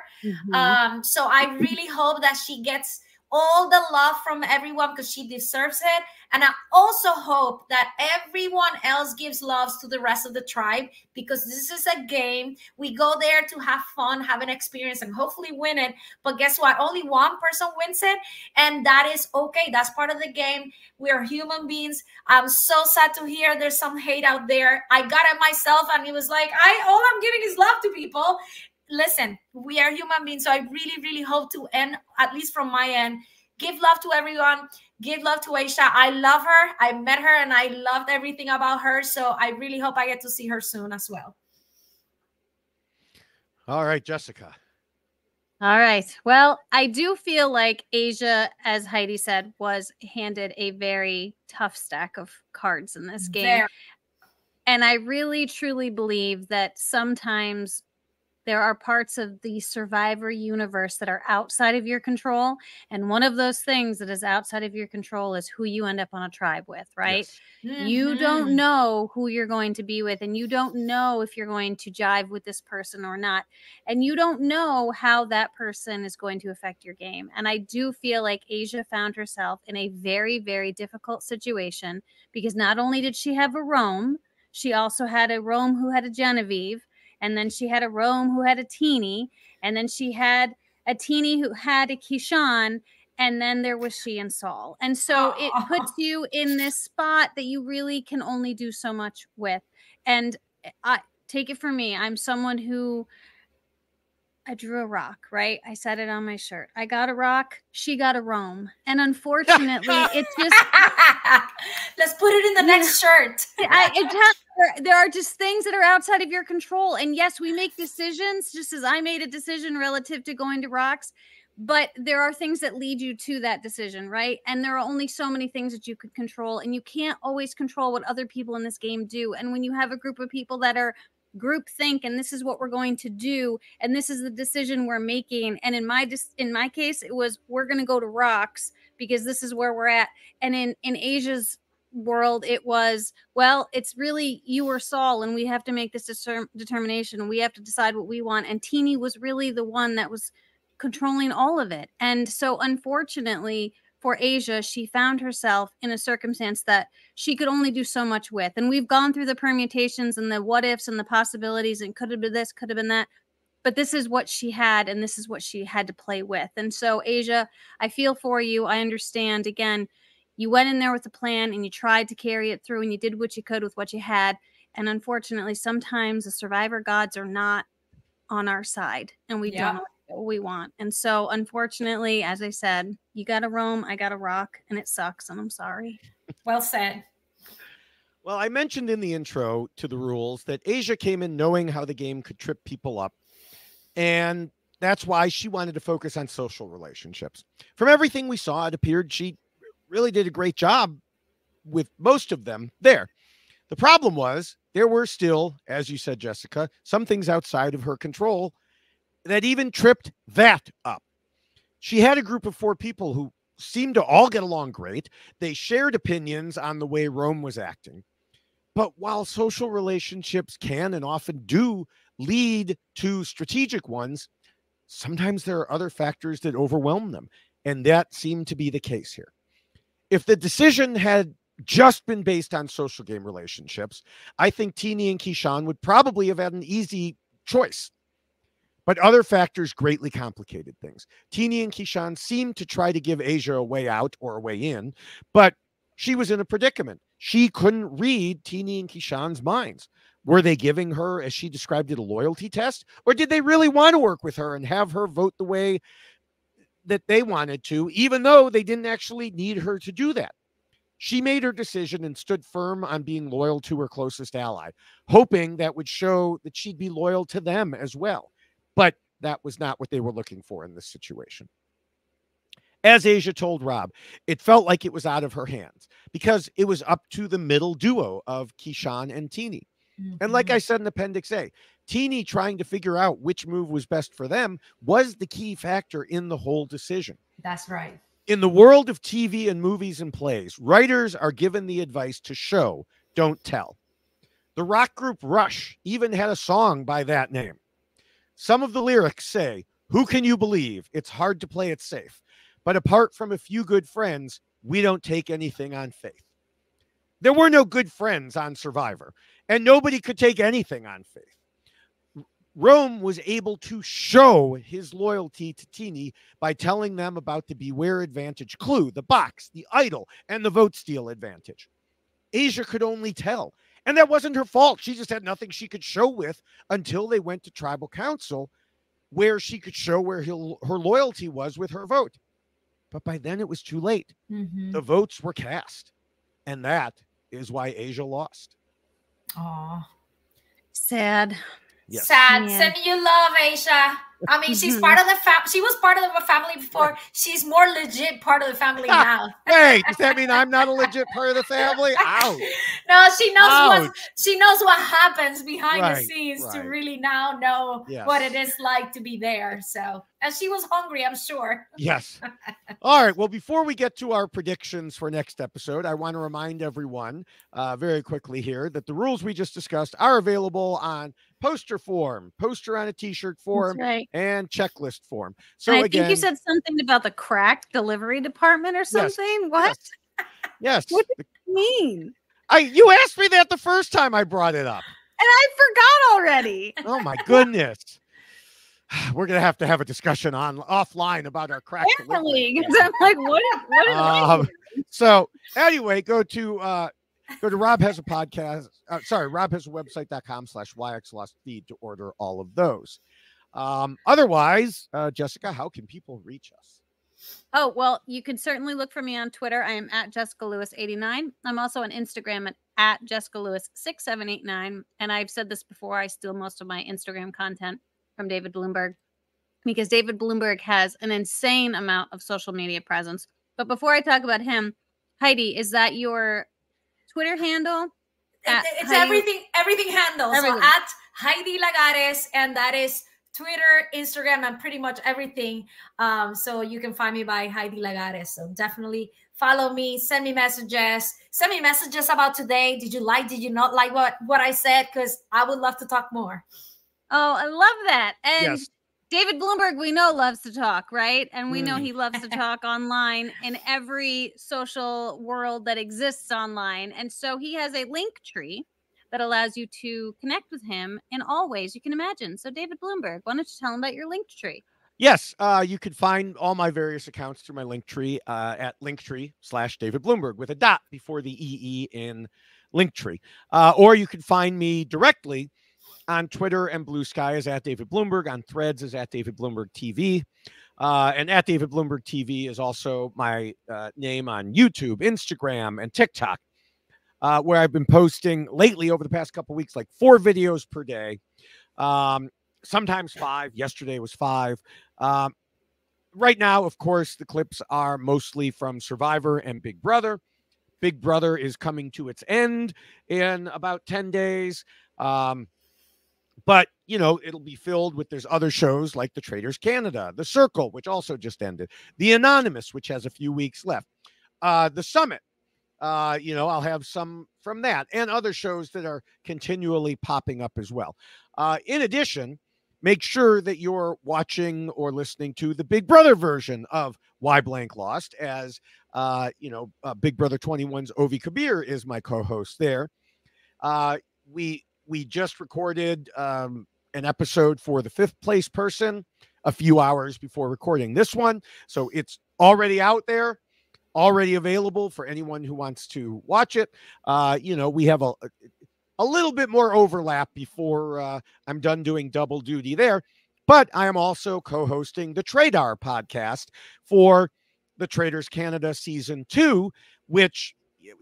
So I really hope that she gets all the love from everyone, because she deserves it. And I also hope that everyone else gives loves to the rest of the tribe, because this is a game. We go there to have fun, have an experience, and hopefully win it. But guess what? Only one person wins it, and that is okay. That's part of the game. We are human beings. I'm so sad to hear there's some hate out there. I got it myself, and it was like, all I'm giving is love to people. Listen, we are human beings, so I really, really hope to end, at least from my end, give love to everyone, give love to Aysha. I love her. I met her, and I loved everything about her, so I really hope I get to see her soon as well. All right, Jessica. All right. Well, I do feel like Aysha, as Heidi said, was handed a very tough stack of cards in this game. And I really, truly believe that sometimes there are parts of the Survivor universe that are outside of your control. And one of those things that is outside of your control is who you end up on a tribe with, right? Yes. You don't know who you're going to be with, and you don't know if you're going to jive with this person or not. And you don't know how that person is going to affect your game. And I do feel like Aysha found herself in a very, very difficult situation, because not only did she have a Rome, she also had a Rome who had a Genevieve. And then she had a Rome who had a Teeny. And then she had a Teeny who had a Keyshawn. And then there was she and Saul. And so it puts you in this spot that you really can only do so much with. And I take it from me. I'm someone who, I drew a rock, right? I said it on my shirt. I got a rock. She got a Rome. And unfortunately, it just... Let's put it in the next shirt. There are just things that are outside of your control. And yes, we make decisions, just as I made a decision relative to going to rocks. But there are things that lead you to that decision, right? And there are only so many things that you could control. And you can't always control what other people in this game do. And when you have a group of people that are group think, and this is what we're going to do, and this is the decision we're making, and in my case, it was, we're going to go to rocks because this is where we're at. And in Aysha's world, it was, well, it's really you or Saul, and we have to make this determination. We have to decide what we want. And Teeny was really the one that was controlling all of it. And so unfortunately for Aysha, she found herself in a circumstance that she could only do so much with. And we've gone through the permutations and the what ifs and the possibilities, and could have been this, could have been that. But this is what she had, and this is what she had to play with. And so, Aysha, I feel for you. I understand. Again, you went in there with a plan, and you tried to carry it through, and you did what you could with what you had. And unfortunately, sometimes the survivor gods are not on our side, and we don't know what we want. And so, unfortunately, as I said, you got a Rome, I got a rock, and it sucks, and I'm sorry. Well said. Well, I mentioned in the intro to the rules that Aysha came in knowing how the game could trip people up. And that's why she wanted to focus on social relationships. From everything we saw, it appeared she really did a great job with most of them there. The problem was there were still, as you said, Jessica, some things outside of her control that even tripped that up. She had a group of 4 people who seemed to all get along great. They shared opinions on the way Rome was acting. But while social relationships can and often do lead to strategic ones, sometimes there are other factors that overwhelm them. And that seemed to be the case here. If the decision had just been based on social game relationships, I think Teenie and Keyshawn would probably have had an easy choice. But other factors greatly complicated things. Teenie and Keyshawn seemed to try to give Aysha a way out or a way in, but she was in a predicament. She couldn't read Teenie and Keyshawn's minds. Were they giving her, as she described it, a loyalty test? Or did they really want to work with her and have her vote the way that they wanted to, even though they didn't actually need her to do that? She made her decision and stood firm on being loyal to her closest ally, hoping that would show that she'd be loyal to them as well. But that was not what they were looking for in this situation. As Aysha told Rob, it felt like it was out of her hands because it was up to the middle duo of Keyshawn and Teenie. And like I said in Appendix A, Teenie trying to figure out which move was best for them was the key factor in the whole decision. That's right. In the world of TV and movies and plays, writers are given the advice to show, don't tell. The rock group Rush even had a song by that name. Some of the lyrics say, "Who can you believe? It's hard to play it safe. But apart from a few good friends, we don't take anything on faith." There were no good friends on Survivor, and nobody could take anything on faith. Rome was able to show his loyalty to Teenie by telling them about the Beware Advantage clue, the box, the idol, and the vote steal advantage. Aysha could only tell, and that wasn't her fault. She just had nothing she could show with until they went to Tribal Council, where she could show where her loyalty was with her vote. But by then it was too late. The votes were cast, and that is why Aysha lost. Aw. Sad. Yes. Sad. Yeah. Send me your love, Aysha. I mean, she's part of the family. She was part of the family before. She's more legit part of the family now. Wait, does that mean I'm not a legit part of the family? Ouch. No, she knows Ouch. what happens behind the Right, scenes to right. really now know Yes. what it is like to be there. So, and she was hungry, I'm sure. Yes. All right. Well, before we get to our predictions for next episode, I want to remind everyone very quickly here that the rules we just discussed are available on poster form, poster on a t-shirt form, That's right. and checklist form. So I again, think you said something about the cracked delivery department or something. What? Yes. What do you mean? You asked me that the first time I brought it up. And I forgot already. Oh my goodness. We're gonna have to have a discussion offline about our crack Apparently, delivery. 'cause I'm like, what is So anyway, go to Rob has a podcast. Rob has a website.com/YXLostFeed to order all of those. Otherwise, Jessica, how can people reach us? Oh, well, you can certainly look for me on Twitter. I am at Jessica Lewis 89. I'm also on Instagram at Jessica Lewis 6789. And I've said this before, I steal most of my Instagram content from David Bloomberg because David Bloomberg has an insane amount of social media presence. But before I talk about him, Heidi, is that your Twitter handle? It's everything handles. Everything. So at Heidi Lagares, and that is Twitter, Instagram, and pretty much everything. So you can find me by Heidi Lagares. So definitely follow me, send me messages about today. Did you not like what I said? Because I would love to talk more. Oh, I love that. And Yes. David Bloomberg, we know, loves to talk, right? And we know he loves to talk online in every social world that exists online. And so he has a link tree that allows you to connect with him in all ways you can imagine. So David Bloomberg, why don't you tell him about your link tree? Yes, you can find all my various accounts through my Linktree at Linktree/David Bloomberg with a dot before the EE in Linktree. Or you can find me directly on Twitter and Blue Sky is at David Bloomberg. On Threads is at David Bloomberg TV. And at David Bloomberg TV is also my name on YouTube, Instagram, and TikTok, where I've been posting lately over the past couple of weeks, like 4 videos per day. sometimes 5. Yesterday was 5. Right now, of course, the clips are mostly from Survivor and Big Brother. Big Brother is coming to its end in about 10 days. But, it'll be filled with, there's other shows like The Traders Canada, The Circle, which also just ended, The Anonymous, which has a few weeks left, The Summit. I'll have some from that and other shows that are continually popping up as well. In addition, make sure that you're watching or listening to the Big Brother version of Why Blank Lost, as Big Brother 21's Ovi Kabir is my co-host there. We just recorded an episode for the 5th place person a few hours before recording this one, so it's already out there, already available for anyone who wants to watch it. We have a little bit more overlap before I'm done doing double duty there. But I am also co-hosting the Tradar podcast for the Traders Canada Season 2, which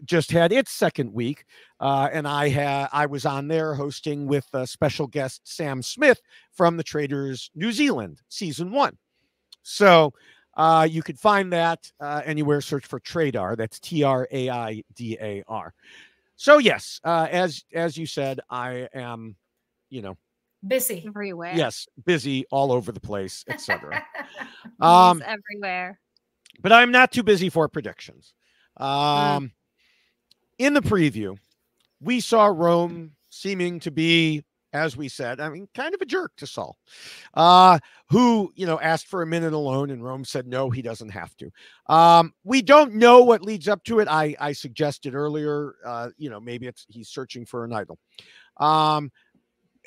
just had its 2nd week. And I was on there hosting with special guest Sam Smith from the Traders New Zealand Season 1. So you could find that anywhere. Search for Tradar. That's TRAIDAR. So yes, as you said, I am, busy everywhere. Yes, busy all over the place, etc. Everywhere. But I'm not too busy for predictions. In the preview, we saw Rome seeming to be, as we said, kind of a jerk to Saul, who, asked for a minute alone, and Rome said, no, he doesn't have to. We don't know what leads up to it. I suggested earlier, maybe he's searching for an idol.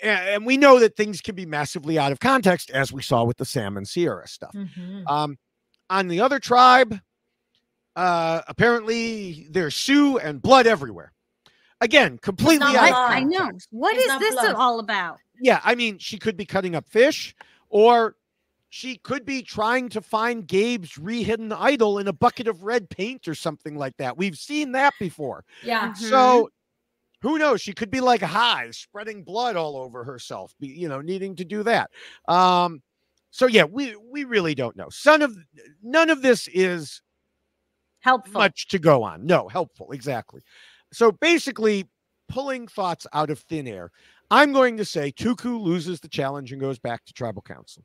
And we know that things can be massively out of context, as we saw with the Sam and Sierra stuff. Mm-hmm. On the other tribe, apparently there's Sue and blood everywhere. Again, completely out of context. I know. What is this all about? Yeah, she could be cutting up fish, or she could be trying to find Gabe's re-hidden idol in a bucket of red paint or something like that. We've seen that before. Yeah. Mm-hmm. So who knows? She could be like high, spreading blood all over herself, needing to do that. So yeah, we really don't know. None of this is helpful. Much to go on. No, helpful. Exactly. So basically, pulling thoughts out of thin air, I'm going to say Tuku loses the challenge and goes back to tribal council.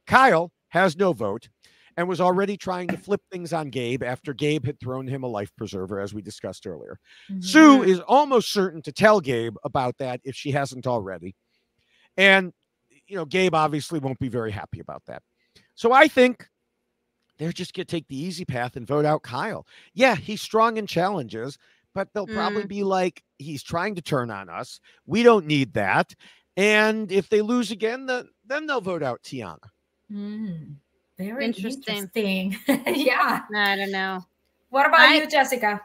Kyle has no vote and was already trying to flip things on Gabe after Gabe had thrown him a life preserver, as we discussed earlier. Mm-hmm. Sue is almost certain to tell Gabe about that if she hasn't already. And, Gabe obviously won't be very happy about that. So I think they're just going to take the easy path and vote out Kyle. Yeah, he's strong in challenges, but they'll probably be like, he's trying to turn on us. We don't need that. And if they lose again, then they'll vote out Tiana. Very interesting. Yeah. I don't know. What about you, Jessica?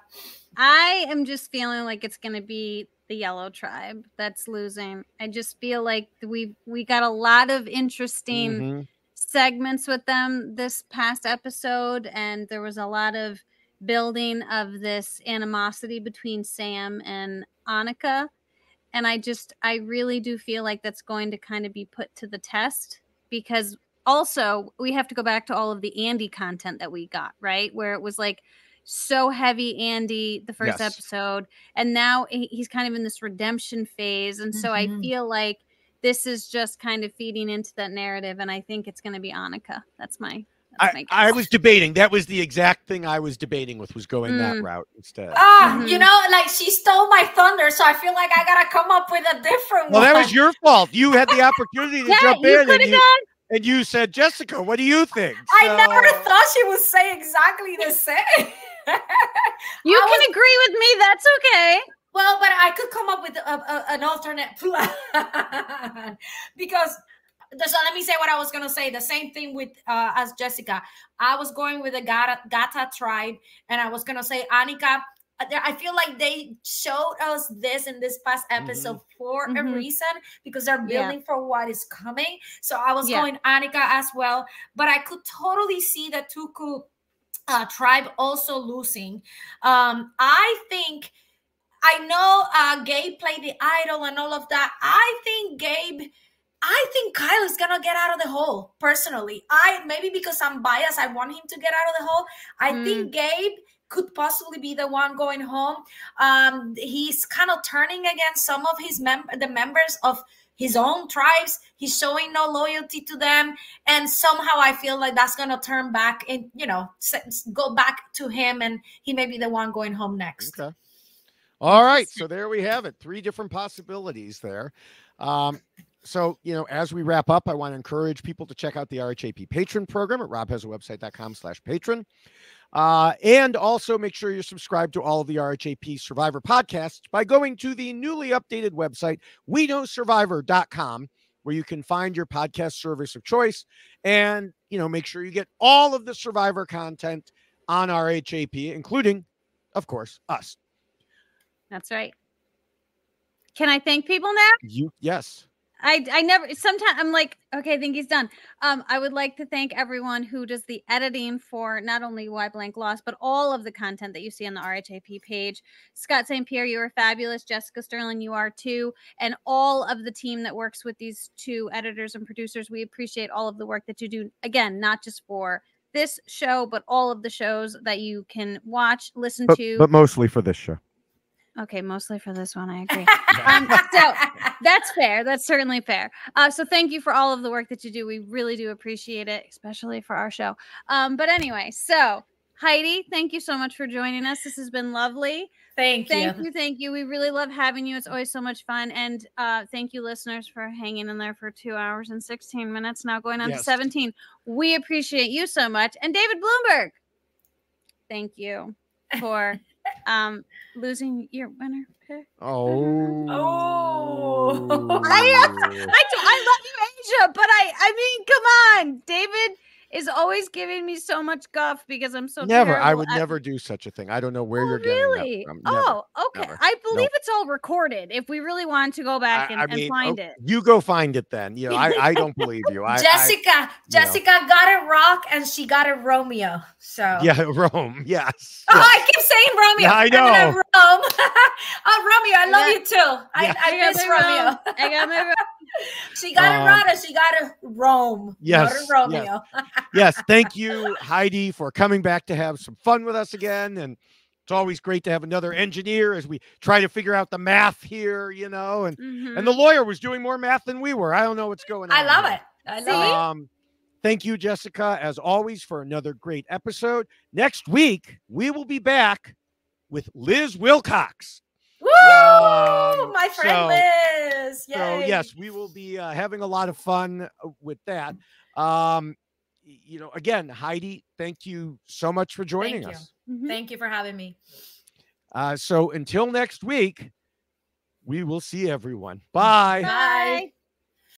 I am just feeling like it's going to be the yellow tribe that's losing. I just feel like we got a lot of interesting segments with them this past episode, and there was a lot of building of this animosity between Sam and Annika, and I really do feel like that's going to kind of be put to the test, because also we have to go back to all of the Andy content that we got, right, where it was like so heavy Andy the first episode, and now he's kind of in this redemption phase, and so I feel like this is just kind of feeding into that narrative, and I think it's going to be Annika. That's my guess. I was debating. That was the exact thing I was debating with, was going that route instead. Like she stole my thunder, so I feel like I got to come up with a different one. Well, that was your fault. You had the opportunity to jump in, and you said, Jessica, what do you think? I never thought she would say exactly the same. You can agree with me. That's okay. Well, but I could come up with an alternate plan because. So let me say what I was going to say. The same thing with as Jessica. I was going with the Gata tribe, and I was going to say Annika. I feel like they showed us this in this past episode for a reason, because they're building for what is coming. So I was going Annika as well, but I could totally see the Tuku tribe also losing. I think, I know Gabe played the idol and all of that. I think Gabe, I think Kyle is gonna get out of the hole. Personally, maybe because I'm biased, I want him to get out of the hole. I think Gabe could possibly be the one going home. He's kind of turning against some of his the members of his own tribes. He's showing no loyalty to them, and somehow I feel like that's gonna turn back and go back to him, and he may be the one going home next. Okay. All right, so there we have it. 3 different possibilities there. So, as we wrap up, I want to encourage people to check out the RHAP patron program at robhasawebsite.com/patron. And also make sure you're subscribed to all of the RHAP Survivor podcasts by going to the newly updated website, WeKnowSurvivor.com, where you can find your podcast service of choice. And, make sure you get all of the Survivor content on RHAP, including, of course, us. That's right. Can I thank people now? Yes. I never, sometimes I'm like, okay, I think he's done. I would like to thank everyone who does the editing for not only Why Blank Lost, but all of the content that you see on the RHAP page. Scott St. Pierre, you are fabulous. Jessica Sterling, you are too. And all of the team that works with these 2 editors and producers, we appreciate all of the work that you do. Again, not just for this show, but all of the shows that you can watch, listen to. But mostly for this show. Okay, mostly for this one, I agree. So that's fair. That's certainly fair. So thank you for all of the work that you do. We really do appreciate it, especially for our show. But anyway, so Heidi, thank you so much for joining us. This has been lovely. Thank you. We really love having you. It's always so much fun. And thank you, listeners, for hanging in there for 2 hours and 16 minutes, now going on to 17. We appreciate you so much. And David Bloomberg, thank you for losing your winner pick. I love you, Aysha, but I mean, come on. David is always giving me so much guff because I'm so never. terrible I would never do such a thing. I don't know where you're getting that from. Never, okay. Never. I believe it's all recorded. If we really want to go back and find it, you go find it then. I don't believe you. Jessica got it rock and she got it Romeo. So Rome. Yes. Oh, I keep saying Romeo. Yeah, I know. Rome. Oh, Romeo, I love you too. I miss Romeo. I got my Rome. She got it right, and she got it Rome. Yes, not a Romeo. Yes. Thank you, Heidi, for coming back to have some fun with us again. And it's always great to have another engineer as we try to figure out the math here, and the lawyer was doing more math than we were. I don't know what's going on. I love it. I love it. Thank you, Jessica, as always, for another great episode. Next week, we will be back with Liz Wilcox. Woo! My friend Liz. Yay. So, yes, we will be having a lot of fun with that. Again, Heidi, thank you so much for joining us. Thank you for having me. So until next week, we will see everyone. Bye. Bye.